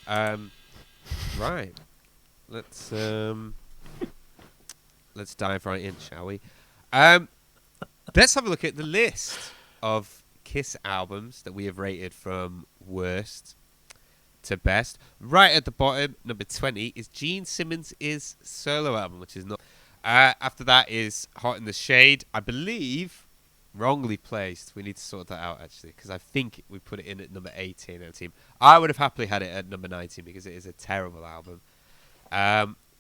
Right. Let's dive right in, shall we? Let's have a look at the list of KISS albums that we have rated from worst to best. Right at the bottom, number 20, is Gene Simmons' solo album, which is not. After that is Hot in the Shade. I believe wrongly placed. We need to sort that out, actually, because I think we put it in at number 18 on the team. I would have happily had it at number 19 because it is a terrible album.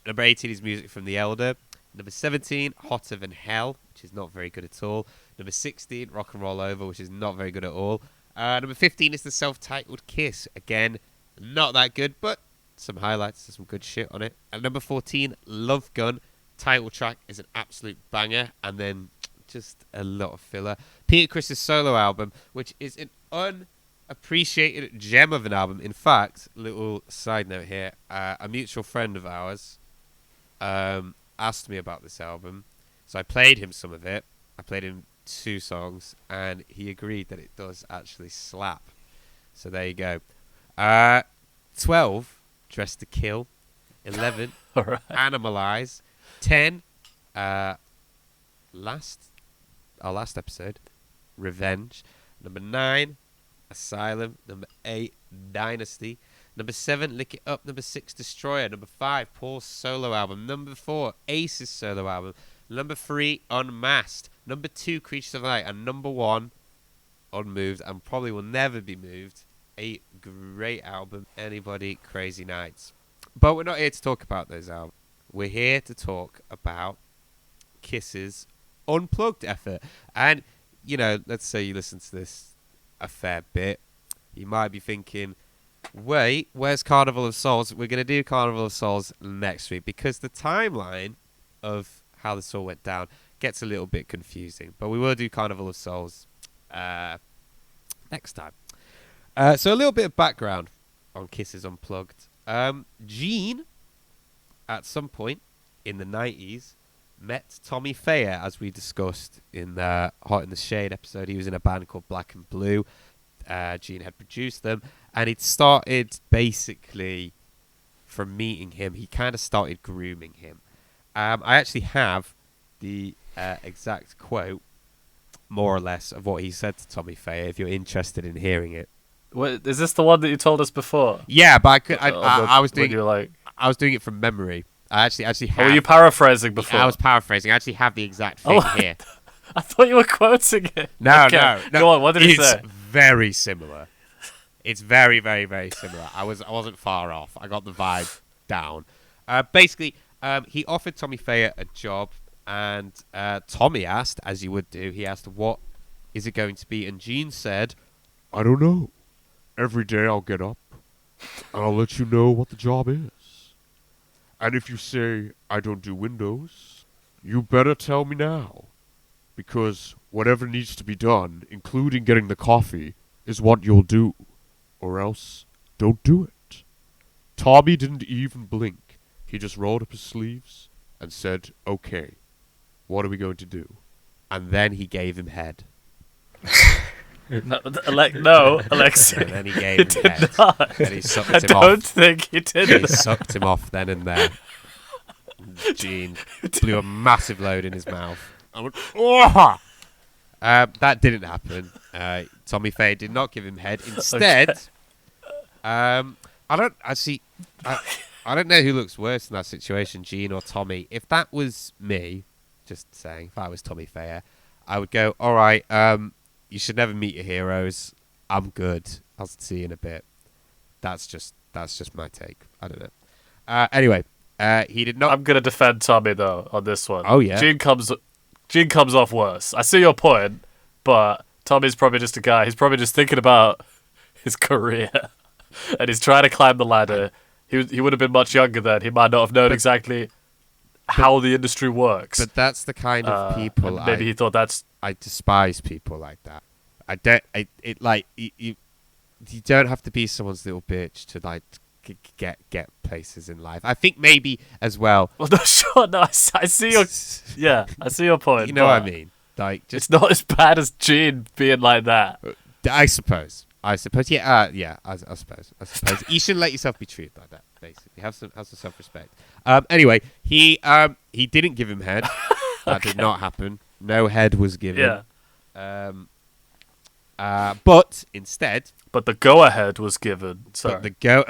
Number 18 is Music from the Elder. Number 17, Hotter Than Hell, which is not very good at all. Number 16, Rock and Roll Over, which is not very good at all. Number 15 is the self-titled Kiss. Again, not that good, but some highlights. There's some good shit on it. And number 14, Love Gun. Title track is an absolute banger. And then just a lot of filler. Peter Criss's solo album, which is an unappreciated gem of an album. In fact, little side note here, a mutual friend of ours asked me about this album. So I played him some of it. I played him 2 songs, and he agreed that it does actually slap. So there you go. 12, Dress to Kill. 11, Right. Animalize. 10, our last episode, Revenge. Number 9, Asylum. Number 8, Dynasty. Number 7, Lick It Up. Number 6, Destroyer. Number 5, Paul's solo album. Number 4, Ace's solo album. Number 3, Unmasked. Number 2, Creatures of the Night. And number 1, Unmoved, and probably will never be moved. A great album. Anybody, Crazy Nights. But we're not here to talk about those albums. We're here to talk about KISS's Unplugged effort. And, you know, let's say you listen to this a fair bit. You might be thinking, wait, where's Carnival of Souls? We're going to do Carnival of Souls next week because the timeline of how this all went down gets a little bit confusing. But we will do Carnival of Souls next time. So a little bit of background on KISS's Unplugged. Gene, at some point in the 90s, met Tommy Thayer, as we discussed in the Hot in the Shade episode. He was in a band called Black and Blue. Gene had produced them, and it started basically from meeting him. He kind of started grooming him. I actually have the exact quote, more or less, of what he said to Tommy Thayer, if you're interested in hearing it. What, is this the one that you told us before? Yeah, but I was doing like... I was doing it from memory. I actually have... Oh, were you paraphrasing before? I was paraphrasing. I actually have the exact thing here. I thought you were quoting it. No, okay. no. Go on, what did he say? It's very similar. It's very, very, very similar. I wasn't far off. I got the vibe down. Basically, he offered Tommy Thayer a job, and Tommy asked, as you would do, he asked, what is it going to be? And Gene said, I don't know. Every day I'll get up, and I'll let you know what the job is. And if you say I don't do windows, you better tell me now. Because whatever needs to be done, including getting the coffee, is what you'll do. Or else, don't do it. Tommy didn't even blink. He just rolled up his sleeves and said, okay, what are we going to do? And then he gave him head. No, Alexei. And then he gave him head. Not. And he sucked I him don't off. think he did He that. sucked him off then and there. Gene blew a massive load in his mouth. I went, oh! That didn't happen. Tommy Thayer did not give him head. Instead, Okay. I don't know who looks worse in that situation, Gene or Tommy. If that was me, just saying, if I was Tommy Thayer, I would go, all right, you should never meet your heroes. I'm good. I'll see you in a bit. That's just my take. I don't know. Anyway, he did not. I'm gonna defend Tommy though on this one. Oh yeah. Gene comes off worse. I see your point, but Tommy's probably just a guy. He's probably just thinking about his career, and he's trying to climb the ladder. He would have been much younger then. He might not have known exactly how the industry works. But that's the kind of people. Maybe he thought that's. I despise people like that. You don't have to be someone's little bitch to like get places in life. I think maybe as well. Well, no, sure, no. I see your. Yeah, I see your point. You know what I mean? Like, just it's not as bad as Gene being like that. I suppose. I suppose. I suppose. You shouldn't let yourself be treated like that. Basically, have some self-respect. Anyway, he didn't give him head. That did not happen. No head was given. Yeah. But instead, But the go-ahead was given. Sorry. but the go.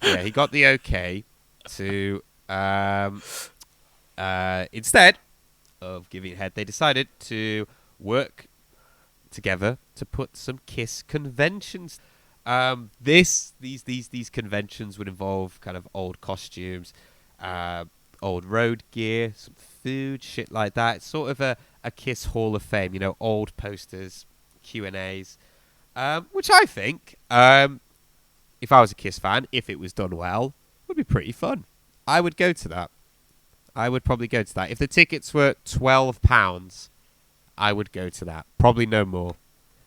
Yeah, he got the okay to. Instead of giving head, they decided to work together to put some KISS conventions. These conventions would involve kind of old costumes, old road gear, some food, shit like that. It's sort of a KISS Hall of Fame, old posters, Q&As, which I think, if I was a KISS fan, if it was done well, would be pretty fun. I would go to that. I would probably go to that. If the tickets were £12, I would go to that. Probably no more.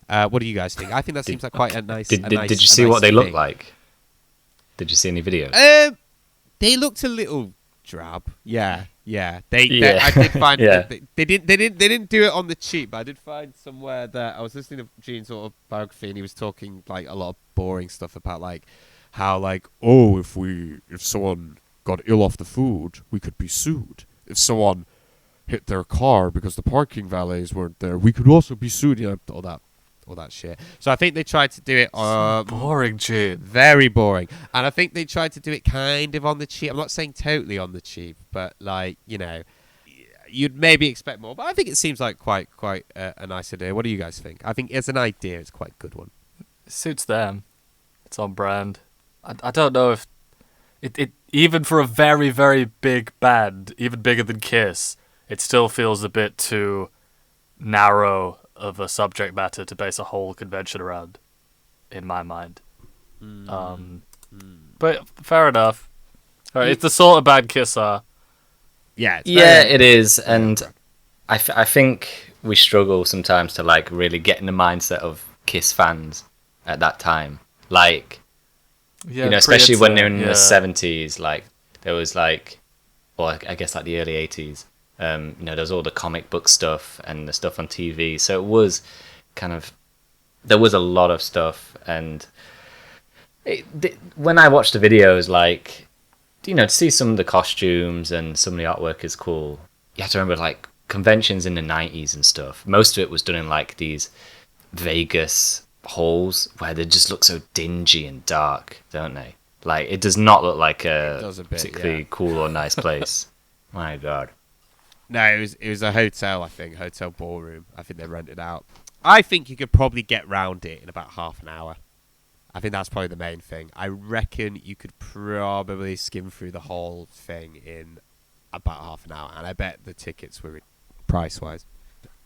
What do you guys think? I think that seems like quite a nice. Did you see what they look like? Did you see any videos? They looked a little drab. Yeah. They I did find that they didn't do it on the cheap. But I did find somewhere that I was listening to Gene's sort of biography, and he was talking like a lot of boring stuff about like how like if someone got ill off the food, we could be sued. If someone hit their car because the parking valets weren't there, we could also be sued. All that shit. So I think they tried to do it. Boring, Gene. Very boring. And I think they tried to do it kind of on the cheap. I'm not saying totally on the cheap, but like you'd maybe expect more. But I think it seems like quite a nice idea. What do you guys think? I think as an idea, it's quite a good one. It suits them. It's on brand. I don't know if it even for a very, very big band, even bigger than KISS, it still feels a bit too narrow of a subject matter to base a whole convention around, in my mind. But fair enough. All right, it's the sort of band KISS are. Yeah, it is, and I think we struggle sometimes to like really get in the mindset of KISS fans at that time, like. Yeah, especially when they're in the 70s, like there was like, or I guess like the early 80s, there was all the comic book stuff and the stuff on TV. So it was kind of, there was a lot of stuff. And when I watched the videos, like, to see some of the costumes and some of the artwork is cool. You have to remember like conventions in the 90s and stuff. Most of it was done in like these Vegas halls where they just look so dingy and dark, don't they? Like it does not look like a particularly cool or nice place. My God. No, it was a hotel. I think hotel ballroom. I think they rented out. I think you could probably get round it in about half an hour. I think that's probably the main thing. I reckon you could probably skim through the whole thing in about half an hour, and I bet the tickets were price wise.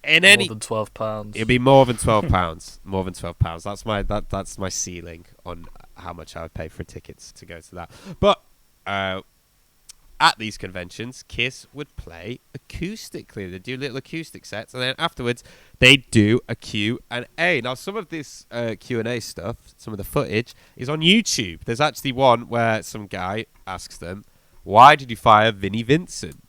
More than £12. It'd be more than £12. More than £12. That's my ceiling on how much I would pay for tickets to go to that. But at these conventions, KISS would play acoustically. They do little acoustic sets, and then afterwards they do a Q&A. Now, some of this Q&A stuff, some of the footage, is on YouTube. There's actually one where some guy asks them, "Why did you fire Vinnie Vincent?"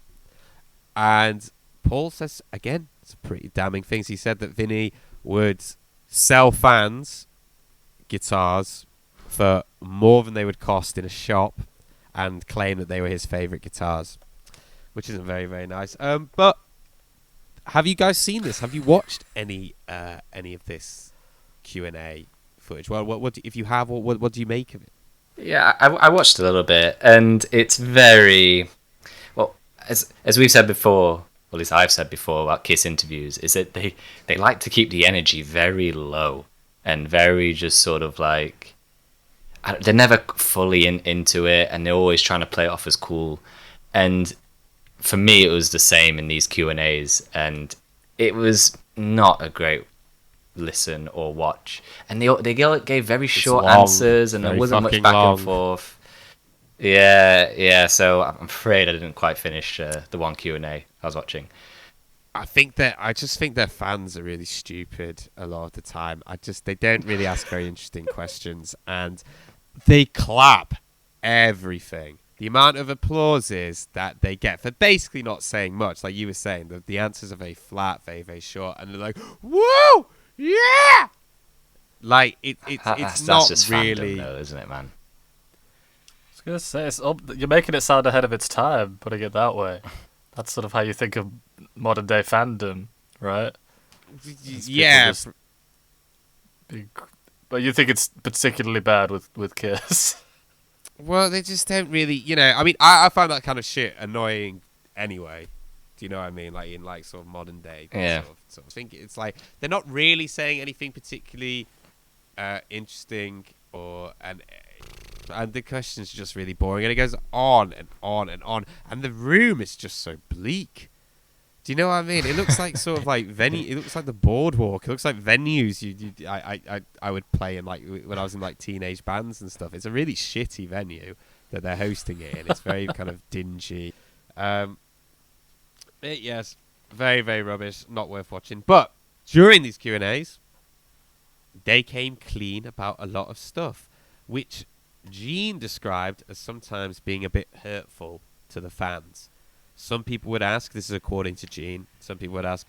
And Paul says again. Pretty damning things. He said that Vinny would sell fans guitars for more than they would cost in a shop and claim that they were his favourite guitars, which isn't very, very nice. But have you guys seen this? Have you watched any of this Q&A footage? Well, if you have, what do you make of it? Yeah, I watched a little bit, and it's very well, as we've said before. Well, at least I've said before about KISS interviews, is that they like to keep the energy very low and very just sort of like, they're never fully into it, and they're always trying to play it off as cool. And for me, it was the same in these Q&As, and it was not a great listen or watch. And they gave very short answers, and there wasn't much back and forth. Yeah. So I'm afraid I didn't quite finish the one Q&A I was watching. I just think their fans are really stupid a lot of the time. They don't really ask very interesting questions, and they clap everything. the amount of applauses that they get for basically not saying much, like you were saying, the answers are very flat, very, very short, and they're like, "Whoa, yeah!" Like it's That's not just really, fandom, though, isn't it, man? I was gonna say you're making it sound ahead of its time, putting it that way. That's sort of how you think of modern day fandom, right? yeah. But you think it's particularly bad with Kiss? Well, they just don't really, you know. I mean, I find that kind of shit annoying anyway. Do you know what I mean? Like in like sort of modern day. Yeah. Sort of think it's like they're not really saying anything particularly interesting, and the questions are just really boring, and it goes on and on and on, and the room is just so bleak. Do you know what I mean? It looks like sort of like venue. It looks like the boardwalk. It looks like venues I would play in like when I was in like teenage bands and stuff. It's a really shitty venue that they're hosting it in. It's very kind of dingy. Yes, very, very rubbish. Not worth watching. But during these Q&As, they came clean about a lot of stuff, which Gene described as sometimes being a bit hurtful to the fans. Some people would ask, this is according to Gene, some people would ask,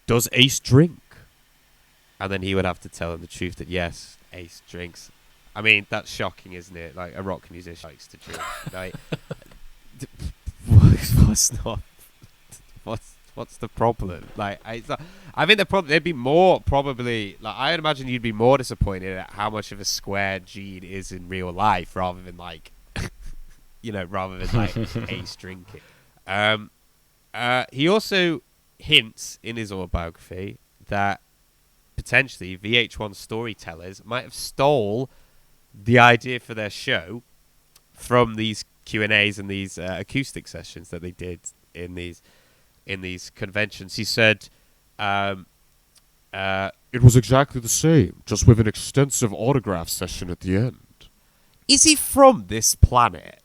does Ace drink? And then he would have to tell them the truth that yes, Ace drinks. I mean, that's shocking, isn't it? Like, a rock musician likes to drink. Like, what's the problem? Like, I think the problem, there'd be more probably, like, I'd imagine you'd be more disappointed at how much of a square Gene is in real life rather than like, rather than like Ace drinking. He also hints in his autobiography that potentially VH1 storytellers might have stole the idea for their show from these Q&As and these acoustic sessions that they did in these conventions. He said, "It was exactly the same, just with an extensive autograph session at the end." Is he from this planet?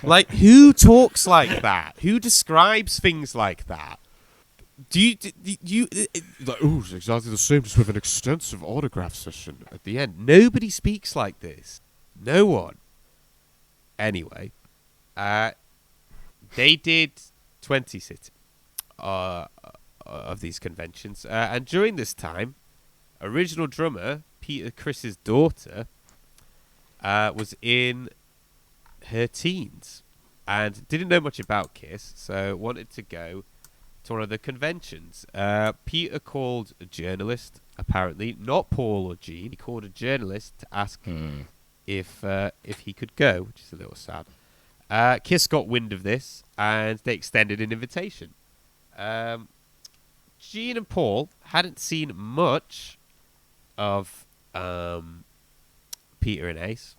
Like, who talks like that? Who describes things like that? Do you like, oh, it's exactly the same, just with an extensive autograph session at the end? Nobody speaks like this. No one. Anyway, they did 20 cities of these conventions, and during this time, original drummer Peter Criss's daughter was in her teens and didn't know much about Kiss, so wanted to go to one of the conventions. Peter called a journalist, apparently not Paul or Gene. He called a journalist to ask if he could go, which is a little sad. Kiss got wind of this and they extended an invitation. Gene and Paul hadn't seen much of Peter and Ace.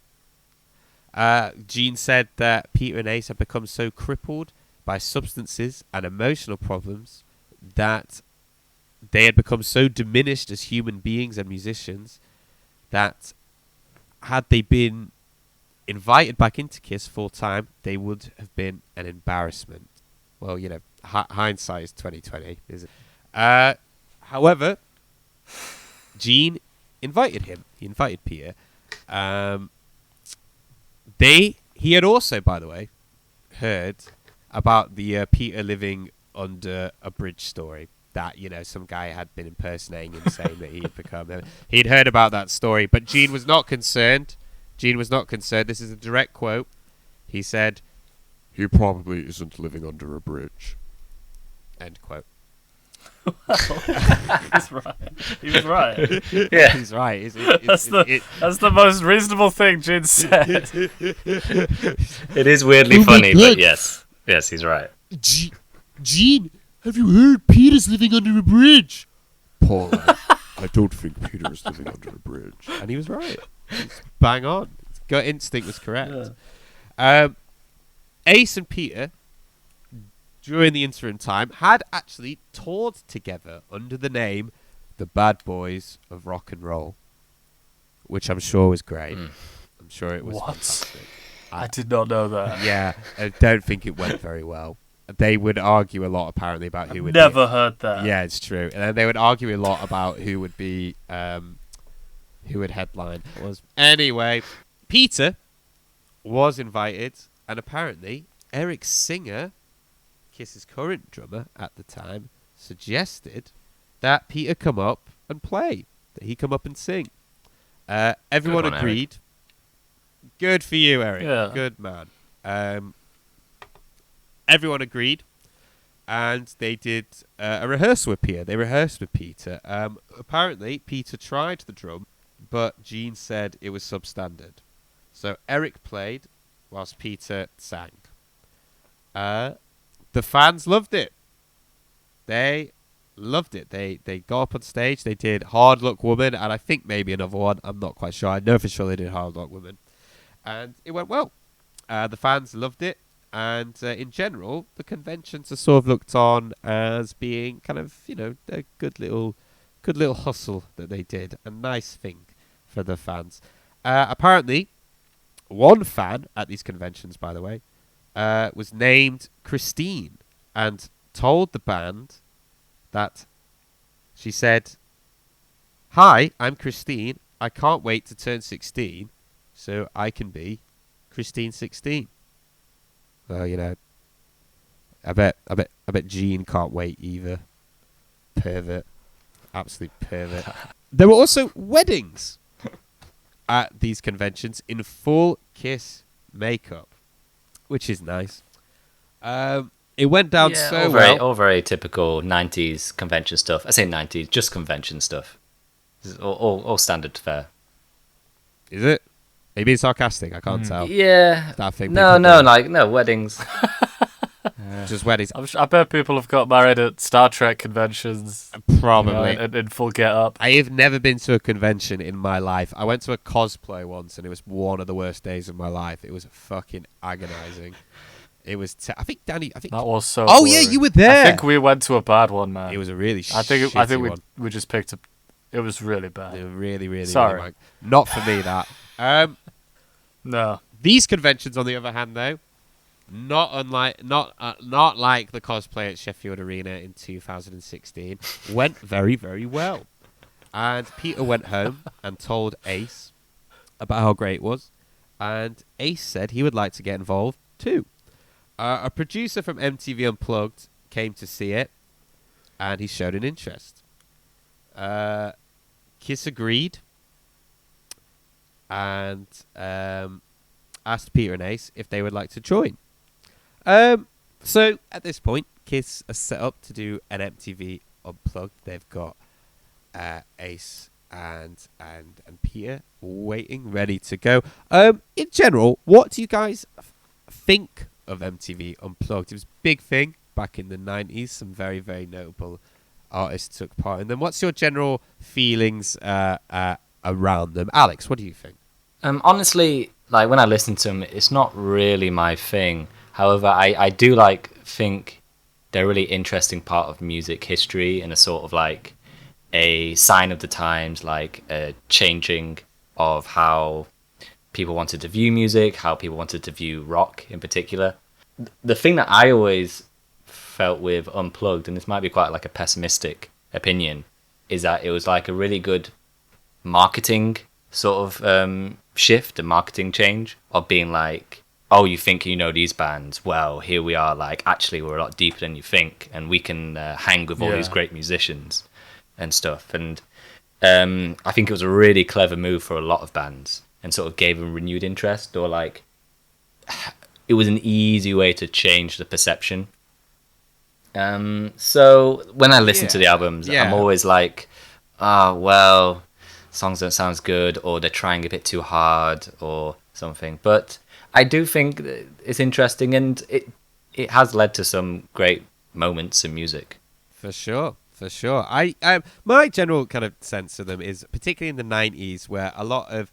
Gene said that Peter and Ace had become so crippled by substances and emotional problems that they had become so diminished as human beings and musicians that had they been invited back into Kiss full time, they would have been an embarrassment. Well, hindsight is 20/20, isn't it? However, Gene invited him. He invited Peter. He had also, by the way, heard about the Peter living under a bridge story that, some guy had been impersonating him, saying that he'd become him. He'd heard about that story, but Gene was not concerned. This is a direct quote. He said, "He probably isn't living under a bridge." End quote. He's right. He was right. Yeah, he's right. That's the most reasonable thing Gene said. it is weirdly funny, but yes, he's right. Gene, have you heard Peter's living under a bridge? Paul, I don't think Peter is living under a bridge. And he was right. He's bang on. His gut instinct was correct. Yeah. Ace and Peter, during the interim time, had actually toured together under the name the Bad Boys of Rock and Roll, which I'm sure was great. I'm sure it was fantastic. I did not know that. Yeah, I don't think it went very well. They would argue a lot, apparently, about who would never heard that. Yeah, it's true. And then they would argue a lot about who would be, who would headline. Anyway, Peter was invited And apparently, Eric Singer, Kiss's current drummer at the time, suggested that Peter come up and play, that he come up and sing. Everyone Good one, agreed. Good for you, Eric. Yeah. Good man. Everyone agreed, and they did a rehearsal with Peter. They rehearsed with Peter. Apparently, Peter tried the drum, but Gene said it was substandard. So Eric played whilst Peter sang. The fans loved it. They loved it. They got up on stage. They did Hard Luck Woman, and I think maybe another one. I'm not quite sure. I know for sure they did Hard Luck Woman. And it went well. The fans loved it. And in general, the conventions are sort of looked on as being kind of, a good little hustle that they did. A nice thing for the fans. Apparently, one fan at these conventions, by the way, was named Christine and told the band that she said, "Hi, I'm Christine. I can't wait to turn 16 so I can be Christine 16." Well, I bet Gene can't wait either. Pervert. Absolute pervert. There were also weddings at these conventions in full Kiss makeup, which is nice. It went down so well. All very typical 90s convention stuff. I say 90s, just convention stuff. This is all standard fare. Is it? Are you being sarcastic? I can't tell. Yeah. That thing No, people do. no weddings. Just weddings. I bet people have got married at Star Trek conventions. Probably. In full get up. I have never been to a convention in my life. I went to a cosplay once, and it was one of the worst days of my life. It was fucking agonizing. It was. I think Danny. That was so. Oh boring. yeah, you were there. I think we went to a bad one, man. It was a really. I think shitty one. we just picked up. It was really bad. It was really, really. Sorry. Really not for me. That. No. These conventions, on the other hand, though, not like the cosplay at Sheffield Arena in 2016, went very, very well. And Peter went home and told Ace about how great it was, and Ace said he would like to get involved too. A producer from MTV Unplugged came to see it, and he showed an interest. Kiss agreed, and asked Peter and Ace if they would like to join. So at this point, Kiss are set up to do an MTV Unplugged. They've got Ace and Peter waiting, ready to go. In general, what do you guys think of MTV Unplugged? It was a big thing back in the 90s. Some very, very notable artists took part in them. What's your general feelings around them? Alex, what do you think? Honestly, like when I listen to them, it's not really my thing. However, I do think they're a really interesting part of music history and a sort of like a sign of the times, like a changing of how people wanted to view music, how people wanted to view rock in particular. The thing that I always felt with Unplugged, and this might be quite like a pessimistic opinion, is that it was like a really good marketing sort of shift, a marketing change of being like, oh, you think you know these bands? Well, here we are, like, actually we're a lot deeper than you think, and we can hang with all these great musicians and stuff. And I think it was a really clever move for a lot of bands and sort of gave them renewed interest, or like it was an easy way to change the perception. So when I listen to the albums, I'm always like, oh, well, songs don't sound good, or they're trying a bit too hard or something. But I do think it's interesting, and it has led to some great moments in music. For sure. I my general kind of sense of them is, particularly in the 90s, where a lot of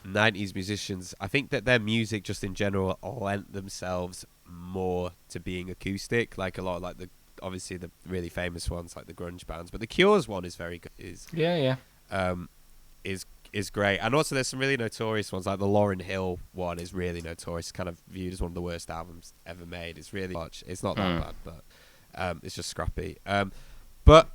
90s musicians, I think that their music just in general lent themselves more to being acoustic, like a lot of like obviously the really famous ones like the grunge bands, but the Cure's one is very good. Is great. And also there's some really notorious ones, like the Lauryn Hill one is really notorious, kind of viewed as one of the worst albums ever made. It's really much, it's not that bad, but it's just scrappy. But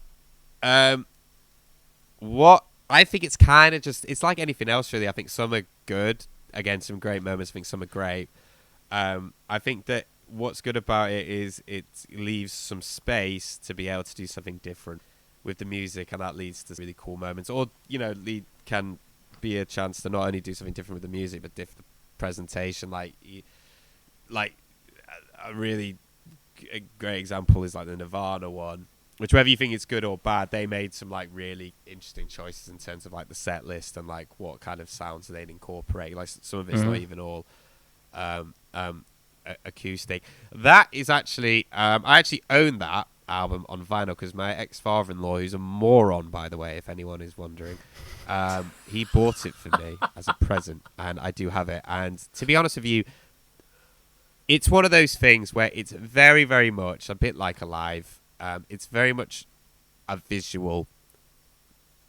what I think, it's kind of just, it's like anything else really. I think some are good, again, some great moments. I think some are great. I think that what's good about it is it leaves some space to be able to do something different with the music, and that leads to really cool moments. Or can be a chance to not only do something different with the music, but the presentation. Like a really great example is like the Nirvana one, which whether you think it's good or bad, they made some like really interesting choices in terms of like the set list and like what kind of sounds they'd incorporate. Like some of it's not even all acoustic. That is actually I actually own that album on vinyl because my ex-father-in-law, who's a moron by the way, if anyone is wondering, he bought it for me as a present, and I do have it. And to be honest with you, it's one of those things where it's very, very much a bit like Alive. It's very much a visual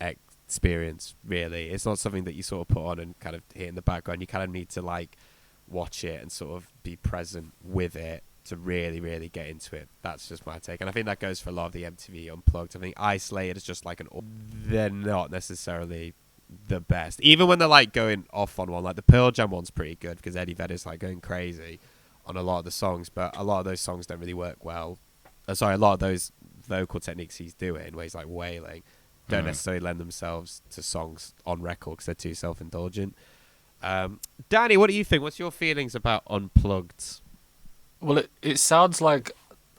experience, really. It's not something that you sort of put on and kind of hear in the background. You kind of need to like watch it and sort of be present with it to really, really get into it. That's just my take. And I think that goes for a lot of the MTV Unplugged. I think Isolated is just like they're not necessarily the best. Even when they're like going off on one, like the Pearl Jam one's pretty good because Eddie Vedder's like going crazy on a lot of the songs, but a lot of those songs don't really work well. A lot of those vocal techniques he's doing, where he's like wailing, don't necessarily lend themselves to songs on record because they're too self-indulgent. Danny, what do you think? What's your feelings about Unplugged? Well, it sounds like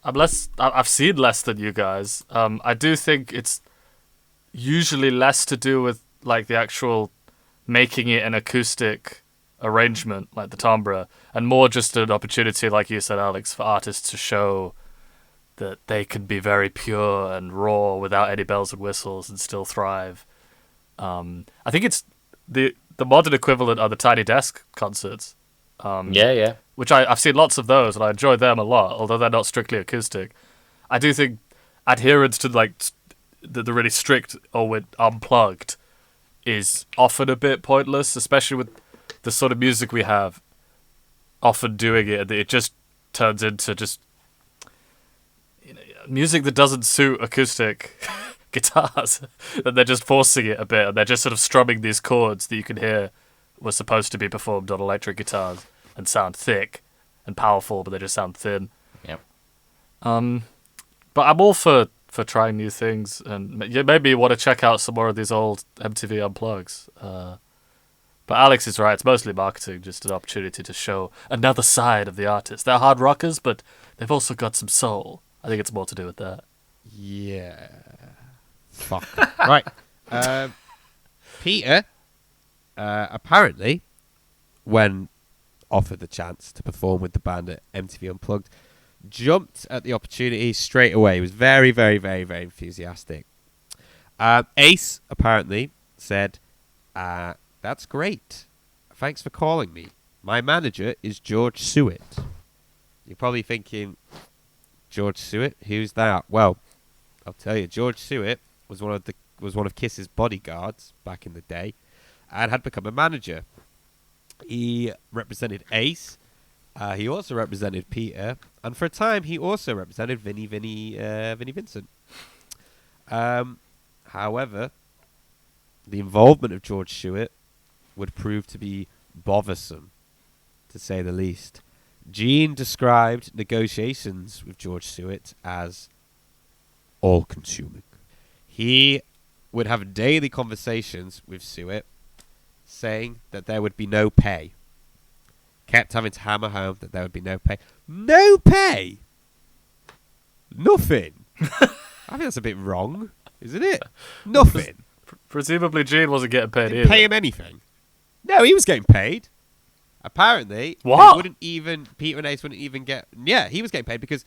I've seen less than you guys. I do think it's usually less to do with like the actual making it an acoustic arrangement, like the timbre, and more just an opportunity, like you said, Alex, for artists to show that they can be very pure and raw without any bells and whistles and still thrive. I think it's the modern equivalent are the Tiny Desk concerts. Yeah. Which I've seen lots of those, and I enjoy them a lot, although they're not strictly acoustic. I do think adherence to like the really strict or with Unplugged is often a bit pointless, especially with the sort of music we have. Often doing it just turns into just music that doesn't suit acoustic guitars, and they're just forcing it a bit, and they're just sort of strumming these chords that you can hear were supposed to be performed on electric guitars and sound thick and powerful, but they just sound thin. Yep. But I'm all for trying new things, and maybe you want to check out some more of these old MTV Unplugs. But Alex is right, it's mostly marketing, just an opportunity to show another side of the artist. They're hard rockers, but they've also got some soul. I think it's more to do with that. Yeah. Fuck. Right. Peter, apparently, when offered the chance to perform with the band at MTV Unplugged, jumped at the opportunity straight away. He was very, very, very, very enthusiastic. Ace apparently said, "That's great. Thanks for calling me. My manager is George Suet." You're probably thinking, George Suet? Who's that? Well, I'll tell you. George Suet was one of Kiss's bodyguards back in the day, and had become a manager. He represented Ace. He also represented Peter, and for a time he also represented Vinnie Vincent. However, the involvement of George Stewart would prove to be bothersome, to say the least. Gene described negotiations with George Stewart as all-consuming. He would have daily conversations with Stewart, saying that there would be no pay. Kept having to hammer home that there would be no pay. No pay? Nothing. I think that's a bit wrong, isn't it? Nothing. Presumably Gene wasn't getting paid Didn't either. pay him anything. No, he was getting paid. Apparently, What? Peter and Ace wouldn't even get... Yeah, he was getting paid because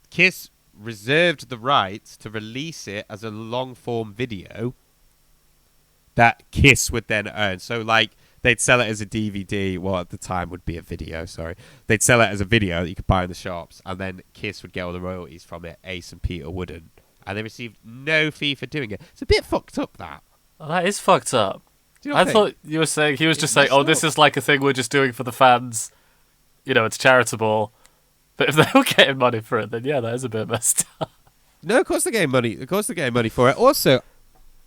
KISS reserved the right to release it as a long-form video that KISS would then earn. So, like, they'd sell it as a DVD. Well, at the time would be a video, sorry. They'd sell it as a video that you could buy in the shops, and then KISS would get all the royalties from it. Ace and Peter wouldn't. And they received no fee for doing it. It's a bit fucked up, that. Oh, that is fucked up. Do you not I think? thought you were saying he was just saying, messed "Oh, this up. is like a thing we're just doing for the fans. You know, it's charitable." But if they were getting money for it, then yeah, that is a bit messed up. No, of course they're getting money. Of course they're getting money for it. Also,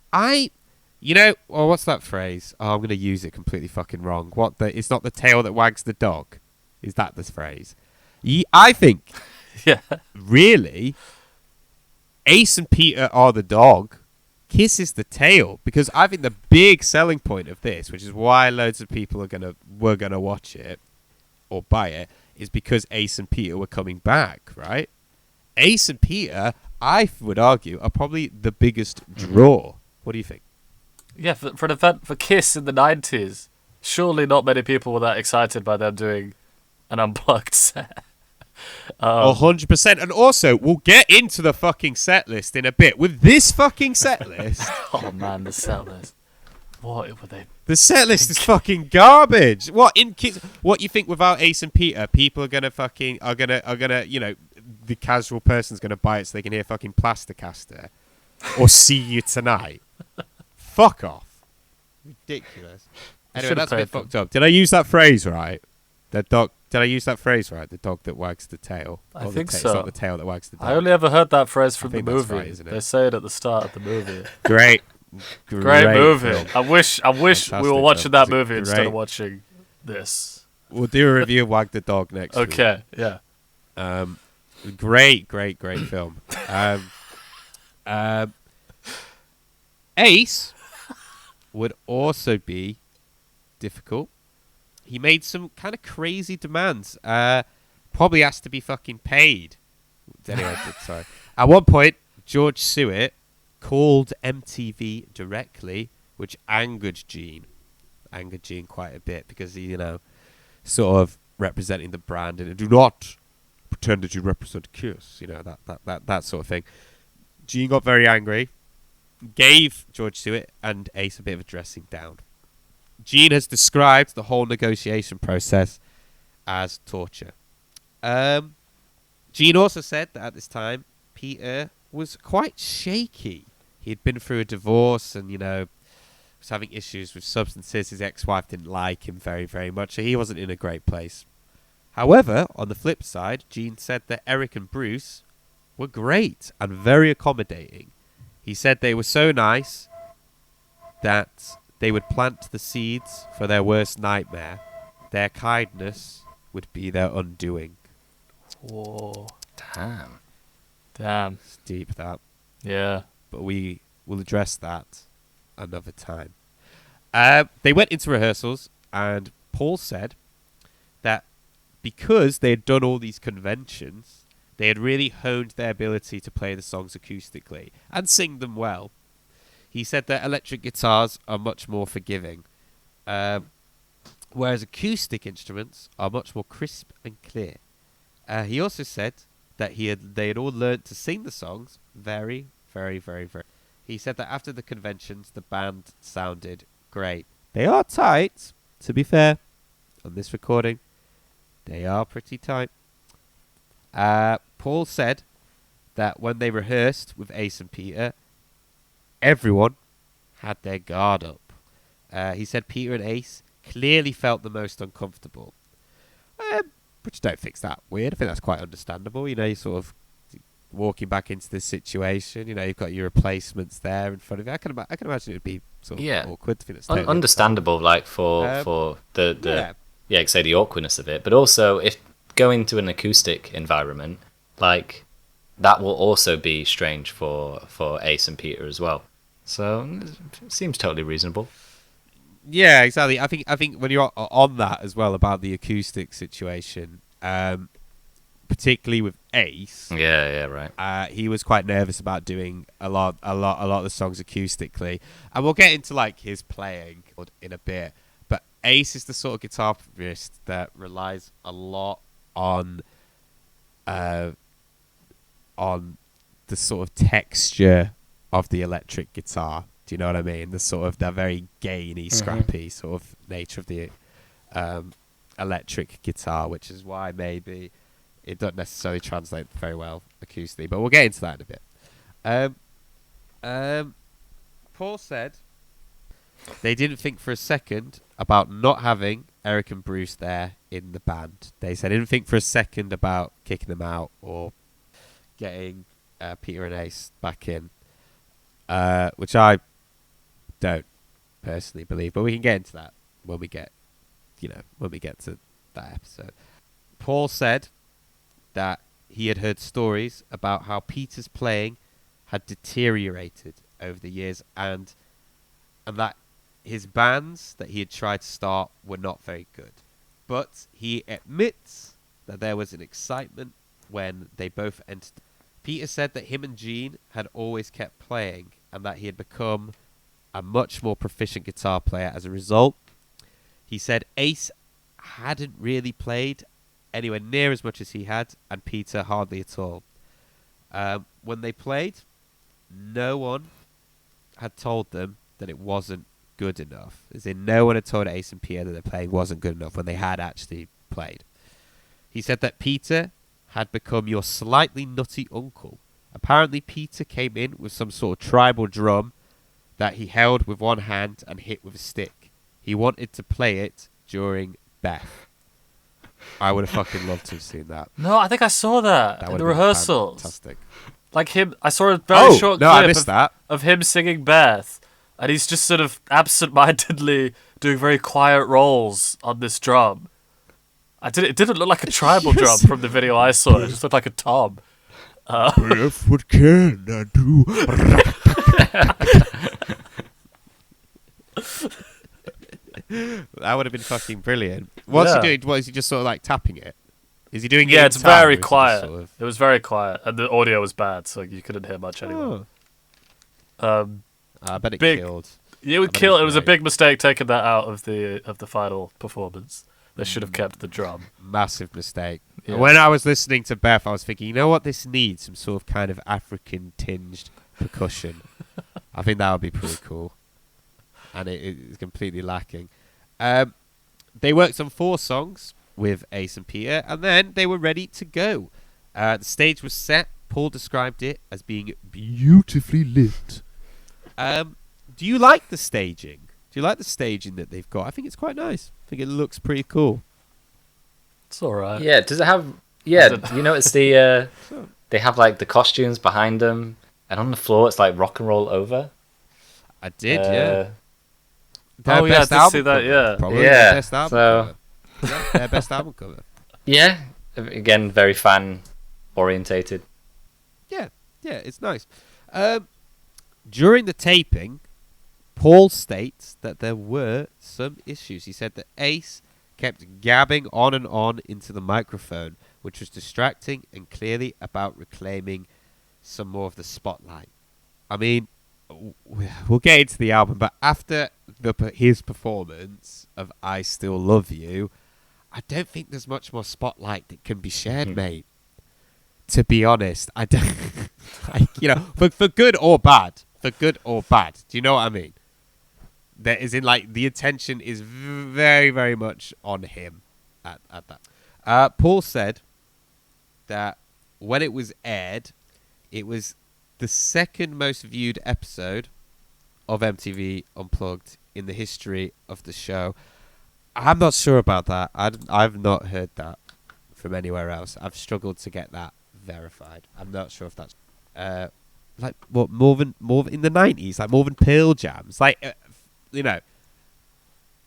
what's that phrase? Oh, I'm going to use it completely fucking wrong. It's not the tail that wags the dog. Is that the phrase? I think, Yeah. really, Ace and Peter are the dog. Kiss is the tail, because I think the big selling point of this, which is why loads of people were gonna watch it or buy it, is because Ace and Peter were coming back, right? Ace and Peter, I would argue, are probably the biggest draw. What do you think? Yeah, for an event for KISS in the 90s, surely not many people were that excited by them doing an unplugged set. 100%. And also, we'll get into the fucking set list in a bit. With this fucking set list, Oh man, the set list. What were they? the set list is fucking garbage. What you think without Ace and Peter, people are gonna the casual person's gonna buy it so they can hear fucking Plasticaster or See You Tonight. Fuck off. Ridiculous. Anyway, Should've that's a bit paid them. fucked up. Did I use that phrase right? The dog. Did I use that phrase right? The dog that wags the tail. I Or think It's so. not the tail that wags the dog. I only ever heard that phrase from the think that's movie. right, isn't it? They say it at the start of the movie. Great. Great movie. film. I wish we were Fantastic watching film. that It's a movie instead great- of watching this. We'll do a review of Wag the Dog next week. Okay, yeah. Great film. Ace would also be difficult. He made some kind of crazy demands. Probably has to be fucking paid. Anyway, sorry. At one point, George Stewart called MTV directly, which angered Gene. Angered Gene quite a bit because he, sort of representing the brand and do not pretend that you represent KISS. That sort of thing. Gene got very angry, gave George Stewart and Ace a bit of a dressing down. Gene has described the whole negotiation process as torture. Gene also said that at this time, Peter was quite shaky. He had been through a divorce and, was having issues with substances. His ex-wife didn't like him very, very much, so he wasn't in a great place. However, on the flip side, Gene said that Eric and Bruce were great and very accommodating. He said they were so nice that they would plant the seeds for their worst nightmare. Their kindness would be their undoing. Whoa. Damn. It's deep, that. Yeah. But we will address that another time. They went into rehearsals, and Paul said that because they had done all these conventions, they had really honed their ability to play the songs acoustically and sing them well. He said that electric guitars are much more forgiving, whereas acoustic instruments are much more crisp and clear. He also said that they had all learnt to sing the songs very, very, very, very. He said that after the conventions, the band sounded great. They are tight, to be fair. On this recording, they are pretty tight. Paul said that when they rehearsed with Ace and Peter, everyone had their guard up. He said Peter and Ace clearly felt the most uncomfortable. Which I don't think's that weird. I think that's quite understandable. You're sort of walking back into this situation. You've got your replacements there in front of you. I can imagine it would be sort of awkward. I think that's totally Understandable, like for the say the awkwardness of it, but also if going to an acoustic environment, like that will also be strange for Ace and Peter as well. So it seems totally reasonable. Yeah, exactly. I think when you're on that as well about the acoustic situation, particularly with Ace. Yeah, right. He was quite nervous about doing a lot of the songs acoustically, and we'll get into like his playing in a bit. But Ace is the sort of guitarist that relies a lot on the sort of texture of the electric guitar. Do you know what I mean? The sort of that very gainy, scrappy sort of nature of the electric guitar, which is why maybe it doesn't necessarily translate very well acoustically. But we'll get into that in a bit. Paul said they didn't think for a second about not having Eric and Bruce there in the band. They said they didn't think for a second about kicking them out or getting Peter and Ace back in, which I don't personally believe, but we can get into that when we get to that episode. Paul said that he had heard stories about how Peter's playing had deteriorated over the years, and that his bands that he had tried to start were not very good. But he admits that there was an excitement when they both entered. Peter said that him and Gene had always kept playing and that he had become a much more proficient guitar player as a result. He said Ace hadn't really played anywhere near as much as he had, and Peter hardly at all. When they played, no one had told them that it wasn't good enough. As in, no one had told Ace and Pierre that their playing wasn't good enough when they had actually played. He said that Peter had become your slightly nutty uncle. Apparently, Peter came in with some sort of tribal drum that he held with one hand and hit with a stick. He wanted to play it during Beth. I would have fucking loved to have seen that. No, I think I saw that in would the have been rehearsals. Fantastic. Like him, I saw a very short no, I clip missed that. of him singing Beth, and he's just sort of absent-mindedly doing very quiet rolls on this drum. It didn't look like a tribal drum from the video I saw. It just looked like a tom. Beth, what can I do? That would have been fucking brilliant. What's he doing? What, is he just sort of like tapping it? Is he doing it? Yeah, in it's time, or very is he just quiet. sort of- It was very quiet, and the audio was bad, so you couldn't hear much anyway. I bet it killed. It would I bet kill. it's It was a great. big mistake taking that out of the final performance. They should have kept the drum. Massive mistake. Yeah. When I was listening to Beth, I was thinking, you know what this needs? Some sort of kind of African tinged percussion. I think that would be pretty cool. And it's completely lacking. They worked on 4 songs with Ace and Peter, and then they were ready to go. The stage was set. Paul described it as being beautifully lit. Do you like the staging? Do you like the staging that they've got? I think it's quite nice. I think it looks pretty cool. It's all right. Yeah, does it have... Yeah, you notice the... they have, like, the costumes behind them, and on the floor it's, like, rock and roll over. I did, yeah. Oh, yeah, I did see that, yeah. Probably Yeah, their best album so- cover. Yeah, their best album cover. Yeah, again, very fan-orientated. Yeah, it's nice. During the taping, Paul states that there were some issues. He said that Ace kept gabbing on and on into the microphone, which was distracting and clearly about reclaiming some more of the spotlight. I mean, we'll get into the album, but after his performance of I Still Love You, I don't think there's much more spotlight that can be shared, mate. To be honest, I don't... for good or bad. For good or bad. Do you know what I mean? There is in like the attention is very, very much on him at that. Paul said that when it was aired, it was the second most viewed episode of MTV Unplugged in the history of the show. I'm not sure about that. I've not heard that from anywhere else. I've struggled to get that verified. I'm not sure if that's like what more than in the 90s, like more than Pearl Jam's, like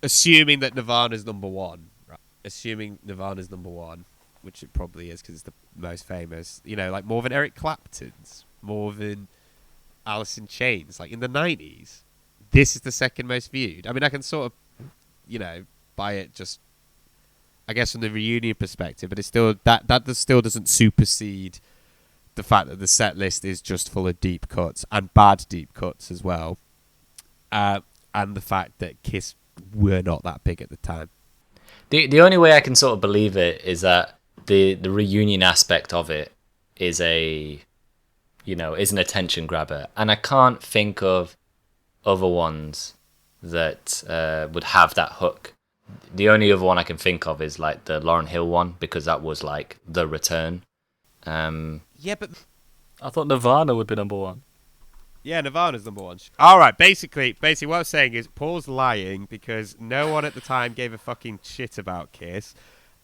assuming that Nirvana's number one, right? Assuming Nirvana's number one, which it probably is because it's the most famous. Like more than Eric Clapton's, more than Alice in Chains. Like in the 90s, this is the second most viewed. I mean, I can sort of, buy it just, I guess, from the reunion perspective, but it's still that still doesn't supersede the fact that the set list is just full of deep cuts and bad deep cuts as well, and the fact that KISS were not that big at the time. The only way I can sort of believe it is that the reunion aspect of it is an attention grabber, and I can't think of other ones that would have that hook. The only other one I can think of is like the Lauryn Hill one, because that was like the return. Yeah, but I thought Nirvana would be number one. yeah, Nirvana's number one. All right, basically, what I'm saying is Paul's lying because no one at the time gave a fucking shit about KISS,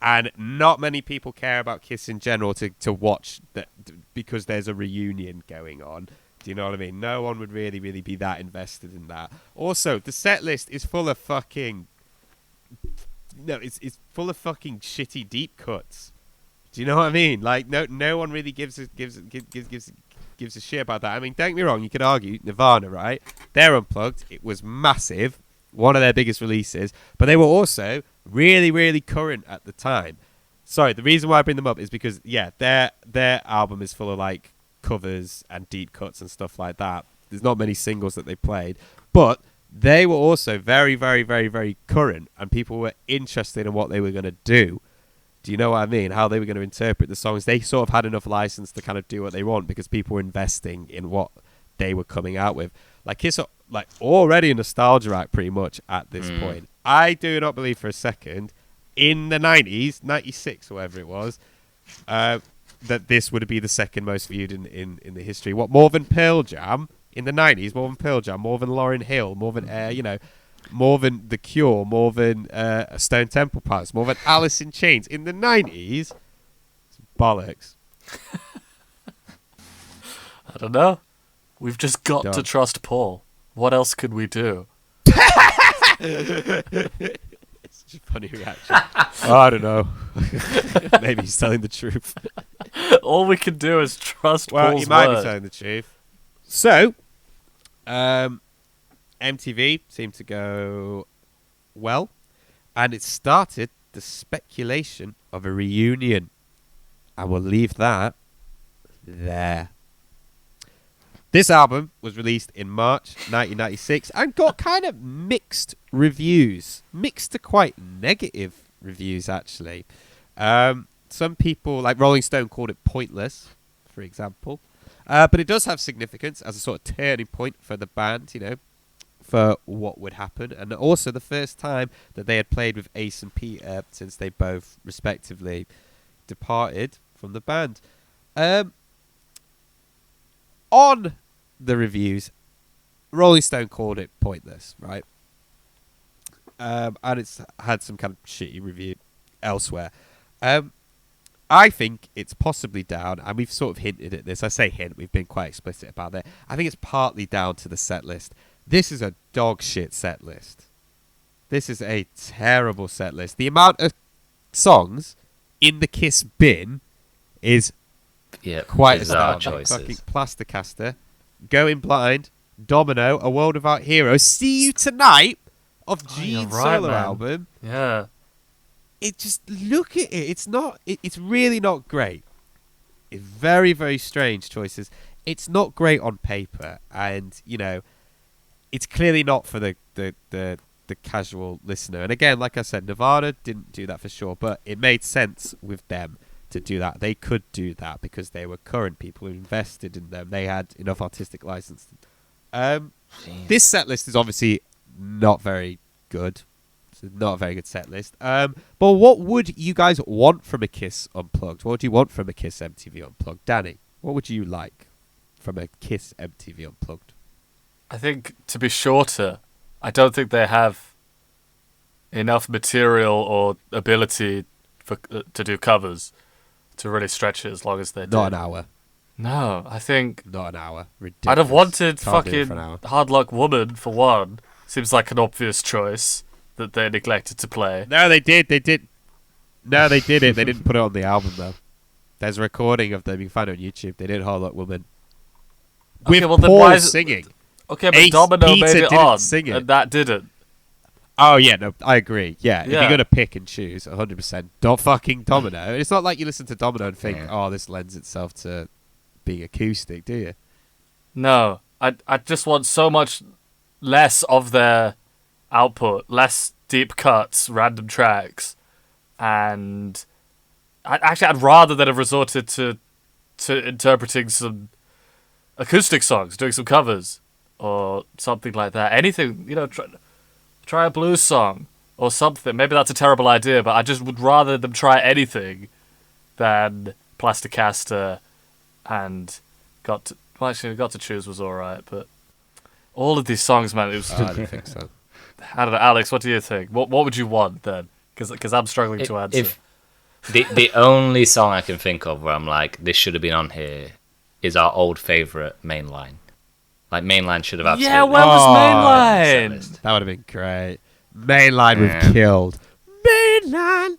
and not many people care about KISS in general to watch that because there's a reunion going on. Do you know what I mean? No one would really be that invested in that. Also, the set list is full of fucking... No, it's full of fucking shitty deep cuts. Do you know what I mean? Like, no one really gives a shit about that. I mean, don't get me wrong. You could argue Nirvana, right? They're Unplugged. It was massive, one of their biggest releases, but they were also really, really current at the time. Sorry, the reason why I bring them up is because their album is full of like covers and deep cuts and stuff like that. There's not many singles that they played, but they were also very, very, very, very current, and people were interested in what they were going to do. Do you know what I mean? How they were going to interpret the songs. They sort of had enough license to kind of do what they want because people were investing in what they were coming out with. Like Kiss are like already a nostalgia act pretty much at this point. I do not believe for a second in the 90s, 96 or whatever it was, that this would be the second most viewed in the history. What, more than Pearl Jam in the 90s, more than Pearl Jam, more than Lauryn Hill, more than more than The Cure, more than Stone Temple Pilots, more than Alice in Chains. In the 90s, it's bollocks. I don't know. We've just got to trust Paul. What else could we do? It's such a funny reaction. I don't know. Maybe he's telling the truth. All we can do is trust Well, Paul's he might word. be telling the truth. So, MTV seemed to go well, and it started the speculation of a reunion. And we'll leave that there. This album was released in March 1996 and got kind of mixed reviews. Mixed to quite negative reviews, actually. Some people, like Rolling Stone, called it pointless, for example. But it does have significance as a sort of turning point for the band, you know, for what would happen. And also the first time that they had played with Ace and Peter since they both, respectively, departed from the band. On the reviews, Rolling Stone called it pointless, right? And it's had some kind of shitty review elsewhere. I think it's possibly down, and we've sort of hinted at this. I say hint, we've been quite explicit about that. I think it's partly down to the set list. This is a dog shit set list. This is a terrible set list. The amount of songs in the Kiss bin is quite astounding. Fucking Plastercaster, Going Blind, Domino, A World Without Heroes, See You Tonight of Gene's solo album. Yeah. It just, look at it. It's not. It's really not great. It's very, very strange choices. It's not great on paper, and you know, it's clearly not for the casual listener. And again, like I said, Nirvana didn't do that for sure, but it made sense with them to do that. They could do that because they were current people who invested in them. They had enough artistic license. This set list is obviously not very good. It's not a very good set list. But what would you guys want from a Kiss Unplugged? What would you want from a Kiss MTV Unplugged? Danny, what would you like from a Kiss MTV Unplugged? I think to be shorter. I don't think they have enough material or ability to do covers to really stretch it as long as they do. Not an hour. No, I think... Not an hour. Ridiculous. I'd have wanted Can't do it fucking for an hour. Hard Luck Woman, for one. Seems like an obvious choice that they neglected to play. No, they did. No, they did it. They didn't put it on the album, though. There's a recording of them. You can find it on YouTube. They did Hard Luck Woman. With Okay, well, then Paul why is it- singing. Okay, but Ace Domino Peter made it didn't on, sing it. and that didn't. Oh, yeah, no, I agree. Yeah, if Yeah. you're going to pick and choose, 100%, don't fucking Domino. It's not like you listen to Domino and think, oh, this lends itself to being acoustic, do you? No, I just want so much less of their output, less deep cuts, random tracks, and I'd rather that have resorted to interpreting some acoustic songs, doing some covers or something like that. Anything, you know, try a blues song or something. Maybe that's a terrible idea, but I just would rather them try anything than Plasticaster and Got to Choose was alright, but all of these songs, man, it was. I don't think so. I don't know, Alex. What do you think? What would you want then? Because I'm struggling to answer. If the only song I can think of where I'm like, this should have been on here, is our old favorite Mainline. Like Mainline should have absolutely. Yeah, where was Mainline? That would have been great. Mainline would have killed. Mainline.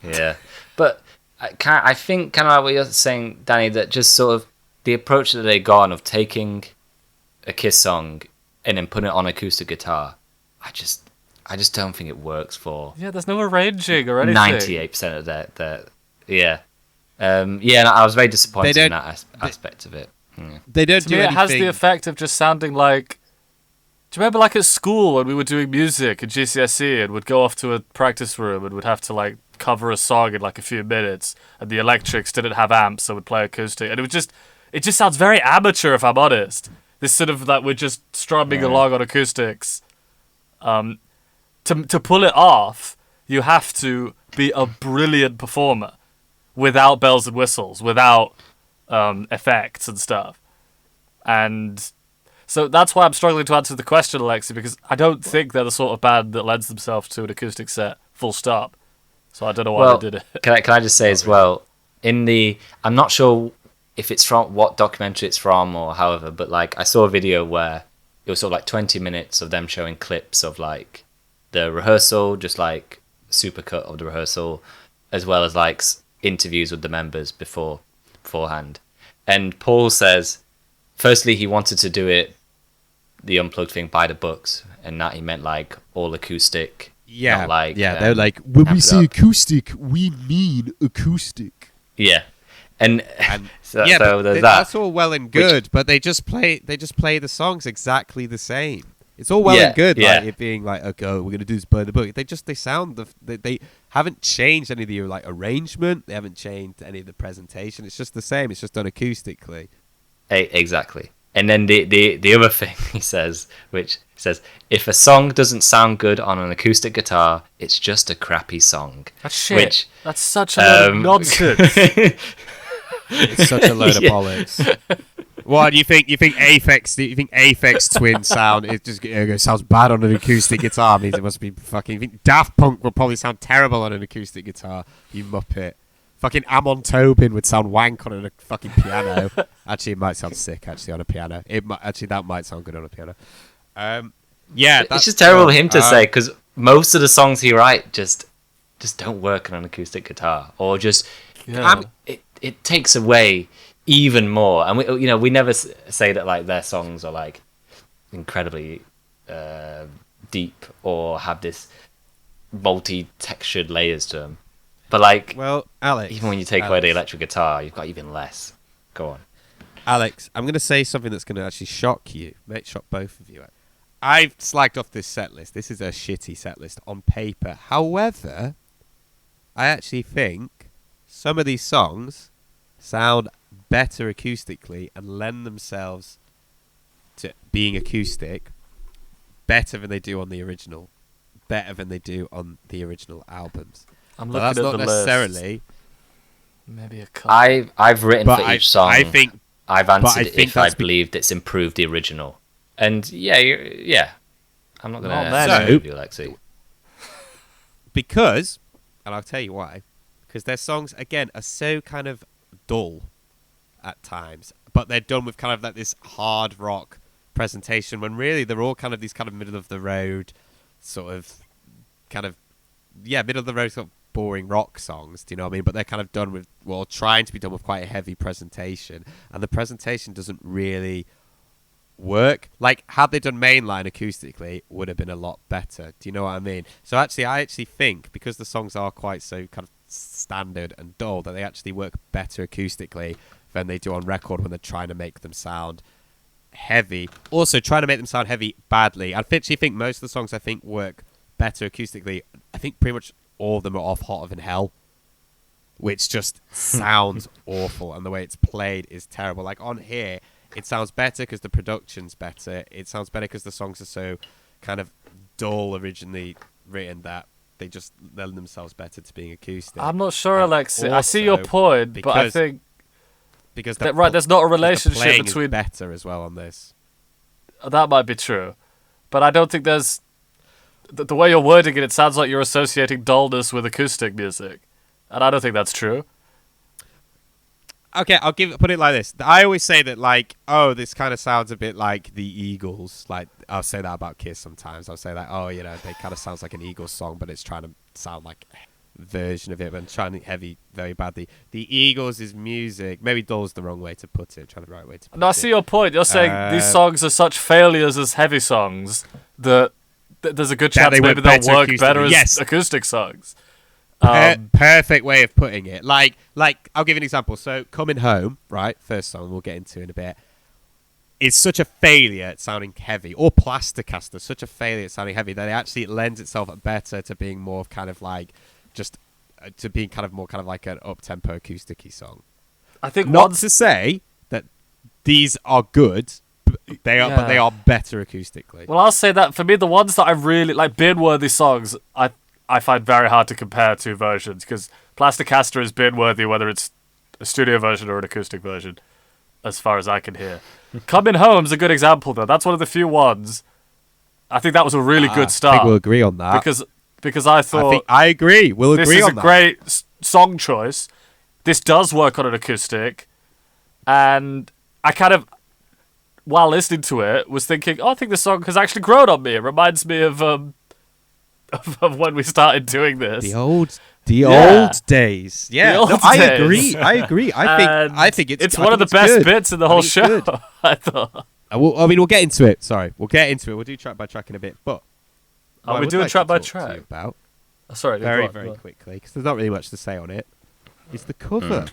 Yeah, but I think kind of like what you're saying, Danny, that just sort of the approach that they got on of taking a Kiss song and then putting it on acoustic guitar, I just don't think it works for Yeah, there's no arranging or anything. 98% of their yeah. And I was very disappointed in that aspect of it. Yeah. They don't To do me, anything. it has the effect of just sounding like. Do you remember, like at school when we were doing music at GCSE and would go off to a practice room and would have to like cover a song in like a few minutes, and the electrics didn't have amps, so would play acoustic, and it just sounds very amateur, if I'm honest. This sort of that we're just strumming along on acoustics. To pull it off, you have to be a brilliant performer without bells and whistles, without effects and stuff. And so that's why I'm struggling to answer the question, Alexei, because I don't think they're the sort of band that lends themselves to an acoustic set, full stop. So I don't know why they did it. Can I just say as well, I'm not sure if it's from what documentary it's from or however, but like I saw a video where it was sort of like 20 minutes of them showing clips of like the rehearsal, just like supercut of the rehearsal, as well as like interviews with the members beforehand. And Paul says, firstly, he wanted to do it, the Unplugged thing, by the books, and that he meant like all acoustic. Yeah, not like, they're like, when we amp it say up. acoustic, we mean acoustic. Yeah, and so Yeah, but there's that. that's all well and good, but they just play the songs exactly the same. It's all well and good, like it being like, okay, we're gonna do this by the book. They sound they haven't changed any of the like arrangement. They haven't changed any of the presentation. It's just the same. It's just done acoustically. Exactly. And then the other thing he says, which says, if a song doesn't sound good on an acoustic guitar, it's just a crappy song. That's shit. That's such a load of nonsense. It's such a load of bollocks. What do you think? You think Aphex Twin sound? It just sounds bad on an acoustic guitar. Means it must be fucking. You think Daft Punk will probably sound terrible on an acoustic guitar? You muppet. Fucking Amon Tobin would sound wank on a fucking piano. Actually, it might sound sick. Actually, on a piano, that might sound good on a piano. Yeah, it's just terrible of him to say, because most of the songs he writes just don't work on an acoustic guitar, or just it takes away even more. And we never say that like their songs are like incredibly deep or have this multi-textured layers to them. But like, well, Alex, even when you take away the electric guitar, you've got even less. Go on, Alex. I'm going to say something that's going to actually shock you. Might shock both of you. I've slagged off this set list. This is a shitty set list on paper. However, I actually think some of these songs sound better acoustically and lend themselves to being acoustic better than they do on the original. Better than they do on the original albums. I'm But looking that's at not the necessarily. list. Maybe a couple. I've written But for each song. I think I've answered I think if I that's believed it's improved the original. And yeah, I'm not going to man. argue with you, Alexei. because, and I'll tell you why, because their songs again are so kind of dull at times, but they're done with kind of like this hard rock presentation when really they're all kind of these kind of middle of the road sort of middle of the road sort of boring rock songs, do you know what I mean? But they're kind of done with, well, trying to be done with quite a heavy presentation, and the presentation doesn't really work. Like, had they done mainline acoustically, would have been a lot better. Do you know what I mean? So actually, I actually think, because the songs are quite so kind of standard and dull, that they actually work better acoustically than they do on record when they're trying to make them sound heavy. Also, trying to make them sound heavy badly. I actually think most of the songs work better acoustically. I think pretty much all of them are off Hotter Than Hell, which just sounds awful, and the way it's played is terrible. Like on here, it sounds better because the production's better. It sounds better because the songs are so kind of dull originally written that they just lend themselves better to being acoustic. I'm not sure, And Alexei. I see your also, point, but I think because there's not a relationship playing between is better as well on this. That might be true, but I don't think there's the way you're wording it. It sounds like you're associating dullness with acoustic music, and I don't think that's true. Okay, put it like this. I always say that, like, oh, this kind of sounds a bit like the Eagles. Like, I'll say that about KISS sometimes. I'll say that, oh, they kind of sounds like an Eagles song, but it's trying to sound like version of it and chanting heavy very badly. The Eagles' music, maybe dull's the wrong way to put it, trying the right way to put it. No, I see your point. You're saying these songs are such failures as heavy songs that there's a good chance maybe they'll work better as acoustic songs. Perfect way of putting it. Like I'll give you an example. So Coming Home, right, first song we'll get into in a bit, is such a failure at sounding heavy, or Plastercaster, such a failure at sounding heavy that it actually lends itself better to being more kind of like just to being kind of more kind of like an up-tempo acoustic-y song. I think not to say that these are good, but they are better acoustically. Well, I'll say that for me, the ones that I really like, bin-worthy songs, I find very hard to compare two versions, because Plastercaster is bin-worthy whether it's a studio version or an acoustic version, as far as I can hear. Coming Home's a good example, though. That's one of the few ones. I think that was a really good start. I think we'll agree on that. Because I thought... I agree. We'll agree on that. This is a great song choice. This does work on an acoustic. And I kind of, while listening to it, was thinking, I think this song has actually grown on me. It reminds me of when we started doing this. The old days. Yeah, the old days. I agree. I think it's one of the best bits in the whole show. I thought. We'll get into it. Sorry, we'll get into it. We'll do track by track in a bit. But are we doing track by track? Sorry, very quickly, because there's not really much to say on it. Is the cover?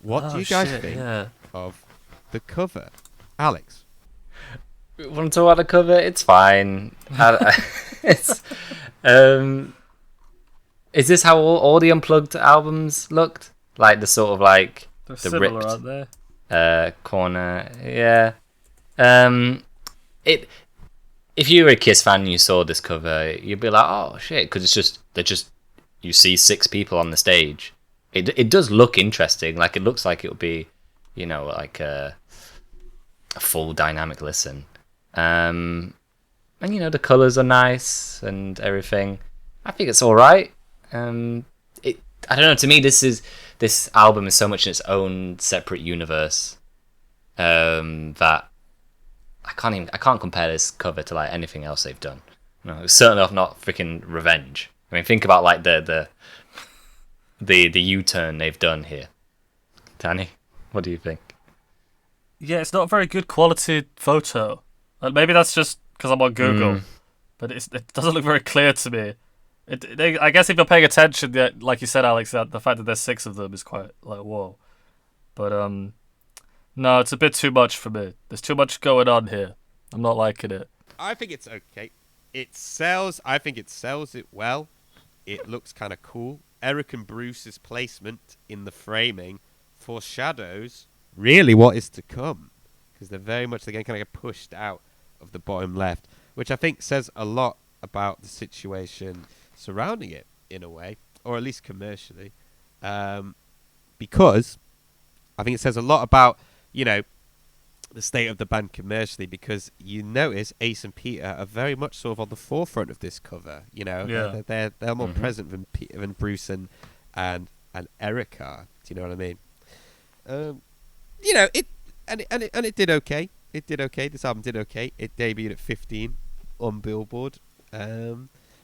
What do you guys think of the cover, Alex? Want to talk about the cover? It's fine. It's is this how all the Unplugged albums looked? Like the sort of like they're the similar, ripped aren't they? corner. Yeah. If you were a KISS fan and you saw this cover, you'd be like, oh shit, because you see 6 people on the stage. It does look interesting. Like it looks like it would be, like a full dynamic listen. And the colours are nice and everything. I think it's all right. I don't know. To me, this album is so much in its own separate universe that I can't compare this cover to like anything else they've done. No, certainly not freaking Revenge. I mean, think about like the U-turn they've done here. Danny, what do you think? Yeah, it's not a very good quality photo. Maybe that's just because I'm on Google, but it doesn't look very clear to me. I guess if you're paying attention, like you said, Alex, the fact that there's 6 of them is quite like whoa. But no, it's a bit too much for me. There's too much going on here. I'm not liking it. I think it's okay. It sells. I think it sells it well. It looks kind of cool. Eric and Bruce's placement in the framing foreshadows really what is to come, because they're very much again kind of get pushed out of the bottom left, which I think says a lot about the situation surrounding it in a way, or at least commercially, because I think it says a lot about the state of the band commercially, because you notice Ace and Peter are very much sort of on the forefront of this cover. They're more present than Bruce and Eric are. Do you know what I mean? It did okay. It did okay. This album did okay. It debuted at 15 on Billboard,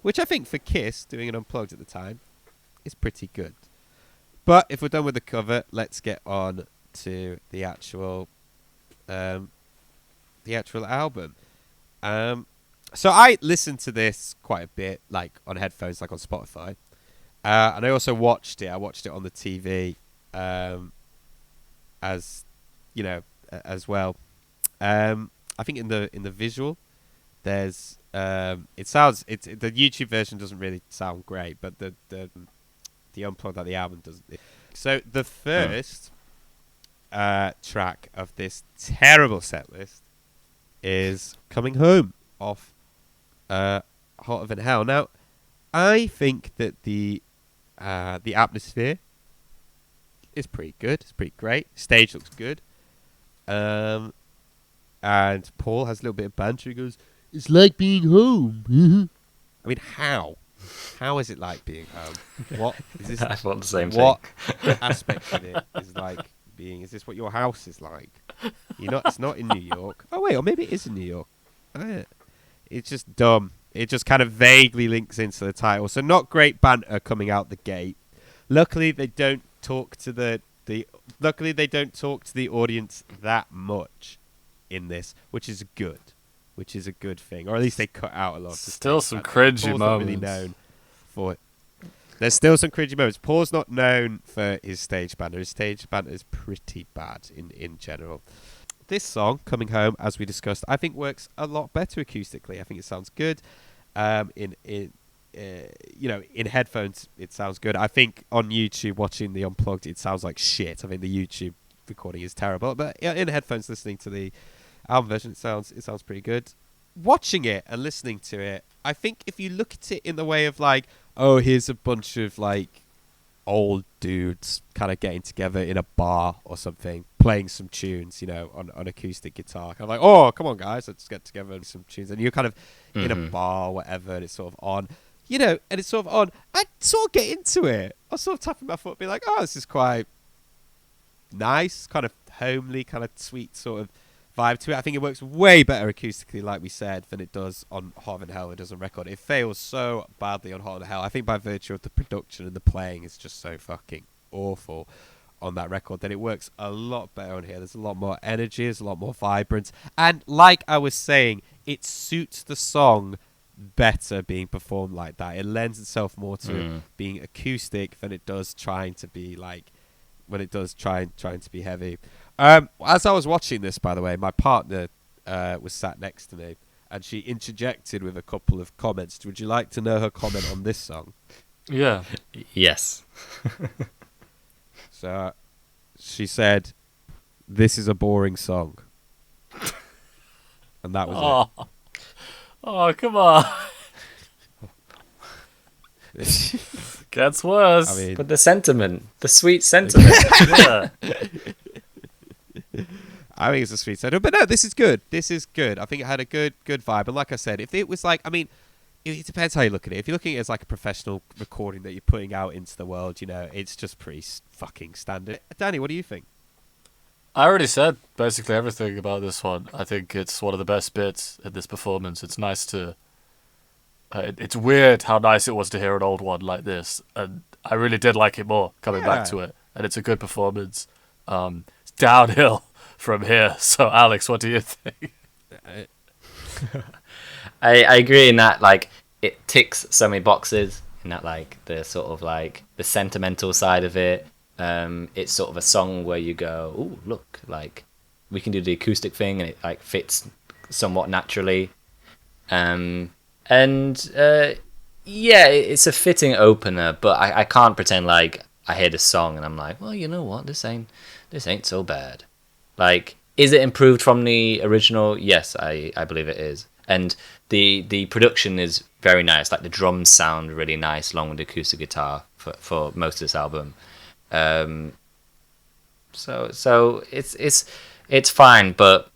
which I think for KISS doing an Unplugged at the time is pretty good. But if we're done with the cover, let's get on to the actual album. So I listened to this quite a bit, like on headphones, like on Spotify, and I also watched it. I watched it on the TV, as well. I think in the visual, there's the YouTube version doesn't really sound great, but the Unplugged, the album doesn't. So the first track of this terrible set list is Coming Home off Hotter Than Hell. Now, I think that the atmosphere is pretty good. It's pretty great. Stage looks good. And Paul has a little bit of banter. He goes, "It's like being home." I mean, how? How is it like being home? What is this? I thought the same thing. What aspect of it is like being? Is this what your house is like? It's not in New York. Oh wait, or maybe it is in New York. It's just dumb. It just kind of vaguely links into the title. So not great banter coming out the gate. Luckily, they don't talk to the audience that much in this, which is good. Which is a good thing, or at least they cut out a lot. Of Still some banter. cringy Paul's moments. Not really known for it. There's still some cringy moments. Paul's not known for his stage banter. His stage banter is pretty bad in general. This song, Coming Home, as we discussed, I think works a lot better acoustically. I think it sounds good. In headphones, it sounds good. I think on YouTube, watching the Unplugged, it sounds like shit. I think the YouTube recording is terrible. But in headphones, listening to the album version, it sounds pretty good. Watching it and listening to it, I think if you look at it in the way of like, oh, here's a bunch of like old dudes kind of getting together in a bar or something, playing some tunes, on acoustic guitar, kind of like, oh, come on guys, let's get together and some tunes, and you're kind of in a bar or whatever, and it's sort of on, and it's sort of on. I sort of get into it. I was sort of tapping my foot, be like, oh, this is quite nice, kind of homely, kind of sweet sort of vibe to it. I think it works way better acoustically, like we said, than it does on Hot and Hell. It does on record. It fails so badly on Hot and Hell. I think by virtue of the production and the playing, it's just so fucking awful on that record that it works a lot better on here. There's a lot more energy. There's a lot more vibrance. And like I was saying, it suits the song better being performed like that. It lends itself more to it being acoustic than it does trying to be like when it does trying to be heavy. As I was watching this, by the way, my partner was sat next to me, and she interjected with a couple of comments. Would you like to know her comment on this song? Yeah. Yes. So she said, "This is a boring song," and that was it. Oh, come on. Gets worse. I mean, But the sweet sentiment. Yeah. I think it's a sweet sentiment, but no, this is good. This is good. I think it had a good vibe, and like I said, if it was like, I mean, it depends how you look at it. If you're looking at it as like a professional recording that you're putting out into the world, it's just pretty fucking standard. Danny, what do you think? I already said basically everything about this one. I think it's one of the best bits in this performance. It's nice to... it's weird how nice it was to hear an old one like this, and I really did like it more coming back to it, and it's a good performance. It's downhill from here. So, Alex, what do you think? I agree in that, like, it ticks so many boxes in that, like, the sort of, like, the sentimental side of it. It's sort of a song where you go, ooh, look, like, we can do the acoustic thing, and it, like, fits somewhat naturally. Yeah, it's a fitting opener, but I can't pretend like I hear the song and I'm like, well, you know what, this ain't so bad. Like, is it improved from the original? Yes, I believe it is. And the production is very nice. Like, the drums sound really nice along with the acoustic guitar for most of this album. So it's fine, but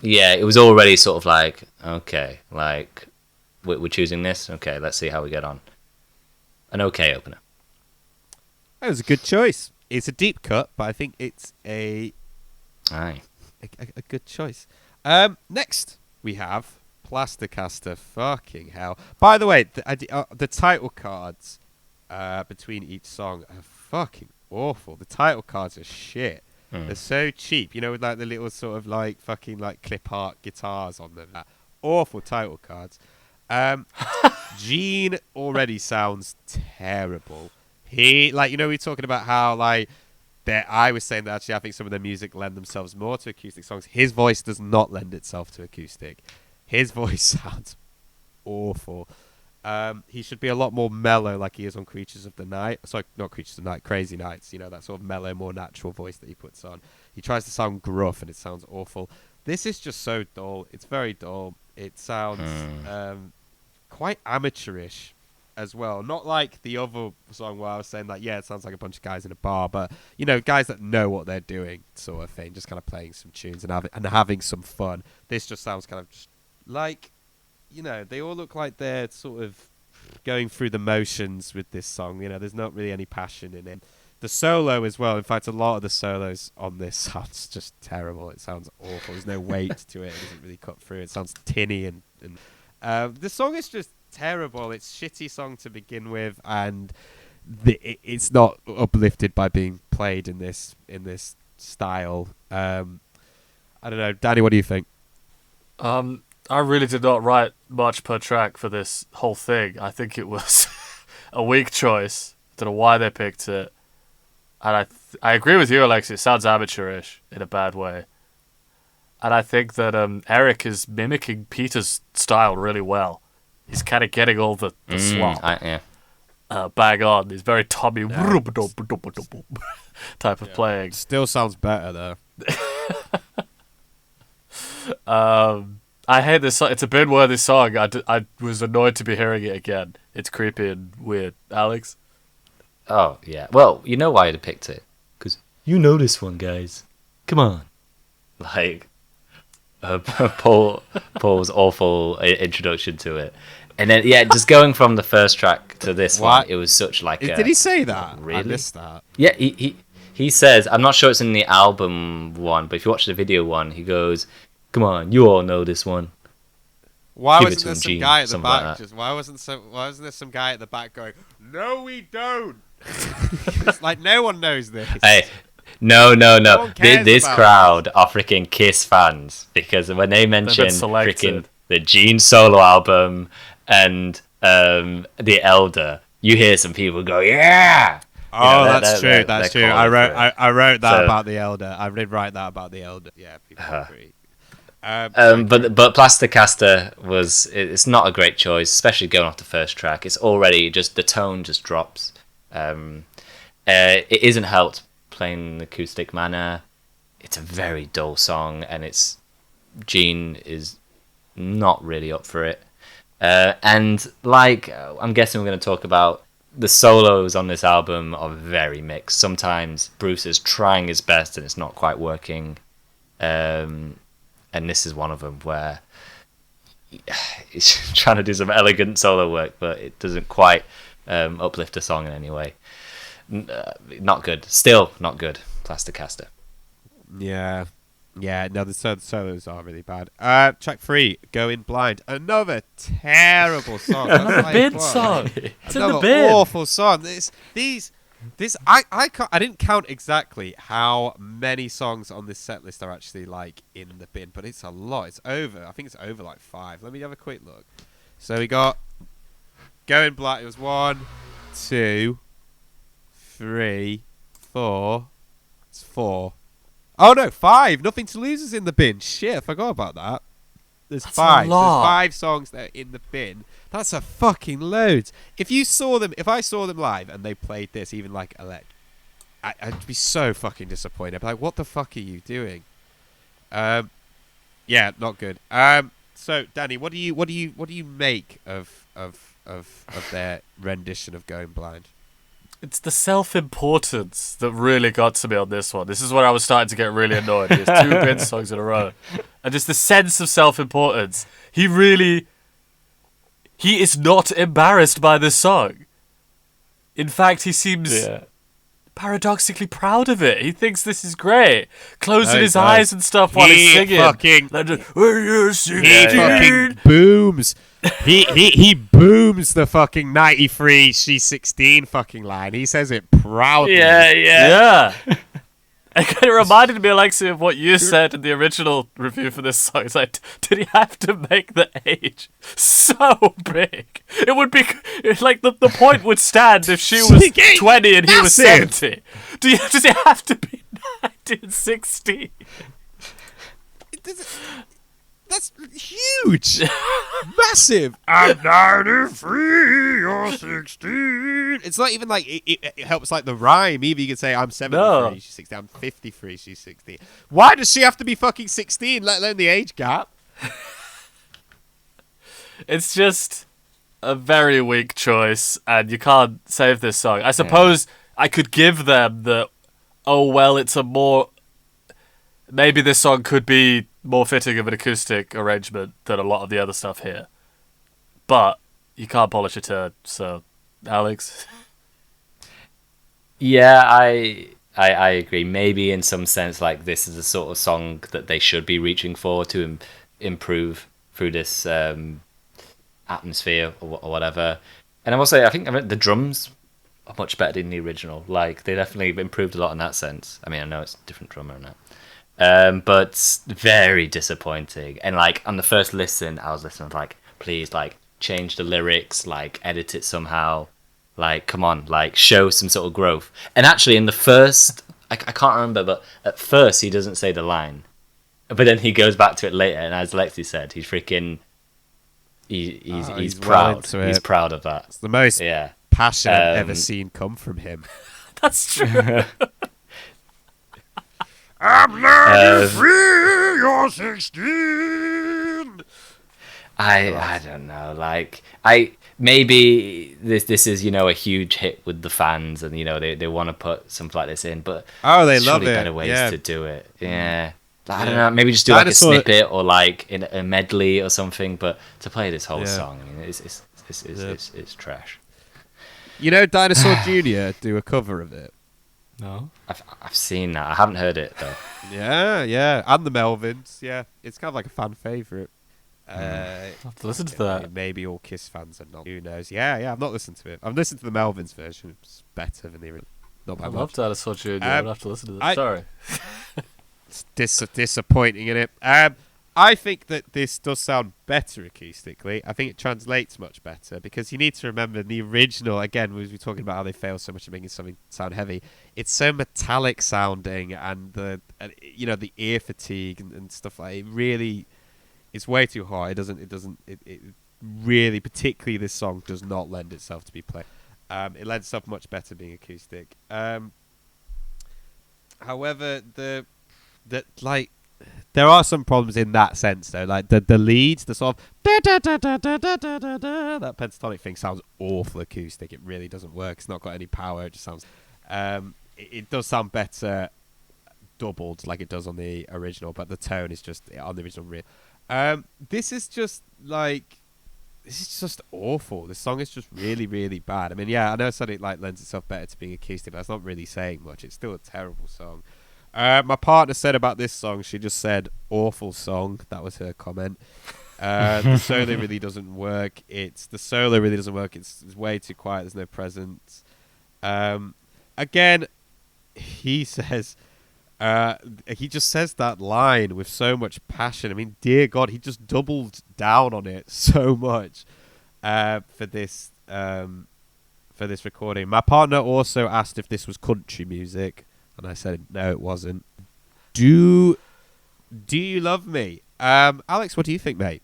yeah, it was already sort of like, okay, like, we're choosing this. Okay, let's see how we get on. An okay opener. That was a good choice. It's a deep cut, but I think it's a good choice. Next, we have Plastercaster. Fucking hell. By the way, the title cards between each song are fucking awful. The title cards are shit. They're so cheap. With like the little sort of like fucking like clip art guitars on them. Awful title cards. Gene already sounds terrible. We were talking about how like I was saying that actually I think some of the music lend themselves more to acoustic songs. His voice does not lend itself to acoustic. His voice sounds awful. He should be a lot more mellow like he is on Creatures of the Night. Sorry, not Creatures of the Night, Crazy Nights. That sort of mellow, more natural voice that he puts on. He tries to sound gruff and it sounds awful. This is just so dull. It's very dull. It sounds quite amateurish as well. Not like the other song where I was saying like, yeah, it sounds like a bunch of guys in a bar, but guys that know what they're doing, sort of thing, just kind of playing some tunes and having some fun. This just sounds kind of just like, they all look like they're sort of going through the motions with this song. There's not really any passion in it. The solo as well. In fact, a lot of the solos on this sounds just terrible. It sounds awful. There's no weight to it. It doesn't really cut through. It sounds tinny and The song is just terrible. It's a shitty song to begin with, and it's not uplifted by being played in this style. I don't know, Danny. What do you think? I really did not write much per track for this whole thing. I think it was a weak choice. Don't know why they picked it. And I agree with you, Alexei. It sounds amateurish in a bad way. And I think that Eric is mimicking Peter's style really well. He's kind of getting all the slop bang on. He's very Tommy type of playing. Still sounds better though. I hate this song. It's a bin-worthy song. I was annoyed to be hearing it again. It's creepy and weird. Alex? Oh, yeah. Well, you know why I'd have picked it. Because you know this one, guys. Come on. Like, Paul's awful introduction to it. And then, yeah, just going from the first track to this one, it was such like Did he say that? Really? I missed that. Yeah, he says, I'm not sure it's in the album one, but if you watch the video one, he goes, come on, you all know this one. Why Give wasn't there some Gene, guy at the something back? like that. Just why wasn't there some guy at the back going, "No, we don't." It's like no one knows this. Hey, no. one cares This about crowd are freaking Kiss fans because when they mention selected. freaking the Gene solo album and The Elder, you hear some people go, "Yeah." Oh, that's true. That's true. I wrote that So- about the Elder. I did write that about the Elder. Yeah, people agree. But Plasticaster it's not a great choice, especially going off the first track. It's already just the tone just drops. It isn't helped playing in an acoustic manner. It's a very dull song, and Gene is not really up for it. And like I'm guessing we're going to talk about, the solos on this album are very mixed. Sometimes Bruce is trying his best and it's not quite working. And this is one of them where he's trying to do some elegant solo work, but it doesn't quite uplift the song in any way. Not good. Still not good. Plasticaster. Yeah. No, the solos are really bad. Track 3, Going Blind. Another terrible song. Another bin song. It's in the Another bin. awful song. I didn't count exactly how many songs on this set list are actually like in the bin, but it's a lot. I think it's over like 5. Let me have a quick look. So we got Going Blind. It was 1, 2, 3, 4. It's 4. Oh no, 5. Nothing to Lose is in the bin. Shit, I forgot about that. There's That's 5. a lot. There's 5 songs that are in the bin. That's a fucking loads. If I saw them live and they played this, even like Alec, I'd be so fucking disappointed. I'd be like, what the fuck are you doing? Yeah, not good. So Danny, what do you make of their rendition of Going Blind? It's the self-importance that really got to me on this one. This is where I was starting to get really annoyed. There's 2 bin songs in a row. And just the sense of self-importance. He is not embarrassed by this song. In fact, he seems paradoxically proud of it. He thinks this is great. Closing his eyes and stuff while he's singing. He fucking booms. He booms the fucking 93 she's 16 fucking line. He says it proudly. Yeah. It kind of reminded me, Alexei, of what you said in the original review for this song. It's like, did he have to make the age so big? It would be like the point would stand if she was 20 and he was 70. Does it have to be 1960? That's huge. Massive. I'm 93, you're 16. It's not even like it helps like the rhyme. Either you could say I'm 73, she's 16. I'm 53, she's 16. Why does she have to be fucking 16, let alone the age gap? It's just a very weak choice, and you can't save this song. I suppose I could give them the, it's a more... Maybe this song could be more fitting of an acoustic arrangement than a lot of the other stuff here. But you can't polish a turd, so... Alex? Yeah, I agree. Maybe in some sense, like, this is the sort of song that they should be reaching for to improve through this atmosphere or whatever. And I will say, I think the drums are much better than the original. Like, they definitely improved a lot in that sense. I mean, I know it's a different drummer and that. But very disappointing. And like on the first listen, I was listening like, please, like change the lyrics, like edit it somehow, like come on, like show some sort of growth. And actually, in the first, I can't remember, but at first he doesn't say the line, but then he goes back to it later. And as Lexi said, he's freaking, he's proud. He's proud of that. It's the most passion I've ever seen come from him. That's true. I'm not free, you're 16. I don't know. Like maybe this is a huge hit with the fans, and they want to put something like this in, but they love it. Better ways to do it. Yeah. I don't know. Maybe just do like a snippet or like in a medley or something. But to play this whole song, I mean, it's trash. Dinosaur Jr. do a cover of it. No, I've seen that. I haven't heard it though. Yeah, and the Melvins. Yeah, it's kind of like a fan favorite. I'll have to listen to that. Maybe all Kiss fans are not. Who knows? Yeah. I've not listened to it. I've listened to the Melvins version. It's better than the original. Not by I much. love Dinosaur Jr. I'd have to listen to that. Sorry. It's disappointing in it. I think that this does sound better acoustically. I think it translates much better because you need to remember the original, again, we were talking about how they fail so much at making something sound heavy. It's so metallic sounding, and the ear fatigue and stuff like it really, it's way too hard. It really, particularly this song, does not lend itself to be played. It lends itself much better being acoustic. However, there are some problems in that sense, though. Like the leads, the sort of that pentatonic thing sounds awful acoustic. It really doesn't work. It's not got any power. It just sounds. It does sound better doubled, like it does on the original, but the tone is just on the original. This is just awful. This song is just really, really bad. I mean, I know I said it like lends itself better to being acoustic, but that's not really saying much. It's still a terrible song. My partner said about this song, she just said, awful song. That was her comment. The solo really doesn't work. It's way too quiet. There's no presence. Again, he says, he just says that line with so much passion. I mean, dear God, he just doubled down on it so much for this recording. My partner also asked if this was country music. And I said, no, it wasn't. Do you love me? Alex, what do you think, mate?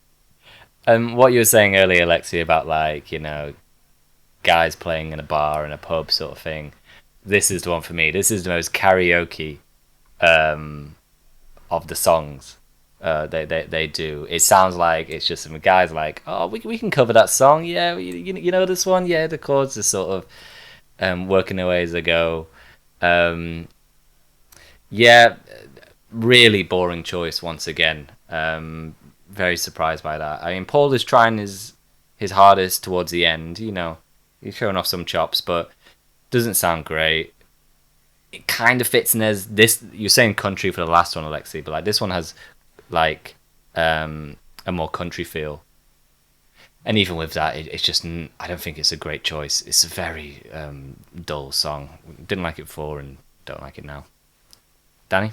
What you were saying earlier, Alexei, about guys playing in a bar and a pub sort of thing. This is the one for me. This is the most karaoke of the songs they do. It sounds like it's just some guys like, oh, we can cover that song. Yeah, you know this one. Yeah, the chords are sort of working their way as they go. Really boring choice once again. Very surprised by that. I mean, Paul is trying his hardest towards the end. He's showing off some chops, but doesn't sound great. It kind of fits in as this. You're saying country for the last one, Alexei, but this one has a more country feel. And even with that, it's just, I don't think it's a great choice. It's a very dull song. Didn't like it before and don't like it now. Danny?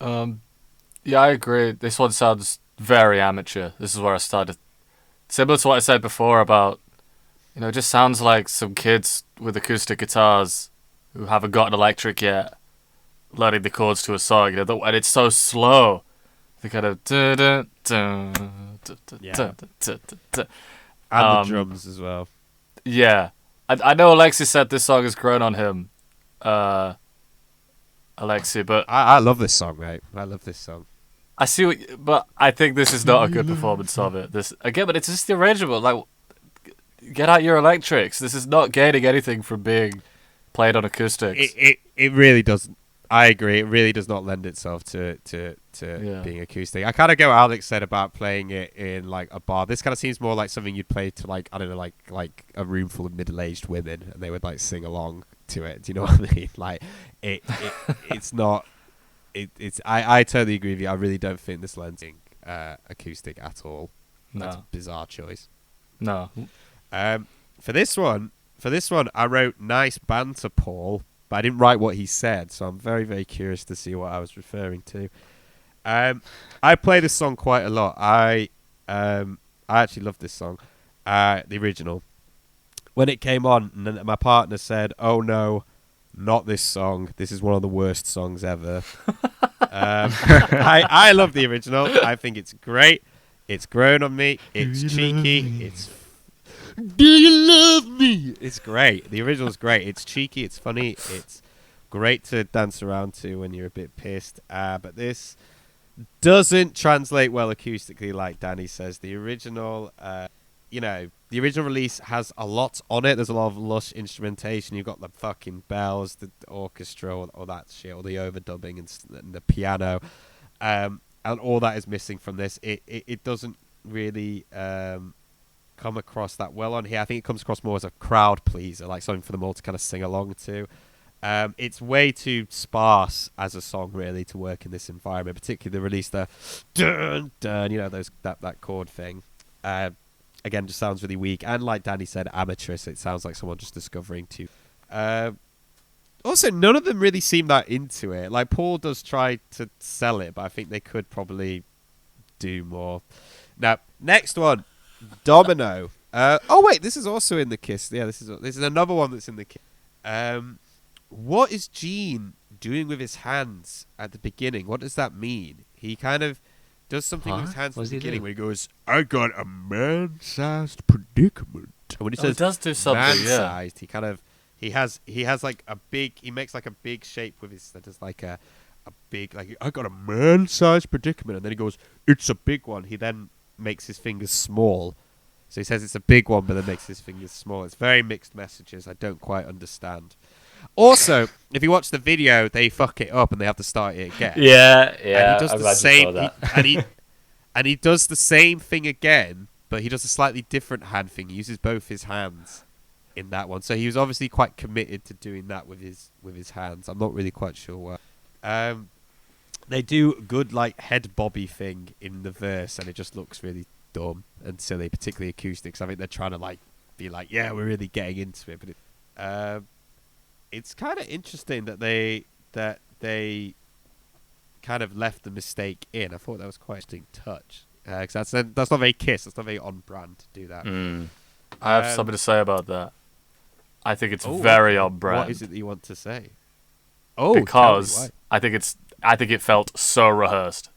Yeah, I agree. This one sounds very amateur. This is where I started. Similar to what I said before about, it just sounds like some kids with acoustic guitars who haven't gotten electric yet, learning the chords to a song, and it's so slow. The kind of and the drums as well. Yeah, I know Alexei said this song has grown on him, Alexei, but I love this song, mate. I love this song. I see, but I think this is not a good performance of it. This again, but it's just the arrangement. Like, get out your electrics. This is not gaining anything from being played on acoustics. It really doesn't. I agree. It really does not lend itself to being acoustic. I kind of go what Alex said about playing it in a bar. This kind of seems more like something you'd play to I don't know, like a room full of middle-aged women, and they would sing along to it. Do you know what I mean? It's not. I totally agree with you. I really don't think this lends acoustic at all. That's a bizarre choice. No. For this one, I wrote nice banter, Paul, but I didn't write what he said, so I'm very, very curious to see what I was referring to. I play this song quite a lot. I actually love this song, the original. When it came on, and my partner said, "Oh no, not this song. This is one of the worst songs ever." I love the original. I think it's great. It's grown on me. It's cheeky. It's do you love me? It's great. The original's great. It's cheeky. It's funny. It's great to dance around to when you're a bit pissed. But this doesn't translate well acoustically, like Danny says. The original, the original release has a lot on it. There's a lot of lush instrumentation. You've got the fucking bells, the orchestra, all that shit, all the overdubbing and the piano, and all that is missing from this. It doesn't really come across that well on here. I think it comes across more as a crowd pleaser, like something for them all to kind of sing along to. It's way too sparse as a song, really, to work in this environment. Particularly the release, the dun dun, that chord thing. Again, just sounds really weak, and like Danny said, amateurish. It sounds like someone just discovering too. Also, none of them really seem that into it. Like Paul does try to sell it, but I think they could probably do more. Now, next one, Domino. Oh wait, this is also in the Kiss. Yeah, this is another one that's in the Kiss. What is Gene doing with his hands at the beginning? What does that mean? He kind of does something with his hands at the beginning where he goes, "I got a man-sized predicament." And when he says it does do something, man-sized, he has like a big, he makes like a big shape with his, that is like a big, like, "I got a man-sized predicament." And then he goes, "It's a big one." He then makes his fingers small. So he says it's a big one, but then makes his fingers small. It's very mixed messages. I don't quite understand. Also, if you watch the video, they fuck it up and they have to start it again. Yeah. And he does the same. He does the same thing again, but he does a slightly different hand thing. He uses both his hands in that one. So he was obviously quite committed to doing that with his hands. I'm not really quite sure why. They do a good like head bobby thing in the verse, and it just looks really dumb and silly, particularly acoustics. I think they're trying to like be like, yeah, we're really getting into it, but it's kind of interesting that they kind of left the mistake in. I thought that was quite an interesting touch, because that's not very Kiss. That's not very on brand to do that. I have something to say about that. I think it's very on brand. What is it that you want to say? Oh, because I think it felt so rehearsed,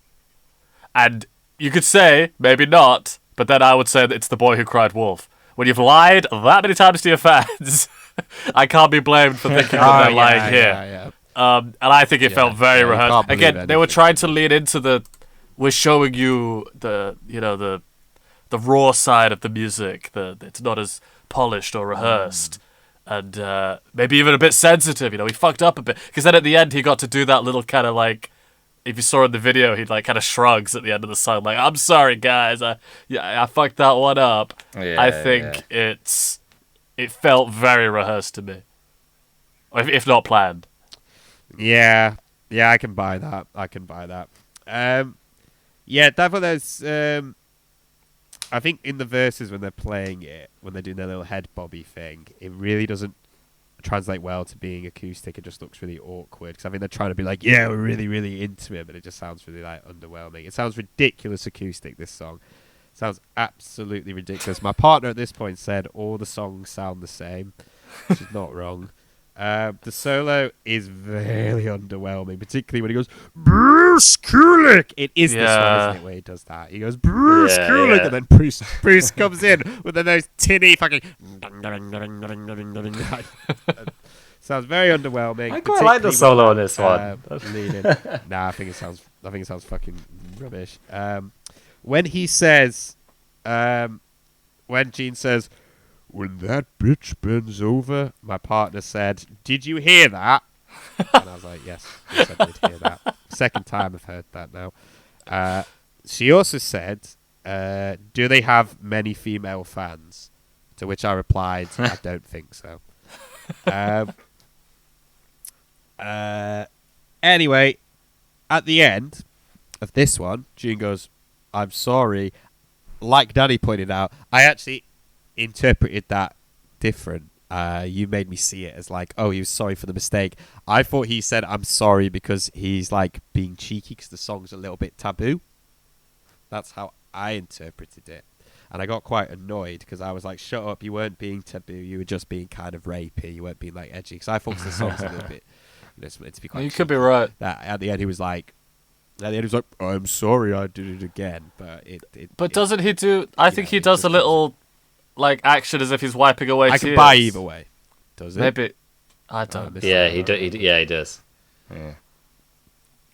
and you could say maybe not, but then I would say that it's The Boy Who Cried Wolf. When you've lied that many times to your fans, I can't be blamed for thinking that they're lying here. And I think it felt very rehearsed. Again, they were trying to lean into we're showing you the raw side of the music. It's not as polished or rehearsed, and maybe even a bit sensitive. He fucked up a bit, because then at the end he got to do that little kind of like, if you saw in the video, he like kind of shrugs at the end of the song, like, "I'm sorry, guys, I fucked that one up." I think it felt very rehearsed to me, if not planned. Yeah, I can buy that. Definitely. There's, I think in the verses when they're playing it, when they're doing their little head bobby thing, it really doesn't translate well to being acoustic. It just looks really awkward, because I think they're trying to be like, yeah, we're really, really into it, but it just sounds really like underwhelming. It sounds ridiculous acoustic, this song. It sounds absolutely ridiculous. My partner at this point said all the songs sound the same, which is not wrong. The solo is very underwhelming, particularly when he goes, "Bruce Kulick." It is this one, isn't it, where he does that? He goes, "Bruce Kulick," and then Bruce comes in with those tinny fucking sounds very underwhelming. I quite like the solo on this one. Nah, I think it sounds fucking rubbish. When he says, when Gene says, "When that bitch bends over," my partner said, "Did you hear that?" And I was like, yes, I did hear that. Second time I've heard that now. She also said, "Do they have many female fans?" To which I replied, "I don't think so." Anyway, at the end of this one, Gene goes, "I'm sorry." Like Danny pointed out, I actually interpreted that different. You made me see it as like, oh, he was sorry for the mistake. I thought he said, I'm sorry because he's like being cheeky because the song's a little bit taboo. That's how I interpreted it. And I got quite annoyed because I was like, shut up, you weren't being taboo, you were just being kind of rapey, you weren't being like edgy. Because I thought the song's a little bit, it's meant to be quite You could be right. That at the end he was like, I'm sorry, I did it again. But doesn't he do? I think he does a little like action as if he's wiping away I tears. can buy either way. Does it? Maybe. I don't. Yeah, he does. Yeah.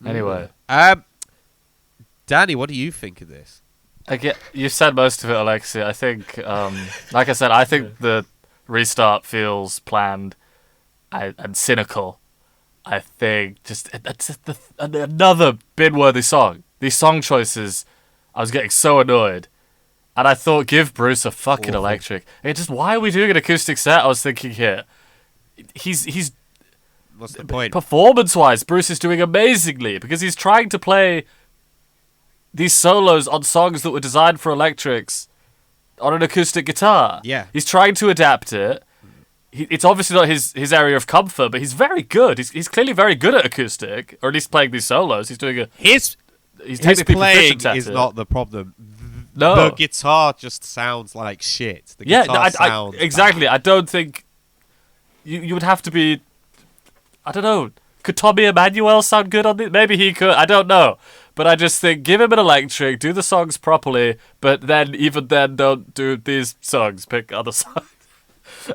Anyway. Danny, what do you think of this? You said most of it, Alexei. I think, like I said, I think the restart feels planned and cynical. I think just another bin-worthy song. These song choices, I was getting so annoyed. And I thought, give Bruce a fucking electric. And just, why are we doing an acoustic set? I was thinking here. He's What's the point? Performance-wise, Bruce is doing amazingly because he's trying to play these solos on songs that were designed for electrics on an acoustic guitar. Yeah. He's trying to adapt it. It's obviously not his area of comfort, but he's very good. He's clearly very good at acoustic, or at least playing these solos. He's doing His playing is not the problem. No. The guitar just sounds like shit. The guitar sounds exactly. bad. I don't think you would have to be. I don't know. Could Tommy Emmanuel sound good on this? Maybe he could. I don't know. But I just think, give him an electric, do the songs properly, but then, even then, don't do these songs. Pick other songs.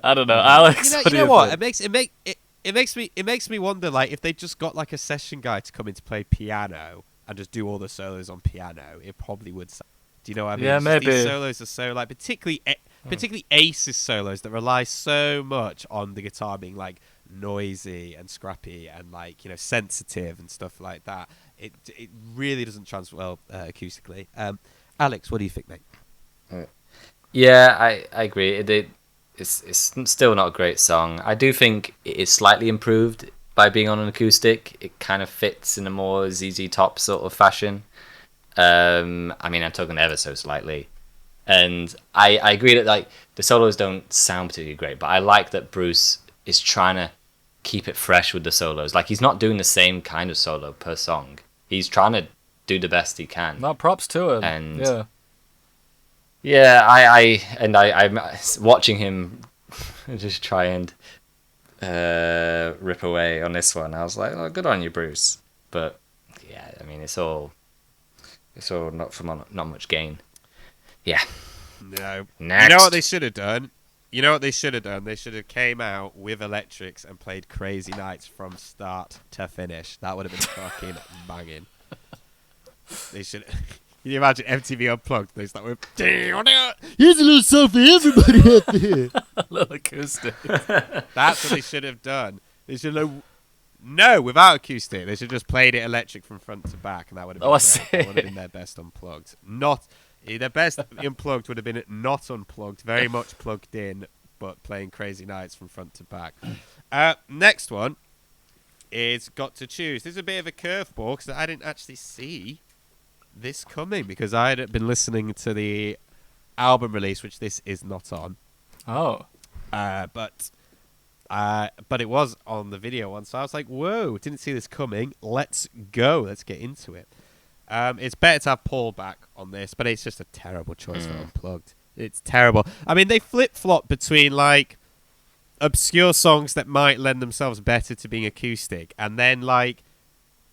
I don't know, Alex. You know what? It makes me wonder, like, if they just got like a session guy to come in to play piano and just do all the solos on piano, it probably would. Do you know what I mean? Yeah, Just maybe. These solos are so like, particularly Ace's solos that rely so much on the guitar being like noisy and scrappy and like sensitive and stuff like that. It really doesn't translate well acoustically. Alex, what do you think, mate? Yeah, I agree. It's still not a great song. I do think it is slightly improved by being on an acoustic. It kind of fits in a more ZZ Top sort of fashion. I mean, I'm talking ever so slightly. And I agree that like the solos don't sound particularly great, but I like that Bruce is trying to keep it fresh with the solos. Like, he's not doing the same kind of solo per song. He's trying to do the best he can. No, props to him. And I'm watching him just try and rip away on this one. I was like, oh, good on you, Bruce. But yeah, I mean, it's all not much gain. Yeah. No. Next. You know what they should have done? They should have came out with electrics and played Crazy Nights from start to finish. That would have been fucking banging. They should. Can you imagine MTV Unplugged? They start with, here's a little song for everybody out there. A little acoustic. That's what they should have done. They should have. No, without acoustic. They should have just played it electric from front to back, and that would have been I great. see. That would have been their best Unplugged. Their best Unplugged would have been not unplugged, very much plugged in, but playing Crazy Nights from front to back. Next one is Got to Choose. This is a bit of a curveball because I didn't actually see this coming because I had been listening to the album release, which this is not on. Oh. But it was on the video one, so I was like, whoa, didn't see this coming. Let's go. Let's get into it. It's better to have Paul back on this, but it's just a terrible choice for Unplugged. It's terrible. I mean, they flip-flop between, like, obscure songs that might lend themselves better to being acoustic, and then, like,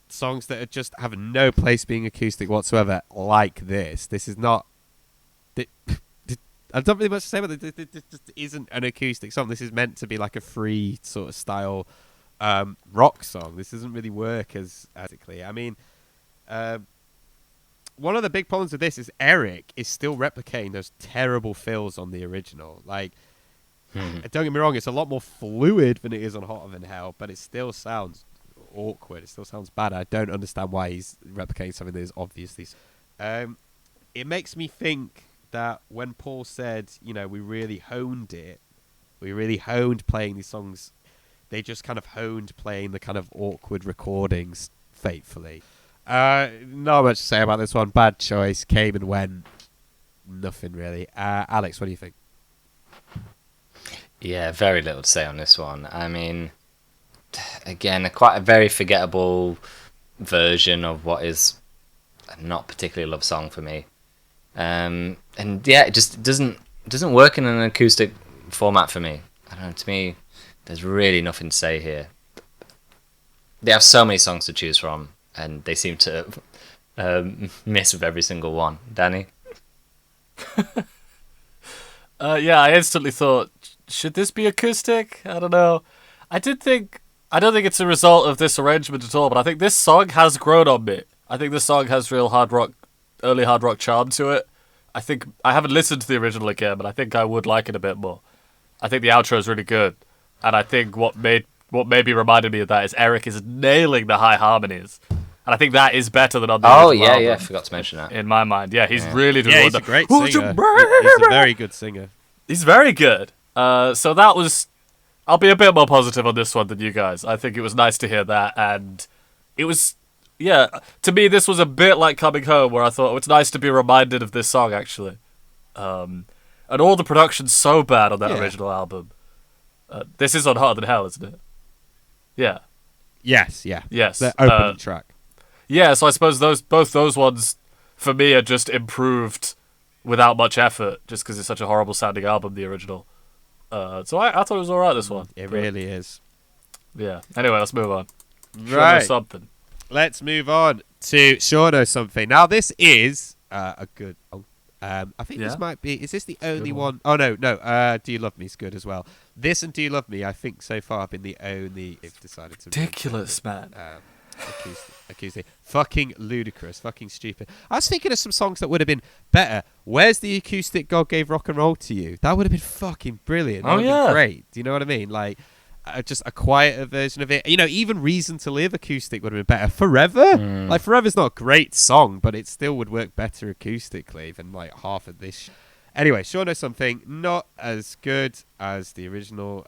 songs that are just have no place being acoustic whatsoever, like this. This is not... I don't really much to say about it. This just isn't an acoustic song. This is meant to be, like, a free sort of style rock song. This doesn't really work as musically. I mean... one of the big problems with this is Eric is still replicating those terrible fills on the original. Like, don't get me wrong, it's a lot more fluid than it is on Hotter Than Hell, but it still sounds awkward. It still sounds bad. I don't understand why he's replicating something that is obviously... it makes me think that when Paul said, we really honed it, we really honed playing these songs, they just kind of honed playing the kind of awkward recordings faithfully. Not much to say about this one. Bad choice. Came and went. Nothing really. Alex, what do you think? Yeah, very little to say on this one. I mean, again, quite a very forgettable version of what is not particularly a love song for me. And yeah, it just doesn't work in an acoustic format for me. I don't know. To me, there's really nothing to say here. They have so many songs to choose from, and they seem to miss with every single one. Danny? Yeah, I instantly thought, should this be acoustic? I don't know. I don't think it's a result of this arrangement at all, but I think this song has grown on me. I think this song has real early hard rock charm to it. I think I haven't listened to the original again, but I think I would like it a bit more. I think the outro is really good, and I think what maybe reminded me of that is Eric is nailing the high harmonies, and I think that is better than on the Oh original yeah, album, yeah, forgot to mention that. in my mind. Yeah, he's really doing Yeah, he's a great singer. He's a very good singer. He's very good. So that was. I'll be a bit more positive on this one than you guys. I think it was nice to hear that, and it was. Yeah, to me, this was a bit like Coming Home, where I thought, oh, it's nice to be reminded of this song, actually. And all the production's so bad on that original album. This is on Harder Than Hell, isn't it? Yeah. Yes, yeah. Yes. The opening track. Yeah, so I suppose both those ones, for me, are just improved without much effort, just because it's such a horrible sounding album, the original. So I thought it was alright, this one. It really is. Yeah. Anyway, let's move on. Right. Something. Let's move on to Sure Know Something. Now, this is a good... I think this might be... Is this the only one? Oh, no. Do You Love Me is good as well. This and Do You Love Me, I think, so far have been the only... They've decided to... Ridiculous, man. Acoustic. Fucking ludicrous. Fucking stupid. I was thinking of some songs that would have been better. Where's the acoustic God Gave Rock and Roll to You? That would have been fucking brilliant. That would have been great. Do you know what I mean? Like... just a quieter version of it. You know, even Reason to Live acoustic would have been better. Forever? Like, Forever's not a great song, but it still would work better acoustically than, like, half of this. Anyway, Sure Know Something, not as good as the original.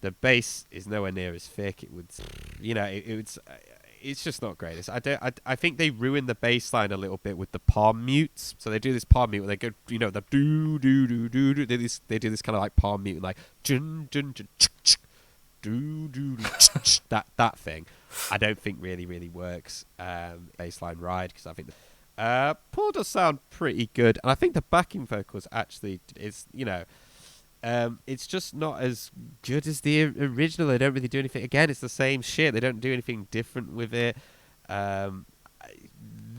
The bass is nowhere near as thick. It would, you know, it's just not great. I think they ruined the bass line a little bit with the palm mutes. So they do this palm mute, and they go, you know, the do do do do do. They do this kind of like palm mute, and like jun jun jun do do that thing. I don't think really works. Bass line ride, because I think Paul does sound pretty good, and I think the backing vocals actually is, you know. It's just not as good as the original. They don't really do anything. Again, it's the same shit. They don't do anything different with it.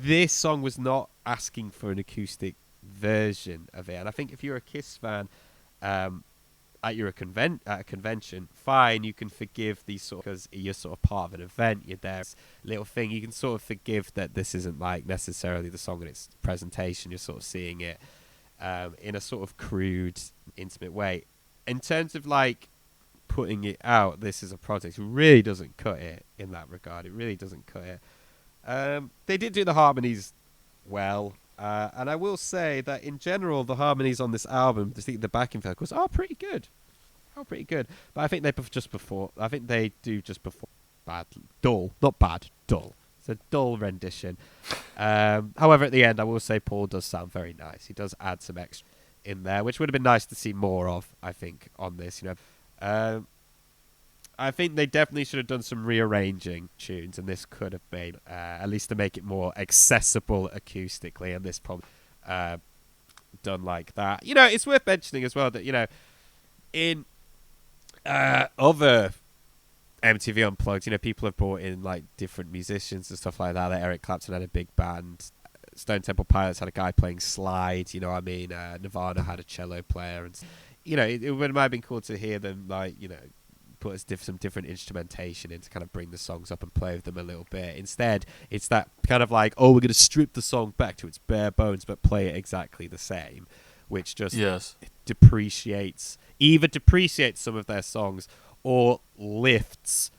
This song was not asking for an acoustic version of it. And I think if you're a KISS fan, at a convention, fine, you can forgive these sort of, because you're sort of part of an event, you're there, little thing, you can sort of forgive that this isn't like necessarily the song in its presentation. You're sort of seeing it in a sort of crude, intimate way. In terms of like putting it out, this is a project. It really doesn't cut it in that regard. It really doesn't cut it. They did do the harmonies well, and I will say that in general, the harmonies on this album, the backing vocals are pretty good. But I think they just before. I think they do just before dull, not bad, dull. It's a dull rendition. However, at the end, I will say Paul does sound very nice. He does add some extra in there, which would have been nice to see more of, I think, on this. You know, I think they definitely should have done some rearranging tunes, and this could have made, at least to make it more accessible acoustically, and this probably done like that. You know, it's worth mentioning as well that, you know, in other MTV Unplugged, you know, people have brought in like different musicians and stuff like that. Like Eric Clapton had a big band. Stone Temple Pilots had a guy playing slide. You know what I mean? Nirvana had a cello player, and you know, it might have been cool to hear them like, you know, put some different instrumentation in to kind of bring the songs up and play with them a little bit. Instead, it's that kind of like, oh, we're going to strip the song back to its bare bones, but play it exactly the same, which just depreciates some of their songs, or lifts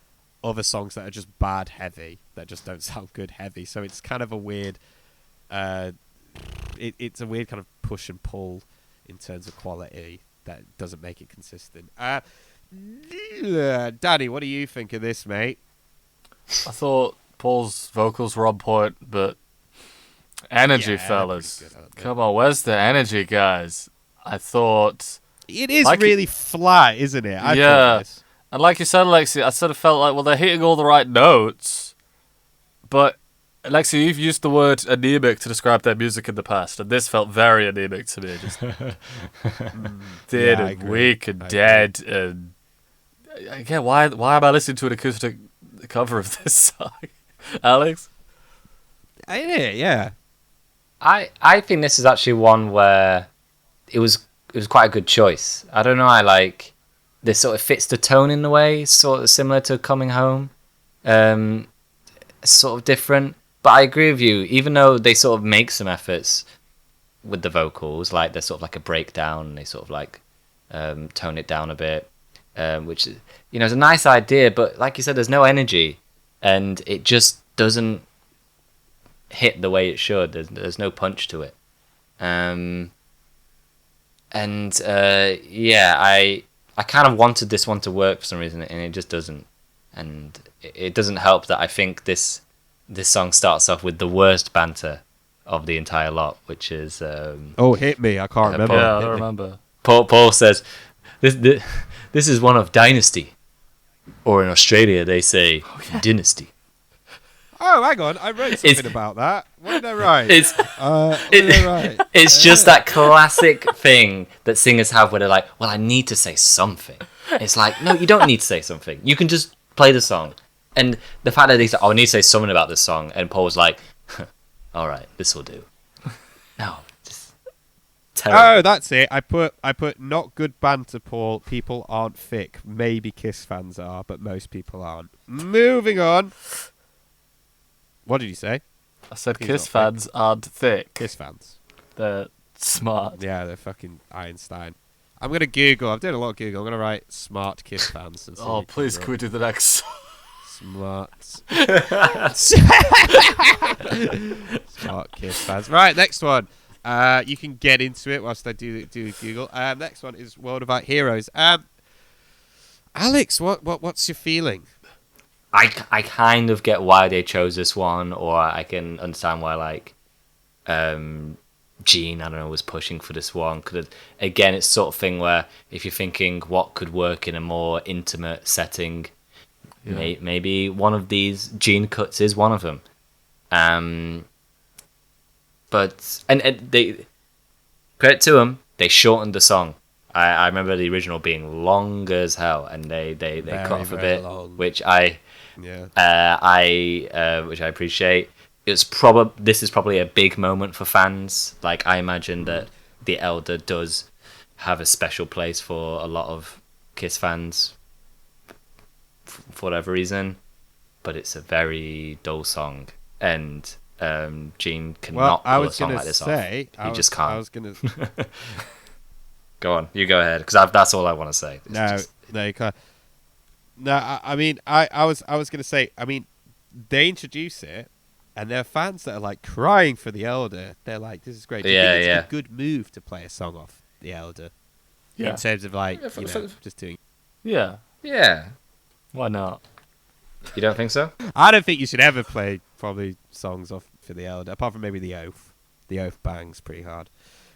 other songs that are just bad heavy, that just don't sound good heavy. So it's kind of a weird, it's a weird kind of push and pull in terms of quality that doesn't make it consistent. Danny, what do you think of this, mate? I thought Paul's vocals were on point, but energy, fellas. Come on, where's the energy, guys? I thought It is Like really flat, isn't it? I Yeah. thought this. And like you said, Alexei, I sort of felt like, well, they're hitting all the right notes, but Alexei, you've used the word anemic to describe their music in the past, and this felt very anemic to me. Just thin I and agree. weak and I dead, and again, why am I listening to an acoustic cover of this song, Alex? Ain't it? Yeah. I think this is actually one where it was quite a good choice. I don't know. I like this sort of fits the tone in the way, sort of similar to Coming Home, sort of different. But I agree with you. Even though they sort of make some efforts with the vocals, like they're sort of like a breakdown, and they sort of like tone it down a bit, which is a nice idea. But like you said, there's no energy, and it just doesn't hit the way it should. There's no punch to it. I kind of wanted this one to work for some reason, and it just doesn't. And it doesn't help that I think this song starts off with the worst banter of the entire lot, which is Oh, hit me! I can't remember. Yeah, I Hit don't me. remember. Paul says this is one of dynasty, or in Australia they say dynasty. Oh, hang on! I wrote something about that. What did I write? It's What did I write? it's just that classic thing that singers have where they're like, well, I need to say something. It's like, no, you don't need to say something. You can just play the song. And the fact that they said, oh, I need to say something about this song, and Paul was like, all right, this will do. No, just terrible. Oh, that's it. I put not good banter, Paul. People aren't thick. Maybe Kiss fans are, but most people aren't. Moving on. What did you say? I said He's Kiss not fans aren't thick. Kiss fans. They're smart. Yeah, they're fucking Einstein. I'm gonna Google. I've done a lot of Google. I'm gonna write smart Kiss fans. And see Oh, what please, comes can we do the next song? up. Smart Kiss fans. Right, next one. You can get into it whilst I do Google. Next one is World Without Heroes. Alex, what's your feeling? I kind of get why they chose this one, or I can understand why, like, Gene, I don't know, was pushing for this one. Again, it's sort of thing where if you're thinking what could work in a more intimate setting, maybe one of these Gene cuts is one of them. But they, credit to them, they shortened the song. I remember the original being long as hell, and they cut off a bit, which I appreciate. This is probably a big moment for fans. Like, I imagine that The Elder does have a special place for a lot of Kiss fans for whatever reason, but it's a very dull song, and Gene cannot pull a song like this off. He just can't. I was gonna. Go on, you go ahead, because that's all I want to say. No, you can't. No, I mean, I was gonna say. I mean, they introduce it, and there are fans that are like crying for The Elder. They're like, "This is great." Do you think it's a good move to play a song off The Elder? Yeah. In terms of like, just doing. Yeah. Yeah. Why not? You don't think so? I don't think you should ever play probably songs off for The Elder, apart from maybe The Oath. The Oath bangs pretty hard.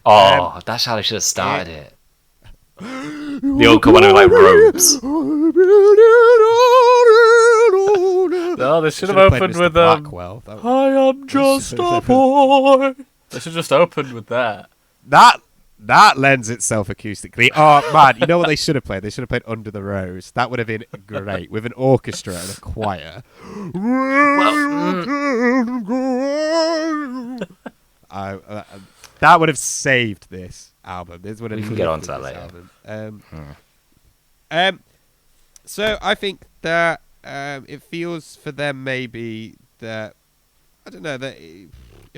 Oh, that's how they should have started it. The old one with like robes. No, they should have opened with Blackwell. I am just a boy. They should just opened with that. That lends itself acoustically. Oh man, you know what they should have played? They should have played Under the Rose. That would have been great with an orchestra and a choir. That would have saved this album. This would have we can get onto that later. So I think that it feels for them maybe that I don't know that it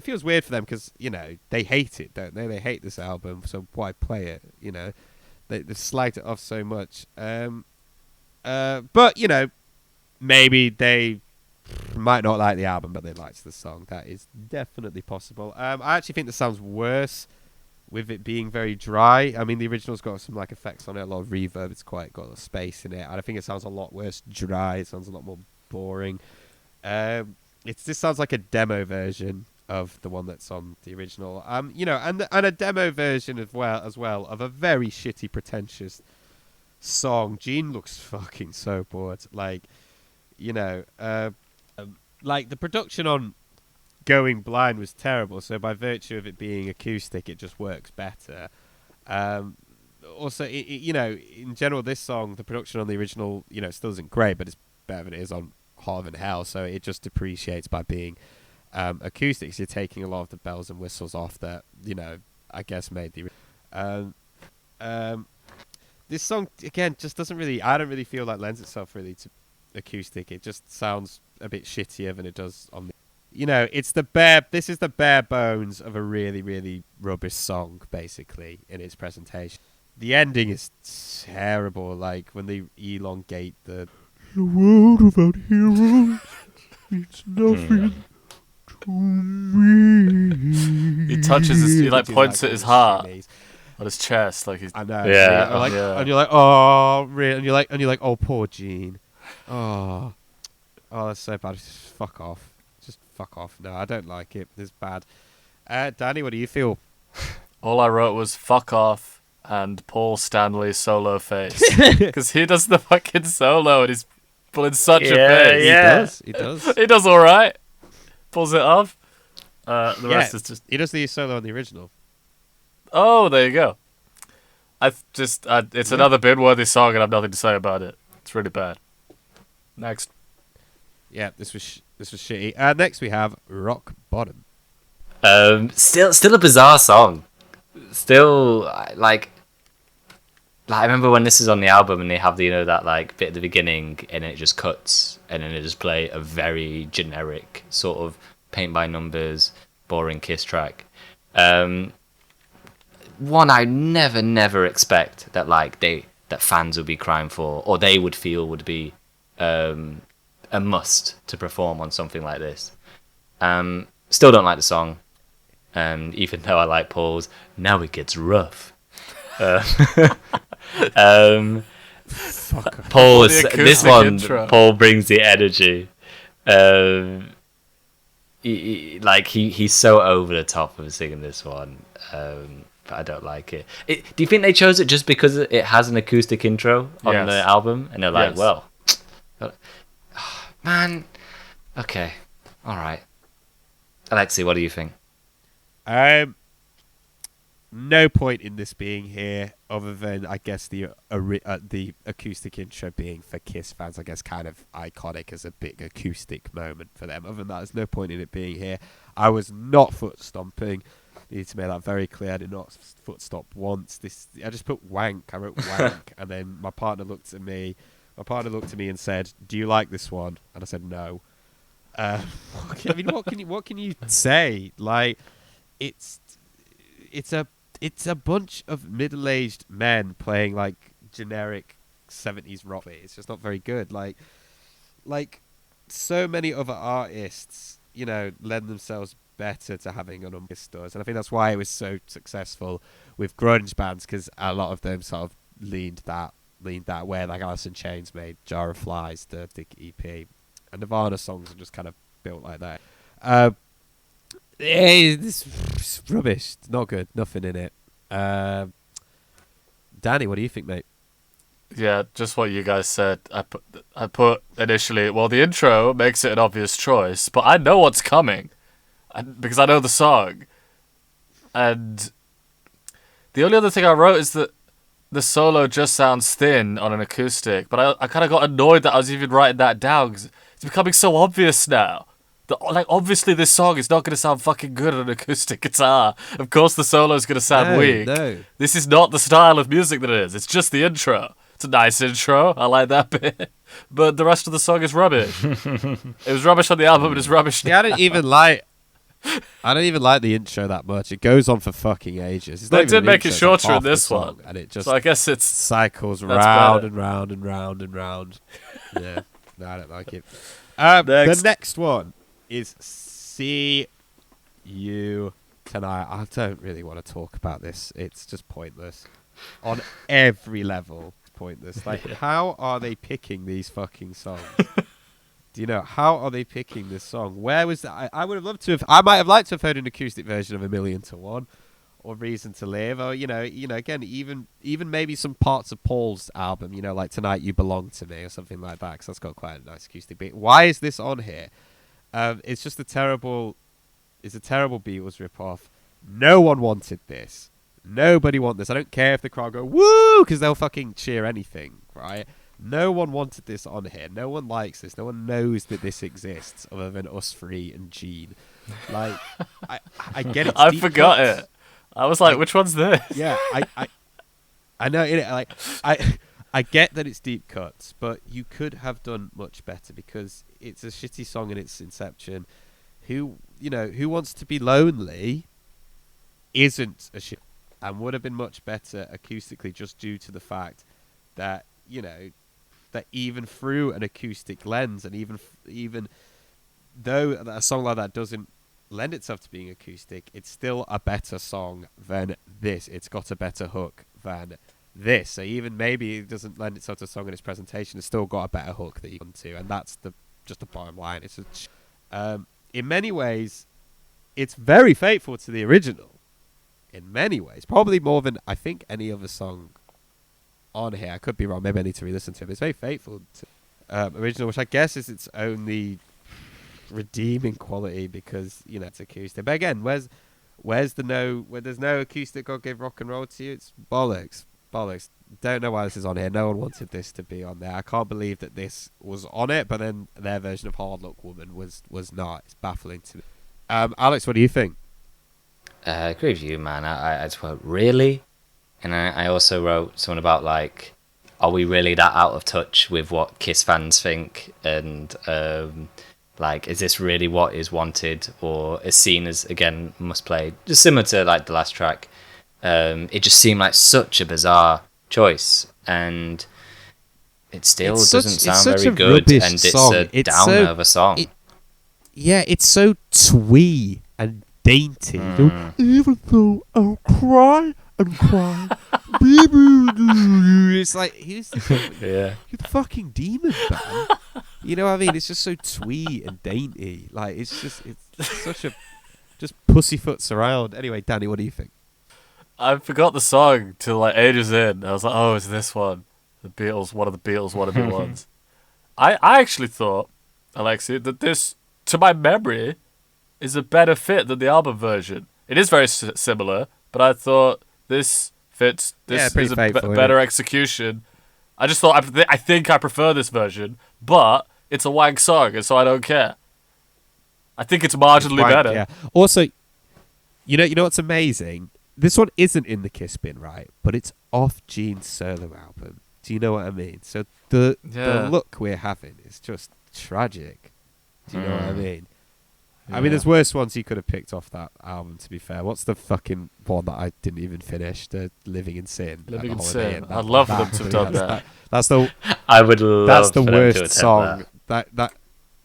feels weird for them because they hate it, don't they? They hate this album, so why play it? They've slagged it off so much. But maybe they might not like the album, but they liked the song. That is definitely possible. I actually think this sounds worse with it being very dry. I mean, the original's got some like effects on it, a lot of reverb. It's quite got a lot of space in it. And I think it sounds a lot worse dry. It sounds a lot more boring. This sounds like a demo version of the one that's on the original. You know, and a demo version as well of a very shitty, pretentious song. Gene looks fucking so bored. Like, you know, like the production on Going Blind was terrible. So by virtue of it being acoustic, it just works better. Also, you know, in general, this song, the production on the original, you know, still isn't great, but it's better than it is on Hotter Than Hell. So it just depreciates by being acoustics. You're taking a lot of the bells and whistles off that, you know, I guess made the. This song again just doesn't really. I don't really feel like lends itself really to acoustic. It just sounds a bit shittier than it does on the. You know, it's the bare. This is the bare bones of a really, really rubbish song, basically, in its presentation. The ending is terrible. Like when they elongate the world without heroes means nothing to me. He touches his. He like points like at his heart. shimmies. On his chest, like he's. I know. Yeah. And, like, Yeah. and you're like, oh, really? And you're like, oh, poor Gene. Oh, that's so bad. Just fuck off. Just fuck off. No, I don't like it. It's bad. Danny, what do you feel? All I wrote was "fuck off" and Paul Stanley's solo face because he does the fucking solo and he's pulling such a face. Yeah. He does. He does all right. Pulls it off. The rest is just. He does the solo on the original. Oh, there you go. It's another bin-worthy song, and I have nothing to say about it. It's really bad. Next. Yeah, this was shitty. Next we have Rock Bottom. Still a bizarre song. Still like I remember when this is on the album and they have the, you know, that like bit at the beginning and it just cuts and then it just play a very generic sort of paint by numbers, boring Kiss track. One I never expect that like that fans would be crying for or they would feel would be a must to perform on something like this. Still don't like the song, even though I like Paul's "Now It Gets Rough." Paul's this one intro. Paul brings the energy. He's so over the top of singing this one. But I don't like it. Do you think they chose it just because it has an acoustic intro on Yes. the album? And they're like, Yes. well, man, okay, all right. Alexei, what do you think? No point in this being here, other than I guess the acoustic intro being for Kiss fans. I guess kind of iconic as a big acoustic moment for them. Other than that, there's no point in it being here. I was not foot stomping. Need to make that very clear. I did not foot stomp once. I just put wank. I wrote wank, and then my partner looked at me. My partner looked at me and said, "Do you like this one?" And I said, "No." I mean, what can you say? Like, it's a bunch of middle-aged men playing like generic 70s rock. It's just not very good. Like so many other artists, you know, lend themselves better to having an Kiss does, and I think that's why it was so successful with grunge bands, because a lot of them sort of leaned that way. Like Alice in Chains made Jar of Flies, the EP, and Nirvana songs are just kind of built like that. This is rubbish. It's not good. Nothing in it. Danny, what do you think, mate? Yeah, just what you guys said. I put initially, well, the intro makes it an obvious choice, but I know what's coming because I know the song. And the only other thing I wrote is that the solo just sounds thin on an acoustic, but I kind of got annoyed that I was even writing that down because it's becoming so obvious now. Like, obviously this song is not going to sound fucking good on an acoustic guitar. Of course the solo is going to sound weak. No. This is not the style of music that it is. It's just the intro. It's a nice intro. I like that bit. But the rest of the song is rubbish. It was rubbish on the album, but it's rubbish now. I don't even like the intro that much. It goes on for fucking ages. It's They not even did an make it intro, it's shorter in half the this song, one. and it just So I guess it's... cycles That's round better. and round and round and round. Yeah, no, I don't like it. The next one is See You Tonight. I don't really want to talk about this. It's just pointless on every level. It's pointless. Like, how are they picking these fucking songs? Do you know how are they picking this song? Where was that? I would have loved to have. I might have liked to have heard an acoustic version of A Million to One, or Reason to Live, or again, even maybe some parts of Paul's album. Like Tonight You Belong to Me or something like that, because that's got quite a nice acoustic beat. Why is this on here? It's just a terrible Beatles ripoff. No one wanted this. Nobody wanted this. I don't care if the crowd go woo, because they'll fucking cheer anything, right? No one wanted this on here. No one likes this. No one knows that this exists other than us three and Gene. Like, I get it. I forgot it. I was like, which one's this? Yeah, I know. Like, I get that it's deep cuts, but you could have done much better because it's a shitty song in its inception. Who wants to be lonely isn't a shit and would have been much better acoustically just due to the fact that, that even through an acoustic lens and even though a song like that doesn't lend itself to being acoustic, it's still a better song than this. It's got a better hook than this. So even maybe it doesn't lend itself to a song in its presentation, it's still got a better hook that you can to, and that's just the bottom line. It's in many ways, it's very faithful to the original. In many ways, probably more than I think any other song on here. I could be wrong. Maybe I need to re-listen to it. But it's very faithful to original, which I guess is its only redeeming quality because it's acoustic. But again, where there's no acoustic God Gave Rock and Roll to You? It's bollocks. Don't know why this is on here. No one wanted this to be on there. I can't believe that this was on it, but then their version of Hard Luck Woman was not. It's baffling to me. Alex, what do you think? I agree with you, man. I just wrote, really? And I also wrote something about, like, are we really that out of touch with what KISS fans think? And, like, is this really what is wanted or is seen as, again, must play? Just similar to, like, the last track. It just seemed like such a bizarre choice. And it still doesn't sound very good. And it's a downer of a song. It's so twee and dainty. Even though I'll cry and cry. It's like, who's the You're the fucking demon, man. You know what I mean? It's just so twee and dainty. Like, it's such a just pussyfoots around. Anyway, Danny, what do you think? I forgot the song till like ages in. I was like, oh, it's this one. The Beatles, one of the Beatles wannabe ones. I actually thought, Alexei, that this, to my memory, is a better fit than the album version. It is very similar, but I thought this fits. This is a better execution. I just thought I think I prefer this version, but it's a wank song, and so I don't care. I think it's marginally better. Yeah. Also, you know what's amazing? This one isn't in the KISS bin, right? But it's off Gene's solo album. Do you know what I mean? So the look we're having is just tragic. Do you know what I mean? Yeah. I mean, there's worse ones he could have picked off that album, to be fair. What's the fucking one that I didn't even finish? The Living in Sin. Living in Sin. I'd love for them to have done that. That's the. I would love. That's the for them to worst song.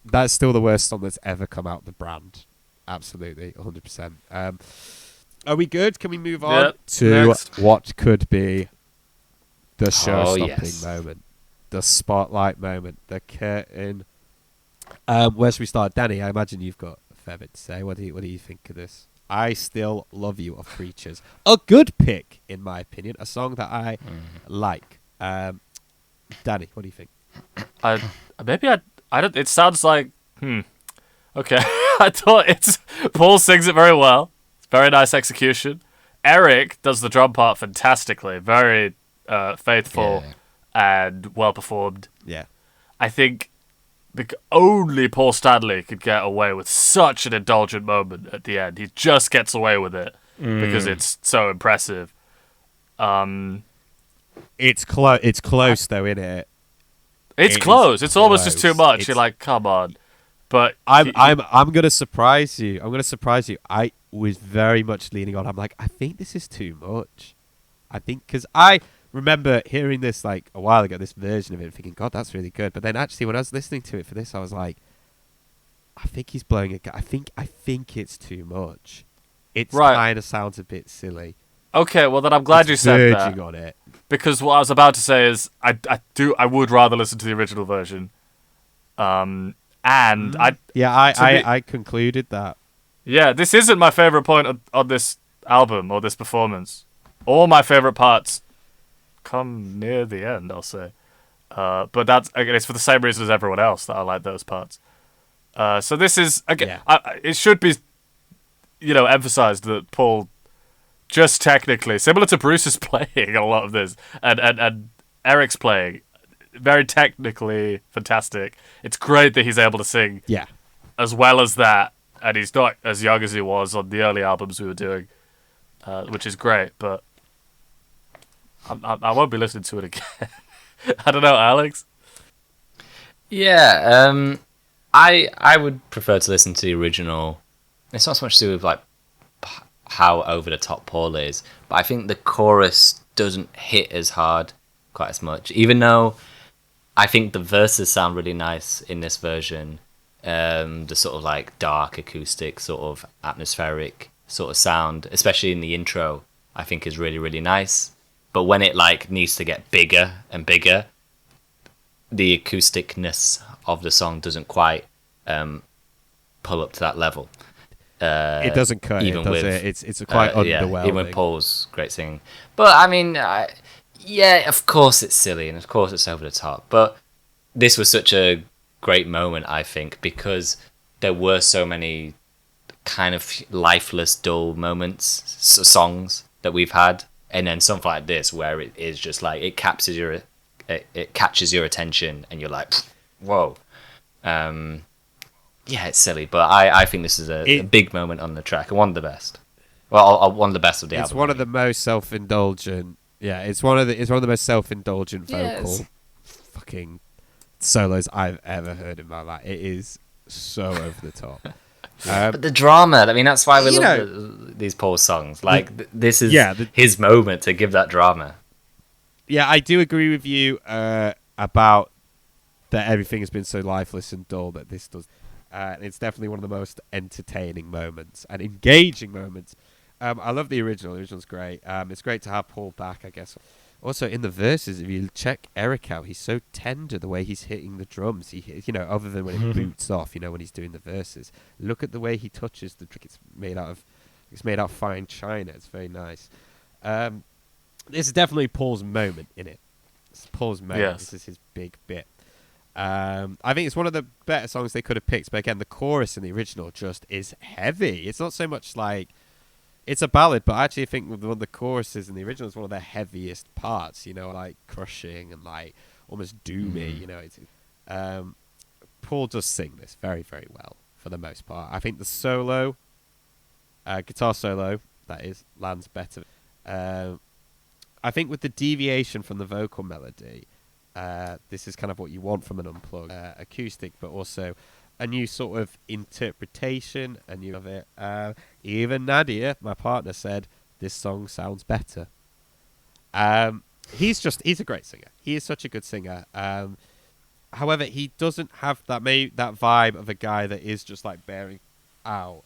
That's still the worst song that's ever come out the brand. Absolutely, 100%. Are we good? Can we move on to next? What could be the show-stopping moment, the spotlight moment, the curtain? Where should we start, Danny? I imagine you've got a fair bit to say. What do you think of this? I Still Love You of Preachers. A good pick, in my opinion. A song that I like. Danny, what do you think? I don't. It sounds like okay. I thought Paul sings it very well. It's very nice execution. Eric does the drum part fantastically. Very faithful and well performed. Yeah. I think only Paul Stanley could get away with such an indulgent moment at the end. He just gets away with it because it's so impressive. It's close though, isn't it? It's close. It's almost just too much. You're like, come on. But I'm gonna surprise you. I was very much leaning on. I'm like, I think this is too much. I think because I remember hearing this like a while ago, this version of it, thinking, God, that's really good. But then actually, when I was listening to it for this, I was like, I think he's blowing it. I think it's too much. It kind of sounds a bit silly. Okay, well then I'm glad you said that. On it. Because what I was about to say is I would rather listen to the original version. And I concluded that. Yeah, this isn't my favorite point on this album or this performance. All my favorite parts come near the end, I'll say. But that's again, it's for the same reason as everyone else that I like those parts. So this is again, it should be, emphasized that Paul, just technically similar to Bruce's playing a lot of this, and Eric's playing, very technically fantastic. It's great that he's able to sing, as well as that, and he's not as young as he was on the early albums we were doing, which is great. But I won't be listening to it again. I don't know, Alex. Yeah, I would prefer to listen to the original. It's not so much to do with like how over the top Paul is, but I think the chorus doesn't hit as hard quite as much. Even though I think the verses sound really nice in this version, the sort of like dark acoustic, sort of atmospheric sort of sound, especially in the intro, I think is really, really nice. But when it like needs to get bigger and bigger, the acousticness of the song doesn't quite pull up to that level. It doesn't cut even it, does with, it? It's quite underwhelming. Even with Paul's great singing. But I mean, of course it's silly and of course it's over the top. But this was such a great moment, I think, because there were so many kind of lifeless, dull moments, songs that we've had, and then something like this where it is just like it catches your attention, and you're like, whoa. Yeah, it's silly, but I think this is a big moment on the track, and one of the best. Well, one of the best of the album. It's one of the most self-indulgent. Yeah, it's one of the most self-indulgent vocal fucking solos I've ever heard in my life. It is so over the top. But the drama, I mean, that's why we love these Paul songs. Like, this is his moment to give that drama. Yeah, I do agree with you about that everything has been so lifeless and dull that this does. It's definitely one of the most entertaining moments and engaging moments. I love the original. The original's great. It's great to have Paul back, I guess. Also, in the verses, if you check Eric out, he's so tender the way he's hitting the drums. He, other than when it boots off, when he's doing the verses. Look at the way he touches the trick. It's made out of fine china. It's very nice. This is definitely Paul's moment in it. It's Paul's moment. Yes. This is his big bit. I think it's one of the better songs they could have picked, but again, the chorus in the original just is heavy. It's not so much like it's a ballad, but I actually think one of the choruses in the original is one of the heaviest parts. Like crushing and like almost doomy. Paul does sing this very, very well for the most part. I think the solo, guitar solo, that is, lands better. I think with the deviation from the vocal melody. This is kind of what you want from an unplugged acoustic, but also a new sort of interpretation, and you have it. Even Nadia, my partner, said this song sounds better. He's a great singer. He is such a good singer. However, he doesn't have that vibe of a guy that is just like bearing out,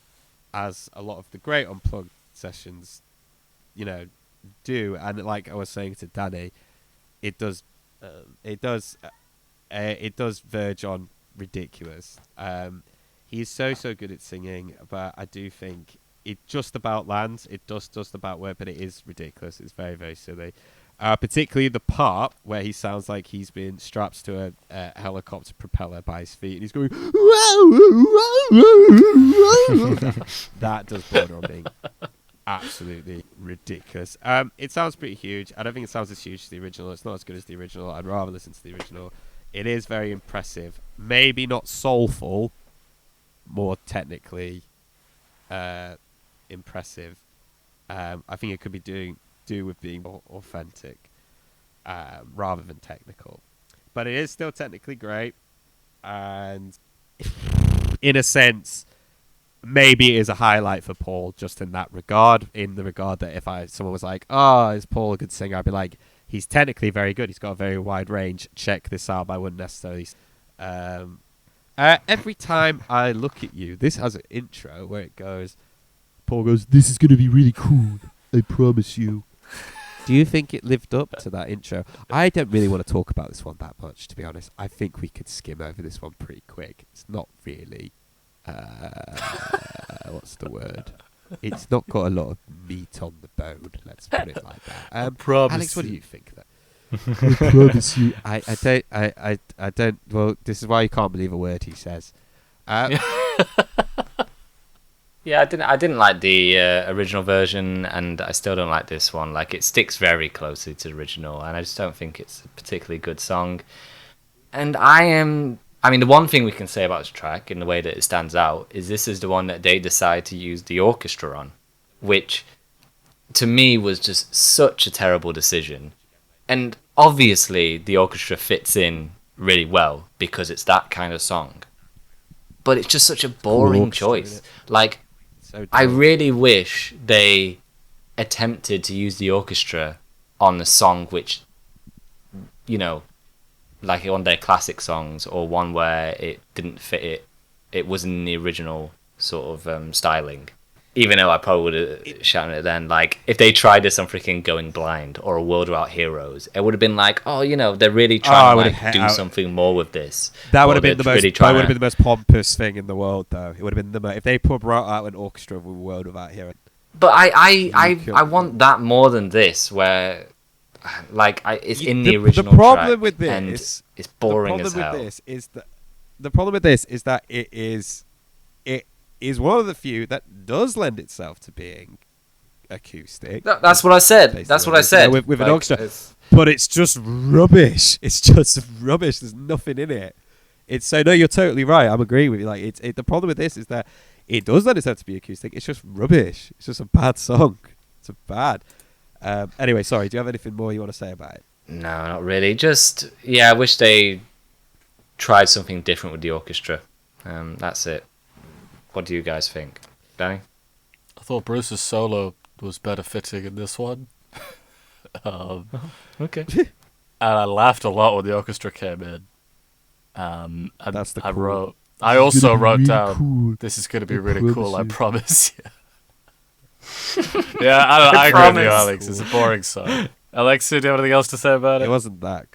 as a lot of the great unplugged sessions, do. And like I was saying to Danny, it does verge on ridiculous. He's so good at singing, but I do think it just about lands. It just about work, but it is ridiculous. It's very, very silly. Particularly the part where he sounds like he's been strapped to a helicopter propeller by his feet, and he's going. That does border on being absolutely ridiculous. It sounds pretty huge. I don't think it sounds as huge as the original. It's not as good as the original. I'd rather listen to the original. It is very impressive. Maybe not soulful, more technically impressive. I think it could be do with being more authentic rather than technical. But it is still technically great, and in a sense, maybe it is a highlight for Paul just in that regard. In the regard that if someone was like, "Oh, is Paul a good singer?" I'd be like, "He's technically very good. He's got a very wide range. Check this out." I wouldn't necessarily. Every time I look at you, this has an intro where it goes. Paul goes, "This is gonna be really cool. I promise you." Do you think it lived up to that intro? I don't really want to talk about this one that much, to be honest. I think we could skim over this one pretty quick. It's not really, what's the word? It's not got a lot of meat on the bone. Let's put it like that. Alex, what do you think? I promise you. I don't. Well, this is why you can't believe a word he says. Yeah, I didn't like the original version, and I still don't like this one. Like, it sticks very closely to the original, and I just don't think it's a particularly good song. And I mean, the one thing we can say about this track, in the way that it stands out, is this is the one that they decide to use the orchestra on, which, to me, was just such a terrible decision. And obviously, the orchestra fits in really well, because it's that kind of song. But it's just such a boring choice. Like, I really wish they attempted to use the orchestra on a song which, you know, like one of their classic songs, or one where it didn't fit it wasn't in the original sort of styling. Even though I probably would have shouted it then, like, if they tried this on freaking Going Blind or A World Without Heroes, it would have been like, oh, you know, they're really trying to do something more with this. That would have been the most pompous thing in the world, though. It would have been if they brought out an orchestra of A World Without Heroes. But I want that more than this, where, like, it's in the original the problem track, with this, and it's boring as hell. The problem with this is that it is one of the few that does lend itself to being acoustic. That's what I said. That's what I said. With an orchestra. But it's just rubbish. It's just rubbish. There's nothing in it. No, you're totally right. I'm agreeing with you. Like, the problem with this is that it does lend itself to be acoustic. It's just rubbish. It's just a bad song. It's a bad. Anyway, sorry. Do you have anything more you want to say about it? No, not really. Just, yeah, I wish they tried something different with the orchestra. That's it. What do you guys think? Danny? I thought Bruce's solo was better fitting in this one. Okay. And I laughed a lot when the orchestra came in. And That's the cool. I also wrote down, cool. This is going to be really cool, I promise you. Yeah, I agree with you, Alex. It's a boring song. Alexei, do you have anything else to say about it? It wasn't that.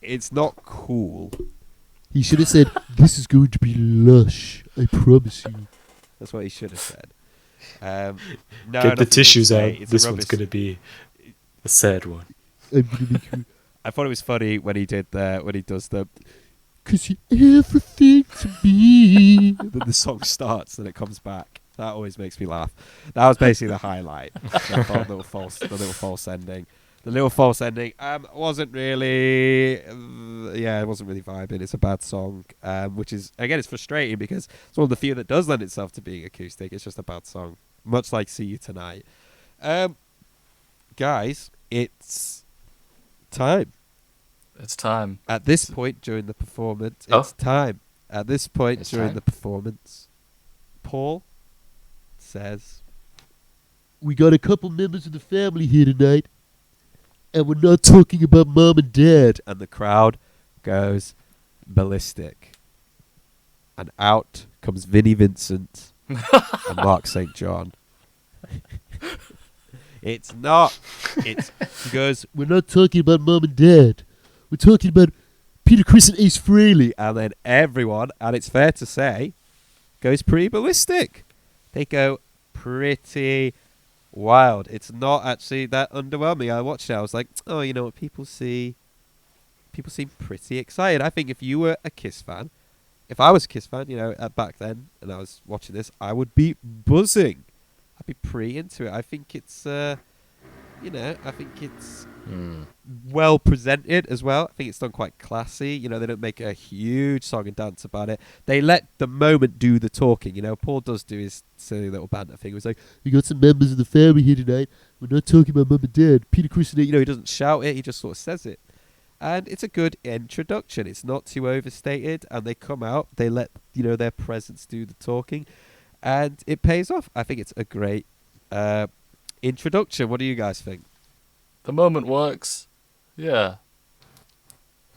It's not cool. He should have said, "This is going to be lush, I promise you." That's what he should have said. No, Get the tissues out. This one's going to be a sad one. I'm gonna make you, I thought it was funny when he does the 'cause you're everything to me. then the song starts and it comes back. That always makes me laugh. That was basically the highlight. The little false ending. The little false ending wasn't really, it wasn't really vibing. It's a bad song, which is, again, it's frustrating because it's one of the few that does lend itself to being acoustic. It's just a bad song, much like "See You Tonight." Guys, it's time. It's time. At this point during the performance, it's time. At this point during the performance, Paul says, "We got a couple members of the family here tonight, and we're not talking about mom and dad." and the crowd goes ballistic. And out comes Vinnie Vincent and Mark St. John. It's not. He goes, "We're not talking about mom and dad. We're talking about Peter, Chris, and Ace Frehley." and then everyone, and it's fair to say, goes pretty ballistic. They go pretty wild. It's not actually that underwhelming. I watched it. I was like, oh, you know what? People seem pretty excited. I think if you were a KISS fan, if I was a KISS fan, back then, and I was watching this, I would be buzzing. I'd be pretty into it. I think it's, well presented as well. I think it's done quite classy. They don't make a huge song and dance about it. They let the moment do the talking. Paul does do his silly little banter thing. It was like, "We got some members of the family here tonight. We're not talking about mom and dad. Peter, Chris, and Ace." he doesn't shout it. He just sort of says it. And it's a good introduction. It's not too overstated. And they come out. They let, their presence do the talking. And it pays off. I think it's a great introduction. What do you guys think? The moment works. Yeah.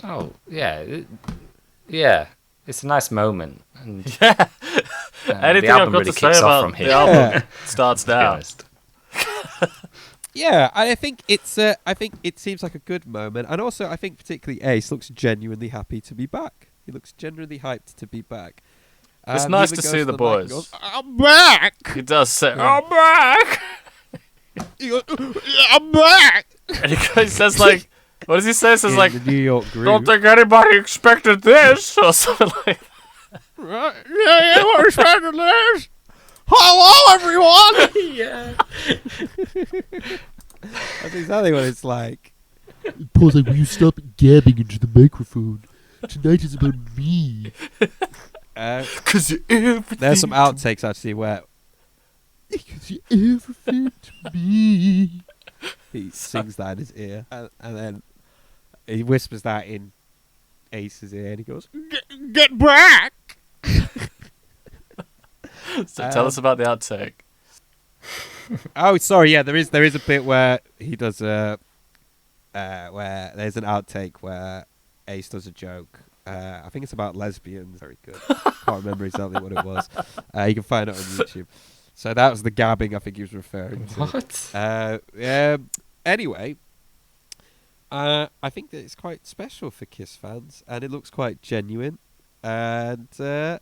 Oh, yeah. Yeah. It's a nice moment. And, Yeah. the Anything I've album got really to say kicks off about from here. the album starts now. honest. Yeah, I think it's. I think it seems like a good moment, and also I think particularly Ace looks genuinely happy to be back. He looks genuinely hyped to be back. It's He nice even to goes see the the mic and boys. goes, I'm back. He does say, Yeah. "I'm back," He goes, I'm back. and he says like, "What does he say?" He says In like, the New York groove. "Don't think anybody expected this," or something like. Right. Yeah, we're expecting this. Hello, everyone. Yeah. That's exactly what it's like. Paul's like, will you stop gabbing into the microphone? Tonight is about me. Cause you're everything. There's some outtakes actually where Because you're everything to me. he sings that in his ear, and then he whispers that in Ace's ear, and he goes, "Get back!" So tell us about the outtake. Oh, sorry. Yeah, there is a bit where he does where there's an outtake where Ace does a joke. I think it's about lesbians. Very good. Can't remember exactly what it was. You can find it on YouTube. So that was the gabbing I think he was referring to. What? Anyway, I think that it's quite special for Kiss fans, and it looks quite genuine and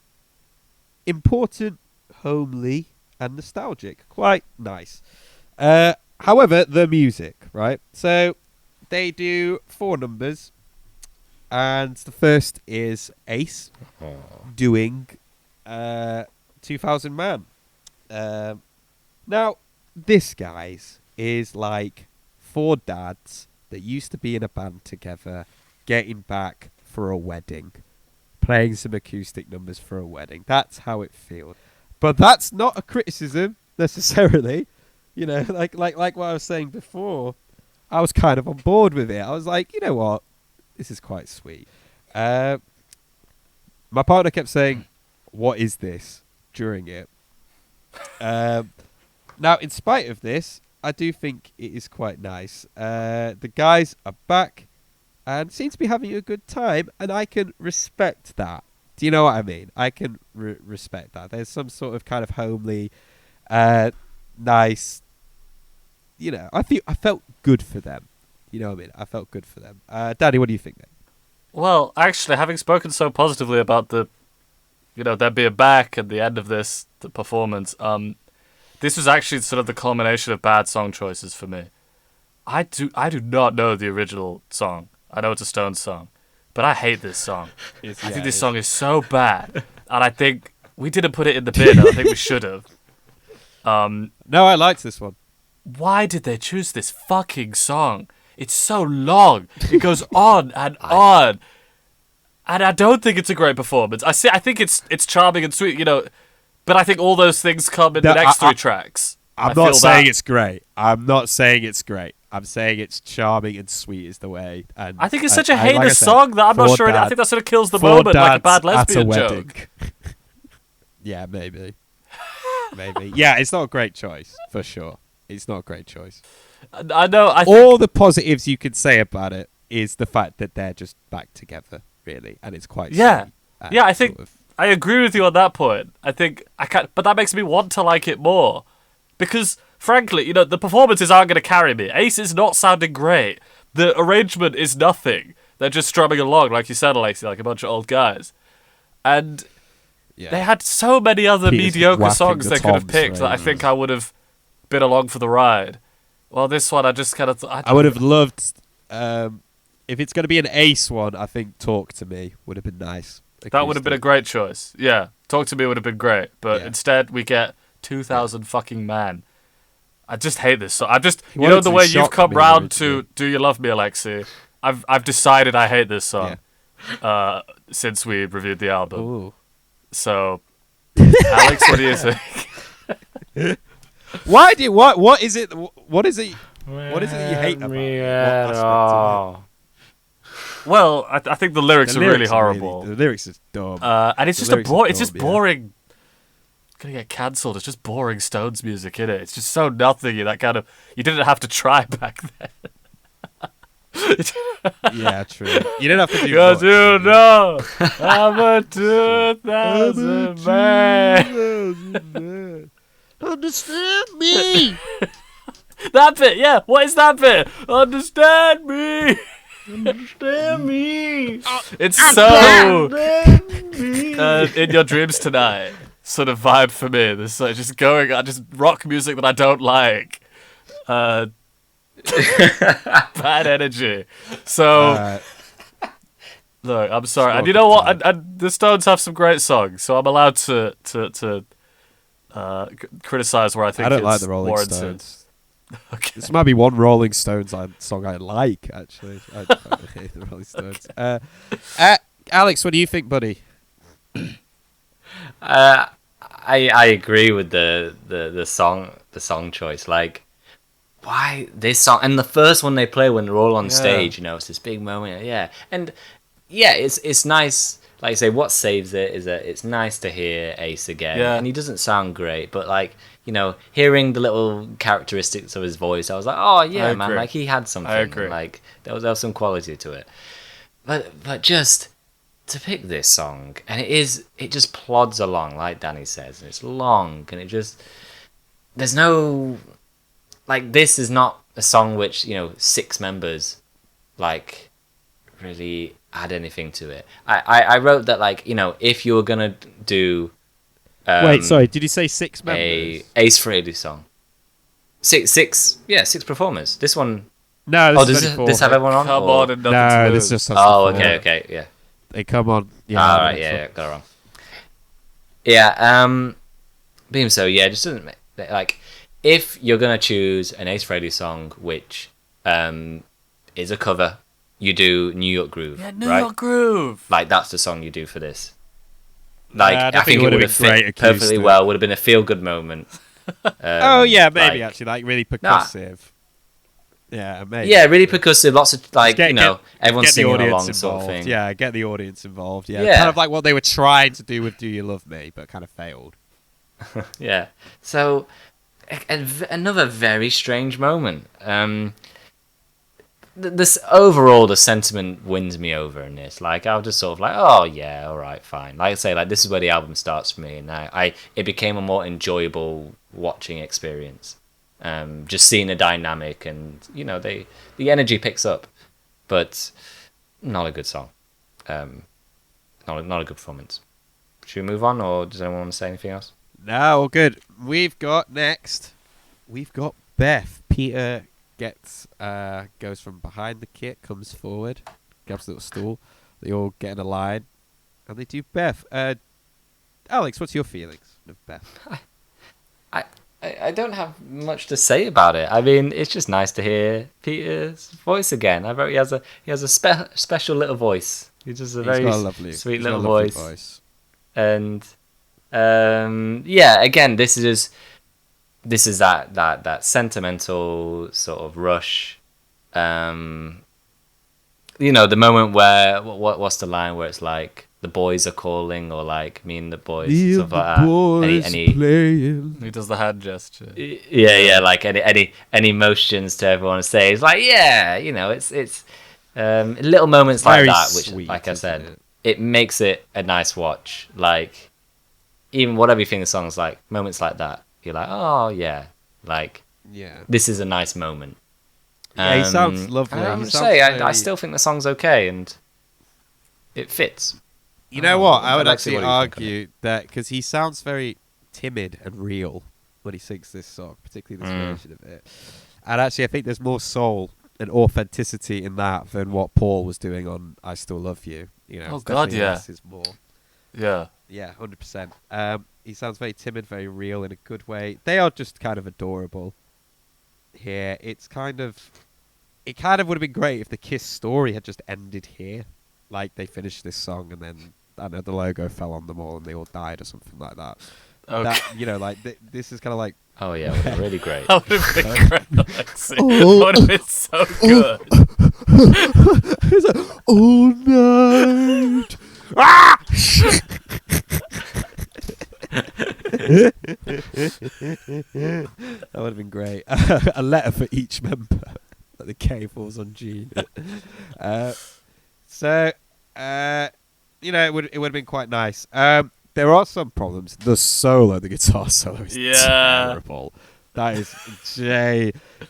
important, homely, and nostalgic. Quite nice. However, the music, right? So they do 4 numbers, and the first is Ace doing 2000 Man. Now, this, guys, is like 4 dads that used to be in a band together, getting back for a wedding, playing some acoustic numbers for a wedding. That's how it feels. But that's not a criticism necessarily. You know, like what I was saying before, I was kind of on board with it. I was like, you know what, this is quite sweet. My partner kept saying, "What is this?" during it. Now, in spite of this, I do think it is quite nice. The guys are back and seem to be having a good time, and I can respect that. Do you know what I mean? I can respect that. There's some sort of kind of homely, nice. You know, I felt good for them. You know what I mean? I felt good for them. Daddy, what do you think then? Well, actually, having spoken so positively about the, them being back at the end of the performance, this was actually sort of the culmination of bad song choices for me. I do not know the original song. I know it's a Stones song, but I hate this song. I think this song is so bad, and I think we didn't put it in the bin. And I think we should have. No, I liked this one. Why did they choose this fucking song? It's so long. It goes on and on. And I don't think it's a great performance. I think it's charming and sweet, but I think all those things come in the next 3 tracks. I'm not saying it's great. I'm not saying it's great. I'm saying it's charming and sweet is the way. And I think it's such a heinous song that I'm not sure. I think that sort of kills the moment, like a bad lesbian joke. Yeah, maybe. Maybe. Yeah, it's not a great choice, for sure. It's not a great choice. I know. All the positives you could say about it is the fact that they're just back together, really, and it's quite yeah, sweet. yeah. I think I agree with you on that point. I think I can, but that makes me want to like it more because, frankly, the performances aren't going to carry me. Ace is not sounding great. The arrangement is nothing. They're just strumming along, like you said, Alexei, like a bunch of old guys, and they had so many other mediocre songs they could have picked that I think I would have been along for the ride. Well, this one I just kind of I would have loved if it's going to be an Ace one. I think "Talk to Me" would have been nice. That would have been a great choice. Yeah, "Talk to Me" would have been great, but instead we get 2000 fucking Man. I just hate this song. The way you've come round to "Do You Love Me," Alexei. I've decided I hate this song since we reviewed the album. Ooh. So, Alex, what do you think? What is it? What is it that you hate about it? Well, I think the lyrics are really horrible. The lyrics are dumb. And it's just boring. It's gonna get cancelled. It's just boring Stones music, isn't it? It's just so nothing. That kind of you didn't have to try back then. Yeah, true. You didn't have to do. Because I'm a 2000 man. Understand me. That bit, yeah. What is that bit? Understand me. Understand me. It's so in your dreams tonight sort of vibe for me. This just going, just rock music that I don't like. Bad energy. So look, I'm sorry, and you know what? And the Stones have some great songs, so I'm allowed to criticize where I think I don't it's like the Rolling warranted. Stones. Okay. This might be one Rolling Stones song I like, actually. I don't hate the Rolling Stones. Alex, what do you think, buddy? I agree with the song choice. Like, why this song? And the first one they play when they're all on stage, you know, it's this big moment. Yeah, and yeah, it's nice. Like I say, what saves it is that it's nice to hear Ace again, and he doesn't sound great, but like, you know, hearing the little characteristics of his voice, I was like, oh yeah, man, like he had something. I agree. Like there was some quality to it, but just to pick this song, and it just plods along, like Danny says, and it's long, and there's no, like, this is not a song which, you know, 6 members like really add anything to it. I wrote that, like, you know, if you were gonna do Wait, sorry, did you say 6 members? a Ace Frehley song, six performers. This one, No, this is does this have everyone on? Come or- on, and nothing No, to this lose. just has Oh, the okay, 4. okay, yeah. They come on. Yeah, All the right, next yeah, one. yeah, got it wrong. Yeah, Beam. So yeah, just doesn't make, like, if you're gonna choose an Ace Frehley song, which is a cover, you do New York Groove, Yeah, New right? York Groove. Like, that's the song you do for this. Like, I I think think it it would've would have been fit great perfectly acoustic. well. Would have been a feel-good moment. Oh yeah, maybe like- actually, like really percussive. Yeah, maybe. Yeah, really percussive. Lots of, like, Get- you know, get- everyone's Get the singing audience along, involved. sort of thing. Yeah, get the audience involved. Yeah. Yeah. Kind of like what they were trying to do with "Do You Love Me," but kind of failed. Yeah. So, another very strange moment. This overall, the sentiment wins me over in this. Like, I was just sort of like, oh yeah, all right, fine. Like I say, like, this is where the album starts for me, and it became a more enjoyable watching experience. Just seeing the dynamic, and, you know, the energy picks up, but not a good song. Not a good performance. Should we move on, or does anyone want to say anything else? No, all good. We've got Beth. Peter goes from behind the kit, comes forward, grabs a little stool. They all get in a line, and they do Beth. Alex, what's your feelings of Beth? I don't have much to say about it. I mean, it's just nice to hear Peter's voice again. I wrote he has a special little voice. He's just a He's very got a lovely, sweet he's got a little lovely voice. And yeah, again, this is that sentimental sort of rush. You know, the moment where what's the line where it's like, the boys are calling, or like, me and the boys, Feel stuff like the that. boys playing. He does the hand gesture. Yeah, like any motions to everyone say. It's like, yeah, you know, it's little moments like Very that, which, sweet, like I isn't said, it? it makes it a nice watch. Like, even whatever you think the song's like, moments like that, you're like, oh yeah, like, Yeah. this is a nice moment. Yeah, he sounds lovely. I'm He gonna sounds say, I very- still think the song's okay, and it fits. You know what? I would I'd like to see actually what you think on argue that because he sounds very timid and real when he sings this song, particularly this version of it. And actually, I think there's more soul and authenticity in that than what Paul was doing on "I Still Love You." You know, Oh, God, especially yeah. this is more. Yeah. Yeah, 100%. He sounds very timid, very real in a good way. They are just kind of adorable here. It kind of would have been great if the Kiss story had just ended here. Like, they finished this song and then, I don't know, the logo fell on them all and they all died or something like that. Okay. That, you know, like, this is kind of like, Oh yeah, it was really great. That would have been great, Alexei. That would have been so good. it's like, all night. Ah! That would have been great. A letter for each member. Like the K falls on G. You know, it would have been quite nice. There are some problems. The guitar solo is Yeah. terrible. That is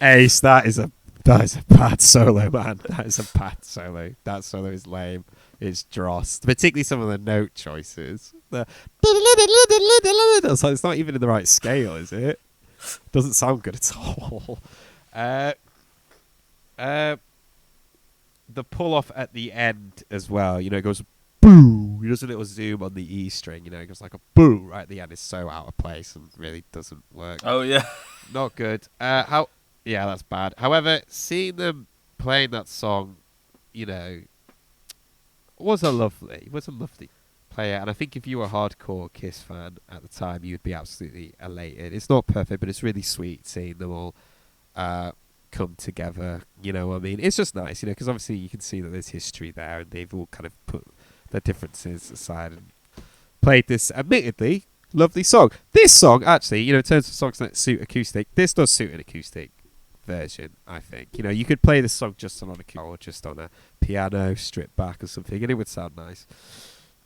Ace. That is a bad solo, man. That is a bad solo. That solo is lame. It's dross. Particularly some of the note choices. It's not even in the right scale, is it? Doesn't sound good at all. The pull off at the end as well. You know, it goes boo. He does a little zoom on the E string. You know, it goes like a boo right at the end. Is so out of place and really doesn't work. Oh yeah. Not good. Yeah, that's bad. However, seeing them playing that song, you know, was a lovely player. And I think if you were a hardcore KISS fan at the time, you'd be absolutely elated. It's not perfect, but it's really sweet seeing them all come together. You know what I mean? It's just nice, you know, because obviously you can see that there's history there, and they've all kind of put their differences aside and played this, admittedly, lovely song. This song, actually, you know, in terms of songs that suit acoustic, this does suit an acoustic version, I think. You know, you could play this song just on acoustic or just on a piano, stripped back or something, and it would sound nice.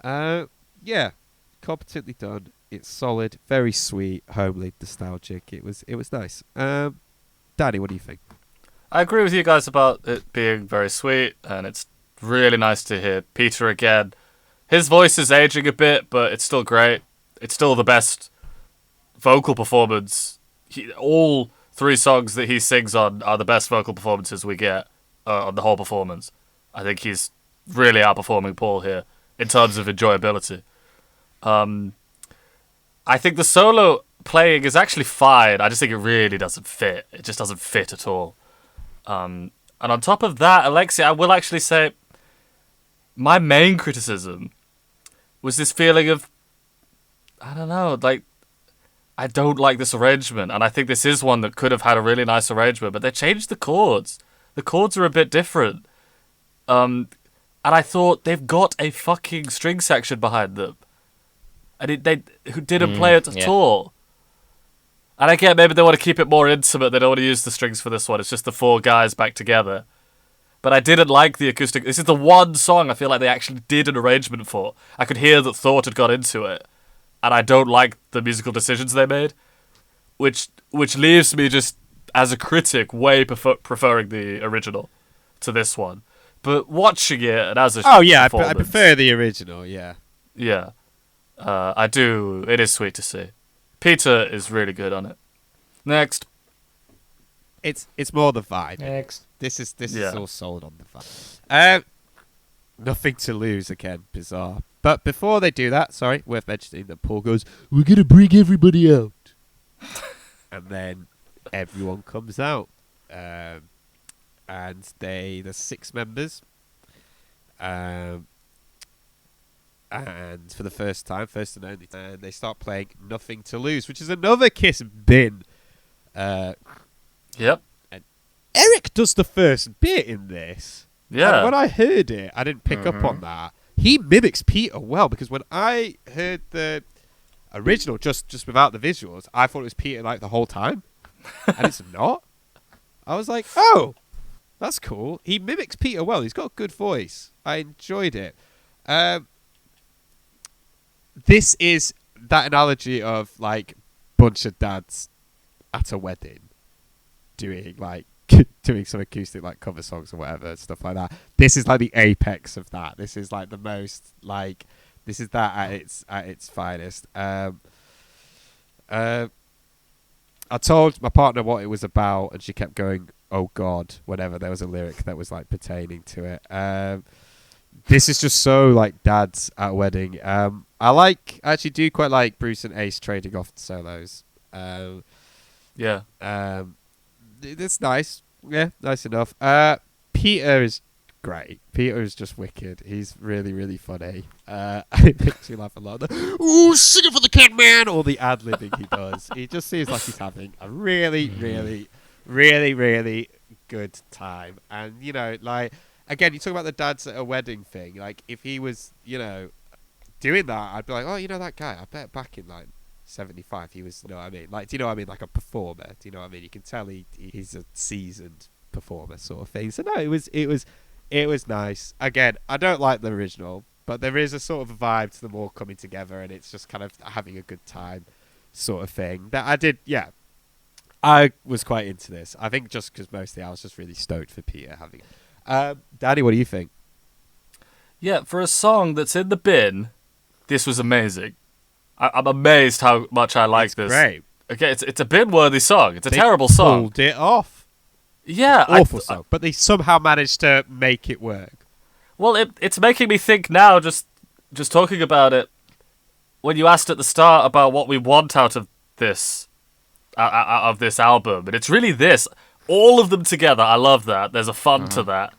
Yeah, competently done. It's solid, very sweet, homely, nostalgic. It was nice. Danny, what do you think? I agree with you guys about it being very sweet, and it's really nice to hear Peter again. His voice is aging a bit, but it's still great. It's still the best vocal performance. All 3 songs that he sings on are the best vocal performances we get on the whole performance. I think he's really outperforming Paul here in terms of enjoyability. I think the solo playing is actually fine. I just think it really doesn't fit. It just doesn't fit at all. And on top of that, Alexei, I will actually say my main criticism was this feeling of, I don't know, like, I don't like this arrangement, and I think this is one that could have had a really nice arrangement, but they changed the chords. The chords are a bit different. And I thought they've got a fucking string section behind them, and they who didn't play it at all. And I get maybe they want to keep it more intimate. They don't want to use the strings for this one. It's just the 4 guys back together. But I didn't like the acoustic. This is the one song I feel like they actually did an arrangement for. I could hear that thought had got into it. And I don't like the musical decisions they made. Which leaves me just, as a critic, way preferring the original to this one. But watching it, and as a I prefer the original, yeah. Yeah. I do. It is sweet to see. Peter is really good on it. Next. It's more the vibe. Next. This is all sold on the vibe. Nothing to lose again, bizarre. But before they do that, sorry, worth mentioning that Paul goes, We're going to bring everybody out. and then everyone comes out. And there's 6 members. And for the first and only time, they start playing Nothing to Lose, which is another KISS bin. Yep. And Eric does the first bit in this. Yeah. And when I heard it, I didn't pick up on that. He mimics Peter well, because when I heard the original, just without the visuals, I thought it was Peter like the whole time. And it's not. I was like, oh, that's cool. He mimics Peter well. He's got a good voice. I enjoyed it. This is that analogy of like bunch of dads at a wedding doing some acoustic like cover songs or whatever, stuff like that. This is like the apex of that. This is like the most like this is that at its finest. I told my partner what it was about, and she kept going, "Oh God," whenever there was a lyric that was like pertaining to it. This is just so like dads at a wedding. I actually do quite like Bruce and Ace trading off the solos. Yeah. It's nice. Yeah, nice enough. Peter is great. Peter is just wicked. He's really, really funny. It makes me laugh a lot. Ooh, sing it for the cat man! All the ad-libbing he does. He just seems like he's having a really, really, really, really good time. And, you know, like, again, you talk about the dads at a wedding thing. Like, if he was, you know, doing that, I'd be like, oh, you know that guy? I bet back in, like, 75 he was, you know what I mean? Like, do you know what I mean? Like a performer. Do you know what I mean? You can tell he's a seasoned performer sort of thing. So, no, it was nice. Again, I don't like the original, but there is a sort of a vibe to them all coming together, and it's just kind of having a good time sort of thing. That I did, yeah. I was quite into this. I think just because mostly I was just really stoked for Peter having it. Danny, what do you think? Yeah, for a song that's in the bin, this was amazing. I'm amazed how much I like this. Great. Okay, it's a bin-worthy song. It's a They terrible song. Pulled it off. Yeah, Awful song, but they somehow managed to make it work. Well, it's making me think now, just talking about it. When you asked at the start about what we want out of this album, and it's really this. All of them together, I love that. There's a fun to that.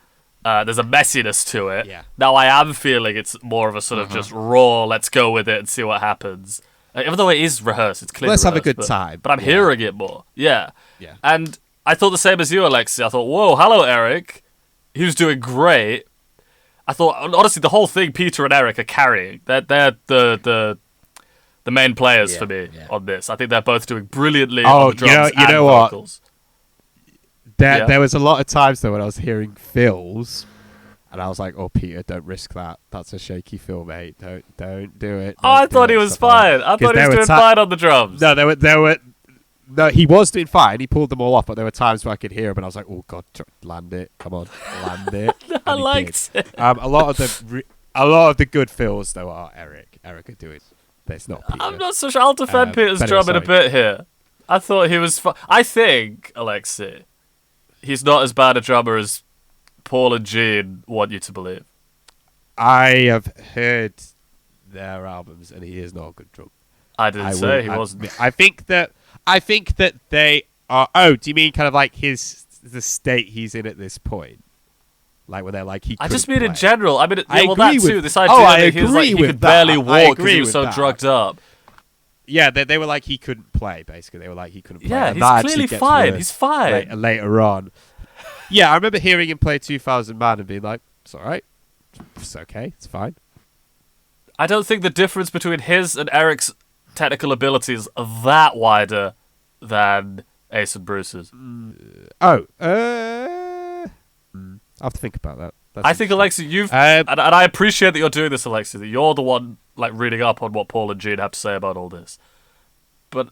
There's a messiness to it. Yeah. Now I am feeling it's more of a sort of just raw, let's go with it and see what happens. Even though it is rehearsed, it's clearly Let's have a rehearsed, good time. But I'm hearing it more. Yeah. Yeah. And I thought the same as you, Alexei. I thought, whoa, hello, Eric. He was doing great. I thought, honestly, the whole thing, Peter and Eric are carrying. They're the main players for me on this. I think they're both doing brilliantly on the drums and vocals. There was a lot of times though when I was hearing fills, and I was like, "Oh, Peter, don't risk that. That's a shaky fill, mate. Don't do it." Oh, I thought he was fine. I thought he was doing fine on the drums. No, there were. No, he was doing fine. He pulled them all off, but there were times where I could hear him, and I was like, "Oh God, land it! Come on, land it!" I liked it. A lot of the good fills though are Eric. Eric are doing. It's not Peter. I'm not so sure. I'll defend Peter's drum in a bit here. I thought he was. I think Alexei, he's not as bad a drummer as Paul and Gene want you to believe. I have heard their albums, and he is not a good drummer. I didn't say he wasn't. I think that they are. Oh, do you mean kind of like the state he's in at this point? Like when they're like he. I just mean play. in general. I mean, I well, that agree too. with- This idea Oh, I that he was like agree he with could that. barely I walk because agree he was with so that. drugged up. Yeah, they were like he couldn't play. Basically, they were like he couldn't play. Yeah, And he's that actually clearly gets fine. worse He's fine. later on. Yeah, I remember hearing him play 2000 Man and being like, "It's all right. It's okay. It's fine." I don't think the difference between his and Eric's technical abilities are that wider than Ace and Bruce's. Oh, I'll have to think about that. That's I think, Alexei, you've... and I appreciate that you're doing this, Alexei, that you're the one like reading up on what Paul and Gene have to say about all this. But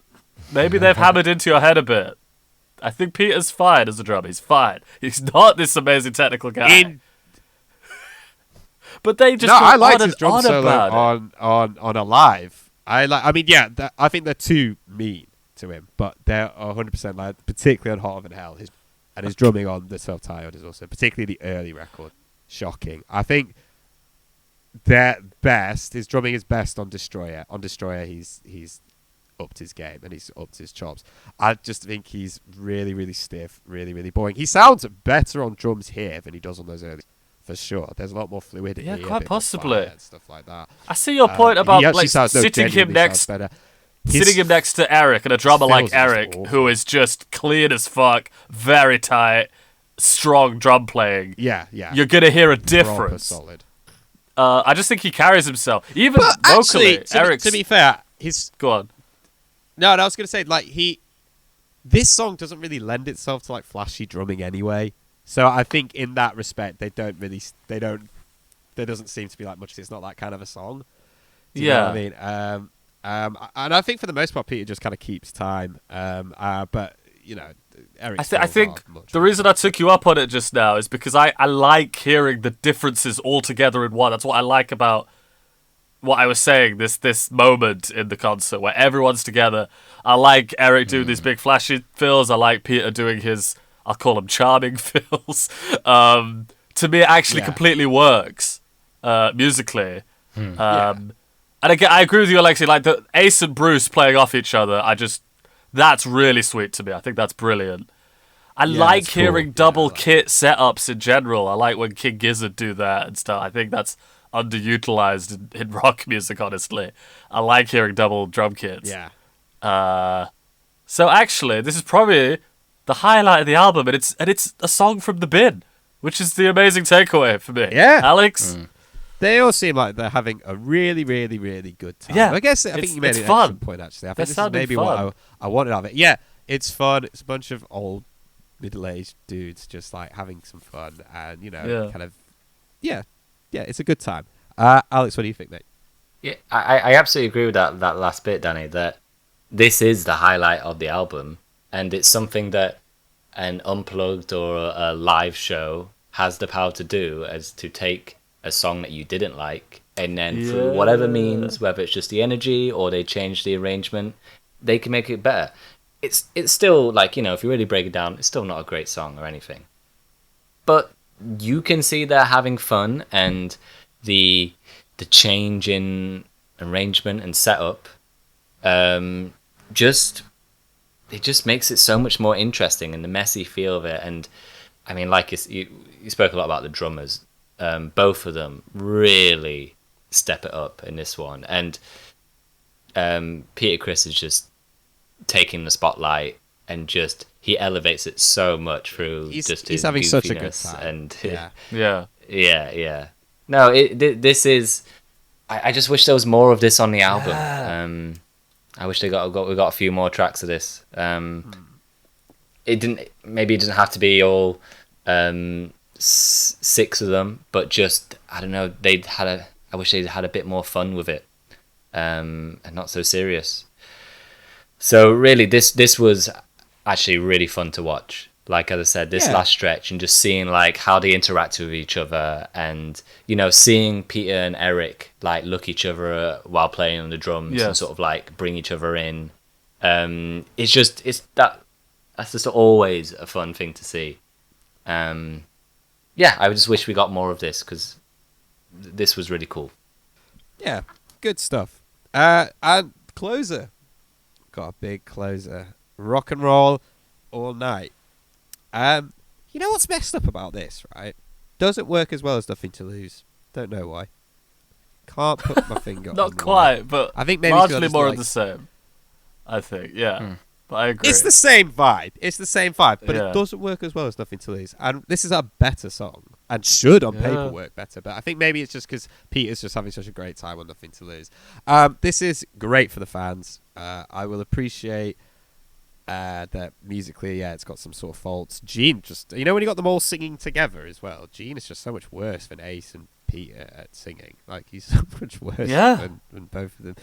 maybe they've hammered into your head a bit. I think Peter's fine as a drummer. He's fine. He's not this amazing technical guy. But they just I liked his drum solo about on Alive. I mean, yeah, I think they're too mean to him, but they're 100% like, particularly on Hotter Than Hell. His drumming on the Self-Titled is also, particularly the early record, shocking. I think they're best. His drumming is best on Destroyer. On Destroyer, he's upped his game and he's upped his chops. I just think he's really, really stiff, really, really boring. He sounds better on drums here than he does on those early. For sure, there's a lot more fluidity. Yeah, a quite bit more possibly. fire and stuff like that. I see your point about he actually like sounds- no, sitting him genuinely next, sounds better. sitting him next to Eric and a drummer fills like are just Eric, awful. who is just clean as fuck, very tight, strong drum playing. Yeah. You're gonna hear a Proper difference. solid. I just think he carries himself, even But vocally. actually, Eric's to be fair, he's go on. no. I was gonna say like this song doesn't really lend itself to like flashy drumming anyway. So I think in that respect, there doesn't seem to be like much. It's not that kind of a song. Do you know what I mean? And I think for the most part, Peter just kind of keeps time. But you know, Eric. I think the reason I took you up on it just now is because I like hearing the differences all together in one. That's what I like about what I was saying. This moment in the concert where everyone's together. I like Eric doing these big flashy fills. I like Peter doing his, I'll call them charming fills. To me, it actually completely works musically. And again, I agree with you, Alexei. Like the Ace and Bruce playing off each other, that's really sweet to me. I think that's brilliant. I like it's hearing cool. double kit setups in general. I like when King Gizzard do that and stuff. I think that's underutilized in rock music, honestly. I like hearing double drum kits. Yeah. So actually, this is probably the highlight of the album, and it's a song from the bin, which is the amazing takeaway for me. Yeah. Alex? They all seem like they're having a really, really, really good time. Yeah, I guess I think you made it's an fun. excellent point, actually. I They're think this is sounding maybe fun. what I wanted out of it. Yeah, it's fun. It's a bunch of old, middle-aged dudes just like having some fun and, you know, kind of, yeah, it's a good time. Alex, what do you think, mate? Yeah, I absolutely agree with that last bit, Danny, that this is the highlight of the album. and it's something that an unplugged or a live show has the power to do, as to take a song that you didn't like, and then through whatever means, whether it's just the energy or they change the arrangement, they can make it better. It's still like, you know, if you really break it down, it's still not a great song or anything, but you can see they're having fun, and the change in arrangement and setup just makes it so much more interesting, and the messy feel of it. And I mean, like you spoke a lot about the drummers. Both of them really step it up in this one, and Peter Criss is just taking the spotlight, and just he elevates it so much through he's having such a good time. And Yeah. No, this is. I just wish there was more of this on the album. I wish we got a few more tracks of this. It doesn't have to be all 6 of them, but just, I don't know, I wish they'd had a bit more fun with it, and not so serious. So really, this was actually really fun to watch. Like, as I said, this last stretch, and just seeing like how they interact with each other, and, you know, seeing Peter and Eric like look each other while playing on the drums, and sort of like bring each other in. That's just always a fun thing to see. I just wish we got more of this, because this was really cool. Yeah, good stuff. And closer, got a big closer. Rock and roll all night. You know what's messed up about this, right? Doesn't work as well as Nothing to Lose. Don't know why. Can't put my finger on Not why. quite, but I think maybe largely more of the same. I think, yeah. But I agree. It's the same vibe. But it doesn't work as well as Nothing to Lose. And this is a better song, and should on paper work better. But I think maybe it's just because Peter's just having such a great time on Nothing to Lose. This is great for the fans. I will appreciate that musically, it's got some sort of faults. Gene just, you know, when you got them all singing together as well, Gene is just so much worse than Ace and Peter at singing. Like, he's so much worse than both of them.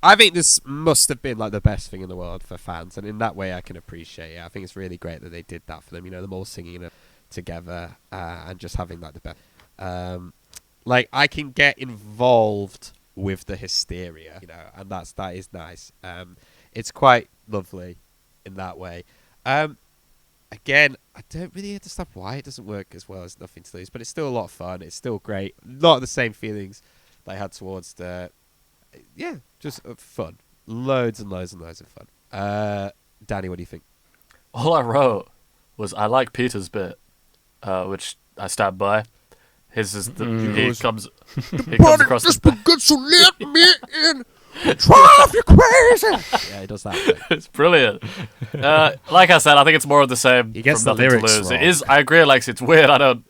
I think this must have been like the best thing in the world for fans, and in that way I can appreciate it. I think it's really great that they did that for them, you know, them all singing together, and just having like the best. Like, I can get involved with the hysteria, you know, and that is nice. It's quite lovely in that way. Again, I don't really understand why it doesn't work as well as Nothing to Lose, but it's still a lot of fun. It's still great. A lot of the same feelings that I had towards the, just fun. Loads and loads and loads of fun. Danny, what do you think? All I wrote was, I like Peter's bit, which I stand by. His is he comes across just the because you let me in, drive you crazy. Yeah, he does that. It's brilliant. Like I said, I think it's more of the same. He gets from the Nothing to lyrics Lose. wrong. It is. I agree, Alexei. It's weird. I don't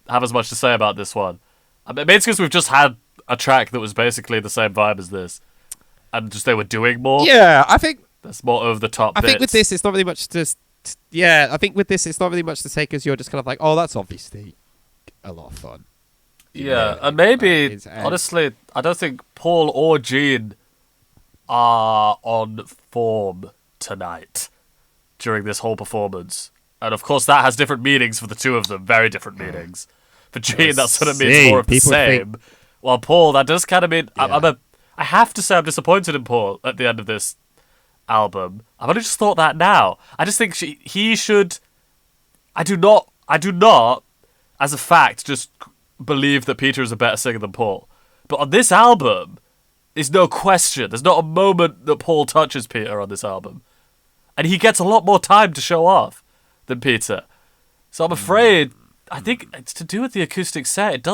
have as much to say about this one. I mean, it's because we've just had a track that was basically the same vibe as this, and just they were doing more. Yeah, I think That's more over the top. I think with this, it's not really much to. I think with this, it's not really much to say, because you're just kind of like, oh, that's obviously a lot of fun. Yeah, and maybe, honestly, I don't think Paul or Gene are on form tonight during this whole performance. And of course, that has different meanings for the two of them, very different meanings. For Gene, that sort of means more of the same. While Paul, that does kind of mean... I have to say I'm disappointed in Paul at the end of this album. I've only just thought that now. I just think he should... I do not, as a fact, just believe that Peter is a better singer than Paul. But on this album, there's no question. There's not a moment that Paul touches Peter on this album. And he gets a lot more time to show off than Peter. So I'm afraid, I think it's to do with the acoustic set.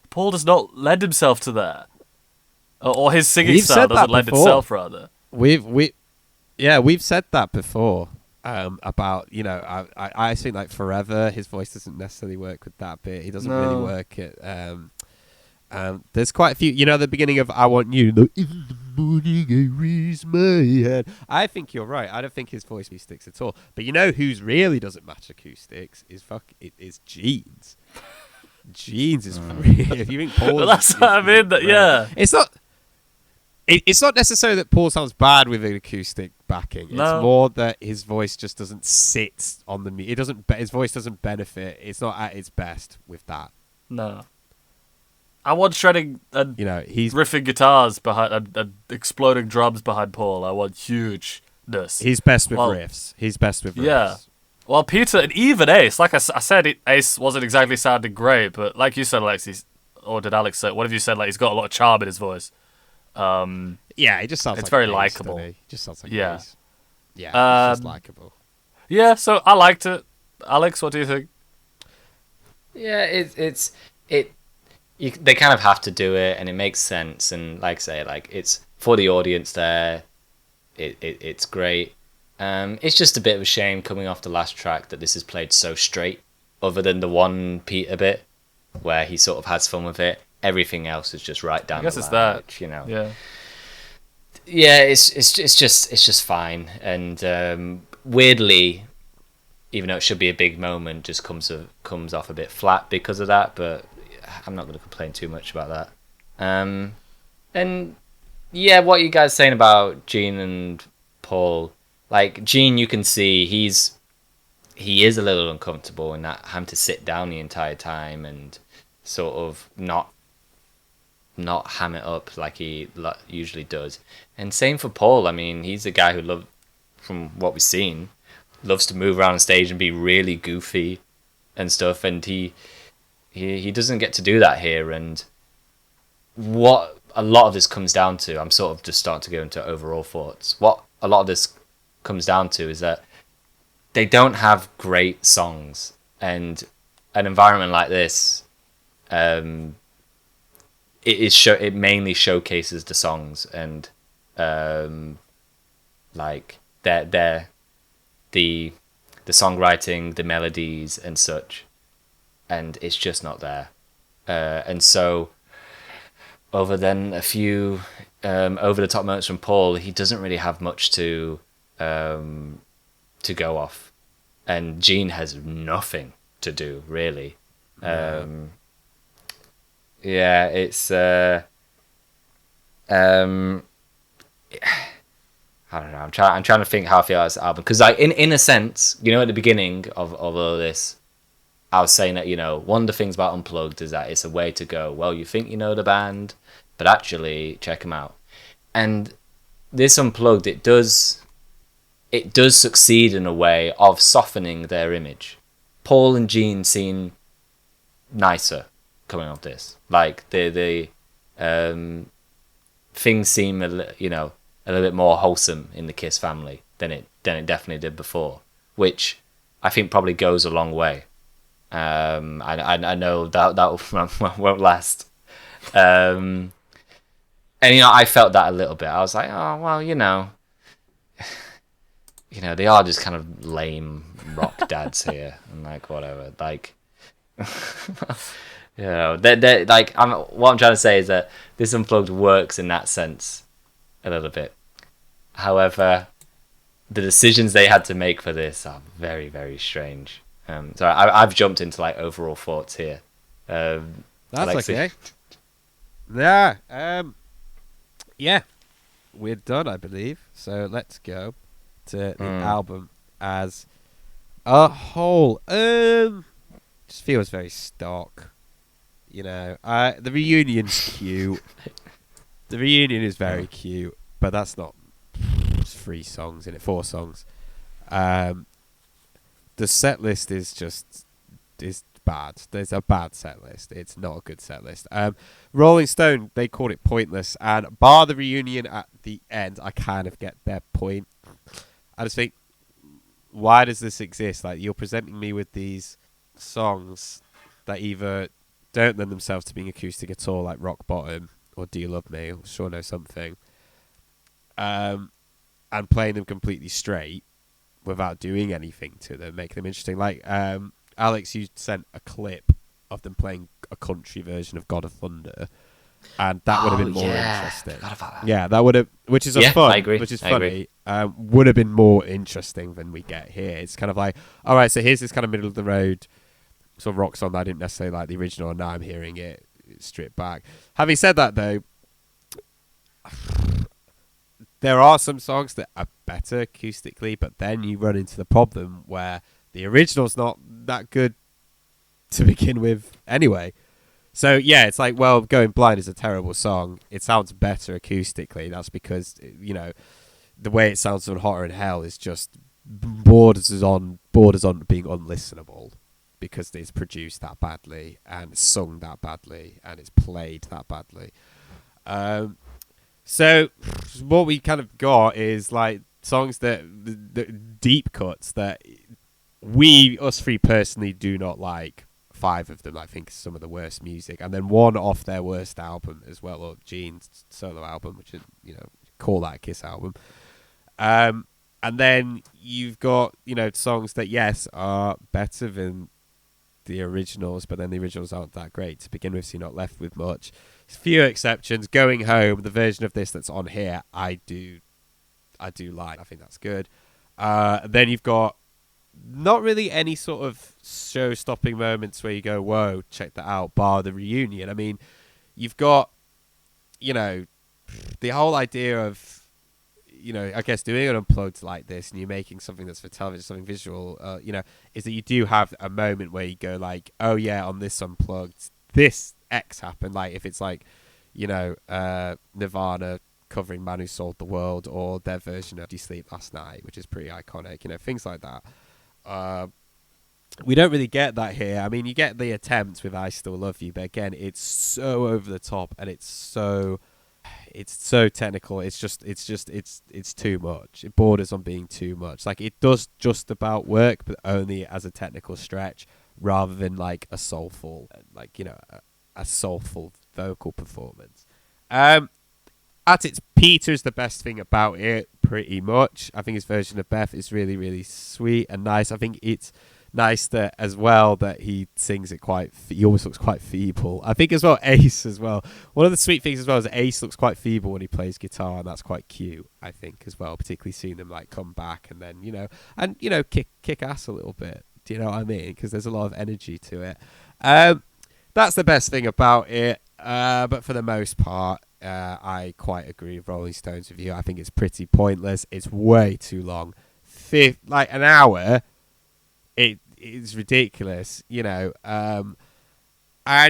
Paul does not lend himself to that. Or his singing style doesn't lend itself, rather. We've said that before. About, you know, I think like Forever, his voice doesn't necessarily work with that bit. He doesn't really work at there's quite a few, you know, the beginning of I Want You, in the morning I raise my head. I think you're right. I don't think his voice sticks at all. But you know who's really doesn't match acoustics is Gene's. Gene's is really, if you think Paul, Well, that's what I mean. It's It's not necessarily that Paul sounds bad with an acoustic backing. It's No. more that his voice just doesn't sit on the. It doesn't. His voice doesn't benefit. It's not at its best with that. No. I want shredding and He's riffing guitars behind and exploding drums behind Paul. I want hugeness. he's best with Well, riffs. He's best with riffs. Yeah. Well, Peter and even Ace, like I said, Ace wasn't exactly sounding great, but like you said, Alexei, or did Alex say? What have you said? Like he's got a lot of charm in his voice. Yeah, he just sounds. It's like very Ace, likable. doesn't he? Just sounds like Yeah. Ace. Yeah, he's just likable. Yeah, so I liked it. Alex, what do you think? Yeah, they kind of have to do it, and it makes sense. And like I say, like it's for the audience there. It's great. It's just a bit of a shame coming off the last track that this is played so straight. Other than the one Peter bit where he sort of has fun with it, everything else is just right down. I guess the it's line, that. which, Yeah. Yeah, it's just fine. And weirdly, even though it should be a big moment, just comes off a bit flat because of that. But I'm not going to complain too much about that. And yeah, what are you guys saying about Gene and Paul? Like Gene, you can see he is a little uncomfortable in that having to sit down the entire time and sort of not ham it up like he usually does. And same for Paul. I mean, he's a guy who from what we've seen, loves to move around the stage and be really goofy and stuff. And he doesn't get to do that here. And what a lot of this comes down to, I'm sort of just starting to go into overall thoughts. What a lot of this comes down to is that they don't have great songs, and an environment like this, it mainly showcases the songs and like the songwriting, the melodies and such, and it's just not there. And so, other than a few over the top moments from Paul, he doesn't really have much to go off, and Gene has nothing to do really. Yeah, it's I don't know. I'm trying to think how I feel about this album, because like in a sense, at the beginning of all of this, I was saying that one of the things about Unplugged is that it's a way to go, well, you think you know the band, but actually check them out. And this Unplugged, it does succeed in a way of softening their image. Paul and Gene seem nicer coming off this. Like the things seem a little bit more wholesome in the Kiss family than it definitely did before, which I think probably goes a long way. I know that won't last. And I felt that a little bit. I was like, oh well, they are just kind of lame rock dads here, and like whatever. Like, they're like, what I'm trying to say is that this Unplugged works in that sense a little bit. However, the decisions they had to make for this are very, very strange. So I've jumped into like overall thoughts here. That's Alexei. okay. Yeah. Yeah. We're done, I believe. So let's go to the album as a whole. Just feels very stock. The reunion's cute. The reunion is very cute, but that's not. It's 3 songs in it, 4 songs. The set list is bad. There's a bad set list. It's not a good set list. Rolling Stone, they called it pointless, and bar the reunion at the end, I kind of get their point. I just think, why does this exist? Like, you're presenting me with these songs that either don't lend themselves to being acoustic at all, like Rock Bottom or Do You Love Me or Sure Know Something, and playing them completely straight without doing anything to them, making them interesting. Like, Alex, you sent a clip of them playing a country version of God of Thunder, and that would have been more interesting. Forgot about that. Yeah, that would have, which is I agree. Which is I funny. Would have been more interesting than we get here. It's kind of like, all right, so here's this kind of middle of the road sort of rock song that I didn't necessarily like the original, and now I'm hearing it stripped back. Having said that, though, there are some songs that are better acoustically, but then you run into the problem where the original's not that good to begin with anyway. So yeah, it's like, well, Going Blind is a terrible song. It sounds better acoustically. That's because, you know, the way it sounds on Hotter in Hell is just borders on being unlistenable because it's produced that badly and it's sung that badly and it's played that badly. So what we kind of got is like songs that the deep cuts that us three personally do not like. 5 of them I think is some of the worst music, and then 1 off their worst album as well, or Gene's solo album, which is, you know, call that a Kiss album. And then you've got, you know, songs that yes are better than the originals, but then the originals aren't that great to begin with, so you're not left with much. Few exceptions. Going Home, the version of this that's on here, I do like. I think that's good. Then you've got not really any sort of show-stopping moments where you go, whoa, check that out, bar the reunion. I mean, you've got, you know, the whole idea of, you know, I guess doing an unplugged like this and you're making something that's for television, something visual, you know, is that you do have a moment where you go like, oh yeah, on this unplugged, this X happened. Like if it's like, you know, Nirvana covering Man Who Sold the World, or their version of Do You Sleep Last Night, which is pretty iconic, you know, things like that. We don't really get that here. I mean, you get the attempt with I Still Love You, but again, it's so over the top and it's so technical. It's too much. It borders on being too much. Like it does just about work, but only as a technical stretch rather than like a soulful, like, you know, a soulful vocal performance. At its Peter is the best thing about it, pretty much. I think his version of Beth is really, really sweet and nice. I think it's nice that as well that he sings it he always looks quite feeble. I think as well Ace as well. One of the sweet things as well is Ace looks quite feeble when he plays guitar, and that's quite cute, I think, as well, particularly seeing them like come back and then, you know, and, you know, kick ass a little bit. Do you know what I mean? Because there's a lot of energy to it. That's the best thing about it. But for the most part, I quite agree with Rolling Stone's review. I think it's pretty pointless. It's way too long. Like an hour. It is ridiculous, you know. And,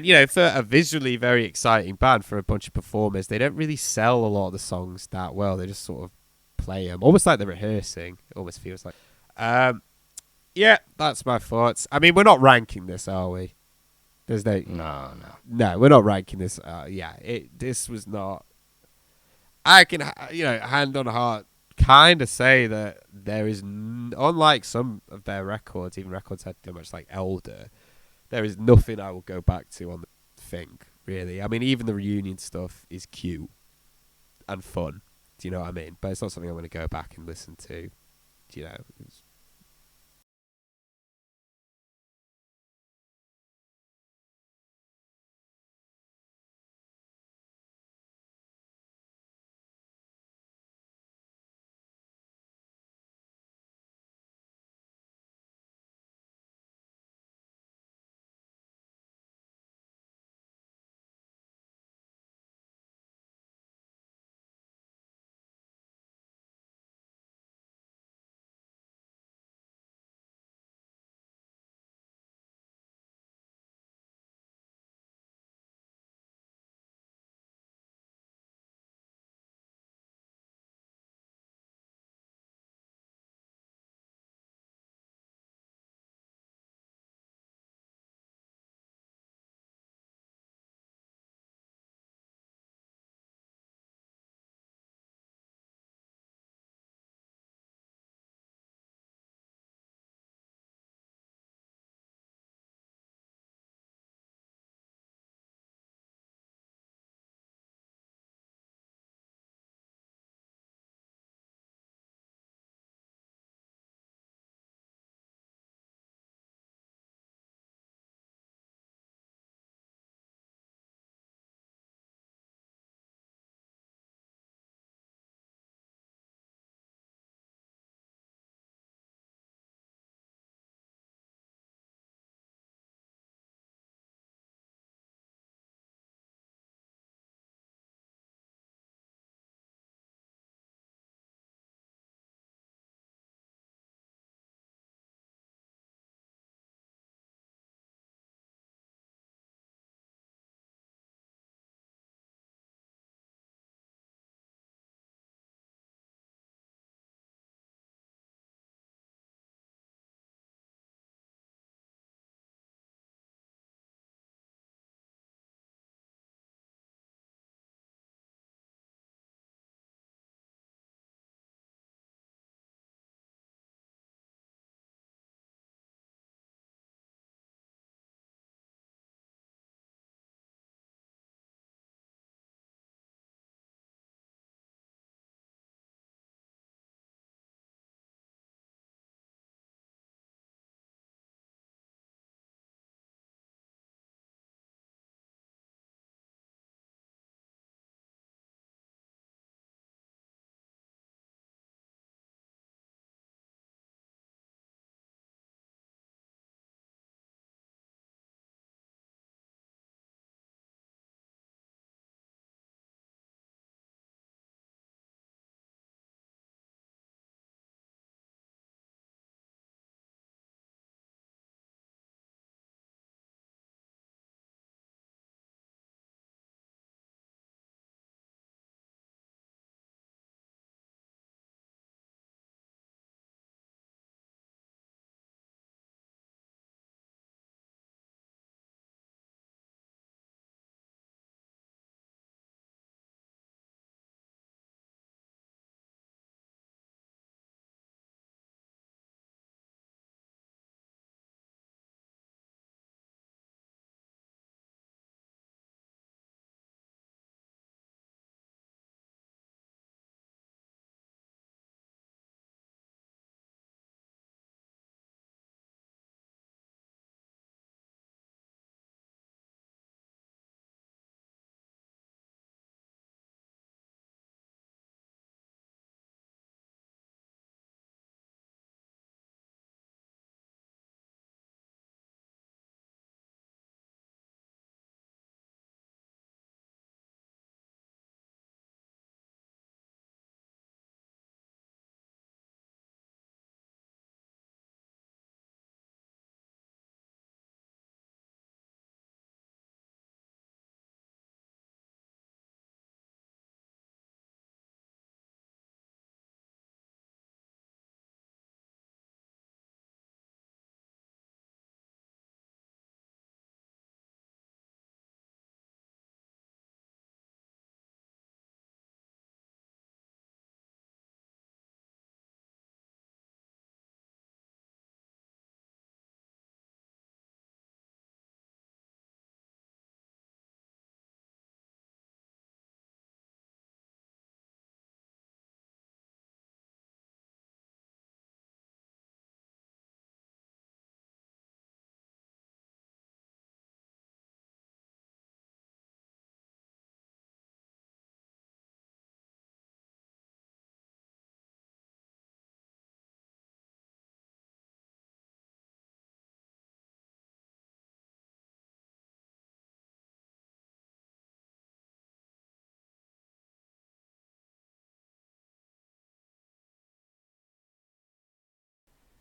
you know, for a visually very exciting band, for a bunch of performers, they don't really sell a lot of the songs that well. They just sort of play them, almost like they're rehearsing. It almost feels like. Yeah, that's my thoughts. I mean, we're not ranking this, are we? There's no, we're not ranking this. Yeah, this was not. I can, you know, hand on heart, kind of say that there is, unlike some of their records, even records had too much like Elder, there is nothing I will go back to on the thing, really. I mean, even the reunion stuff is cute and fun. Do you know what I mean? But it's not something I'm going to go back and listen to. Do you know?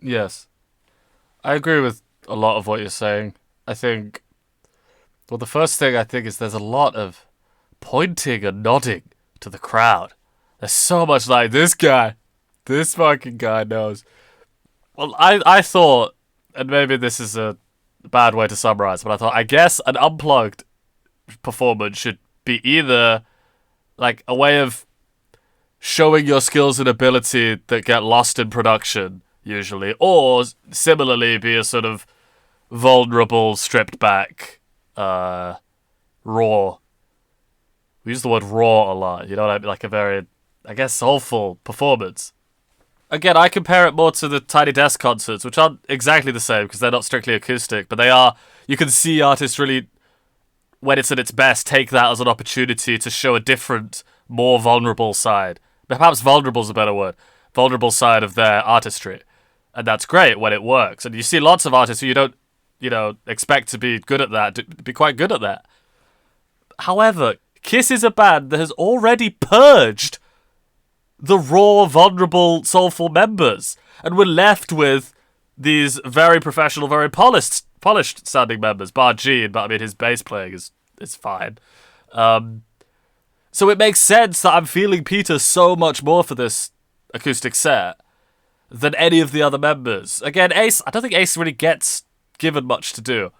Yes. I agree with a lot of what you're saying. I think, well, the first thing I think is there's a lot of pointing and nodding to the crowd. There's so much like, this fucking guy knows. Well, I thought, and maybe this is a bad way to summarize, but I guess an unplugged performance should be either like a way of showing your skills and ability that get lost in production, usually, or similarly be a sort of vulnerable, stripped back, raw. We use the word raw a lot, you know what I mean? Like a very, I guess, soulful performance. Again, I compare it more to the Tiny Desk concerts, which aren't exactly the same because they're not strictly acoustic, but they are. You can see artists really, when it's at its best, take that as an opportunity to show a different, more vulnerable side. Perhaps vulnerable is a better word. Vulnerable side of their artistry. And that's great when it works. And you see lots of artists who you don't, expect to be good at that, to be quite good at that. However, KISS is a band that has already purged the raw, vulnerable, soulful members, and we're left with these very professional, very polished sounding members. Bar Gene, but I mean his bass playing is fine. So it makes sense that I'm feeling Peter so much more for this acoustic set than any of the other members. Again, Ace, I don't think Ace really gets given much to do.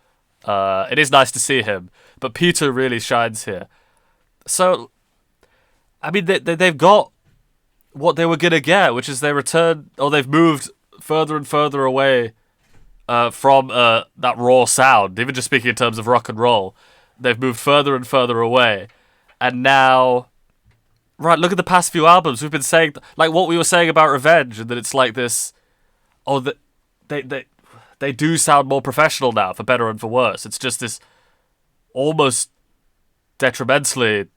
It is nice to see him, but Peter really shines here. So, I mean, they've got what they were going to get, which is they've moved further and further away from that raw sound, even just speaking in terms of rock and roll. They've moved further and further away. And now, right, look at the past few albums. We've been saying, like what we were saying about Revenge, and that it's like this, they do sound more professional now, for better and for worse. It's just this almost detrimentally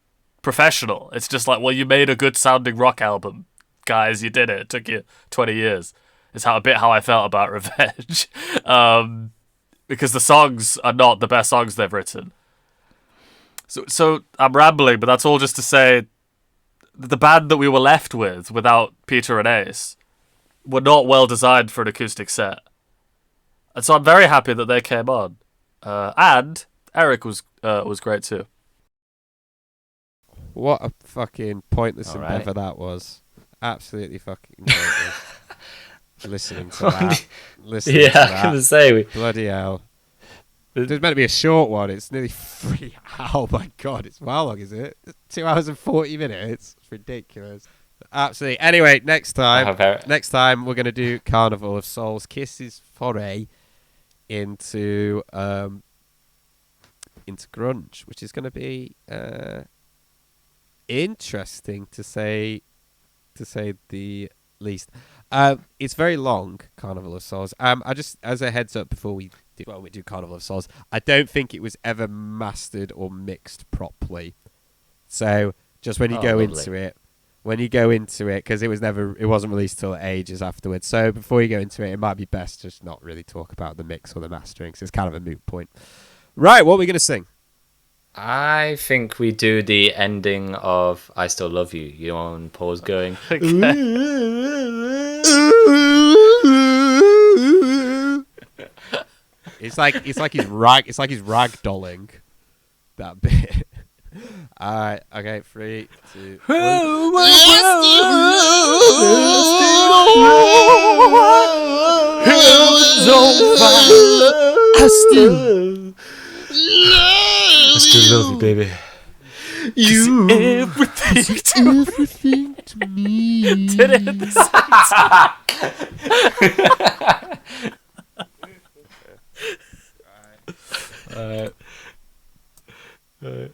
professional. It's just like, well, you made a good sounding rock album, guys. You did it. It took you 20 years. It's how I felt about Revenge, because the songs are not the best songs they've written. So I'm rambling, but that's all just to say that the band that we were left with, without Peter and Ace, were not well designed for an acoustic set. And so I'm very happy that they came on. And Eric was great too. What a fucking pointless All endeavour right. that was. Absolutely fucking pointless. Listening to that. Yeah, I was going to say. Bloody hell. There's meant to be a short one. It's nearly 3 hours. Oh my god, how long is it? 2 hours and 40 minutes. It's ridiculous. Absolutely. Anyway, next time we're going to do Carnival of Souls. Kiss's foray into grunge, which is going to be interesting to say the least. It's very long, Carnival of Souls. I just, as a heads up before we do Carnival of Souls, I don't think it was ever mastered or mixed properly. So just when you go into it, because it wasn't released till ages afterwards. So before you go into it, it might be best just not really talk about the mix or the mastering, because it's kind of a moot point. Right, what are we going to sing? I think we do the ending of "I Still Love You." You know, on pause going. It's like he's ragdolling that bit. Alright, okay, 3, 2, 1. I still love you, baby. You everything Everything to me. did it at the same time. Alright.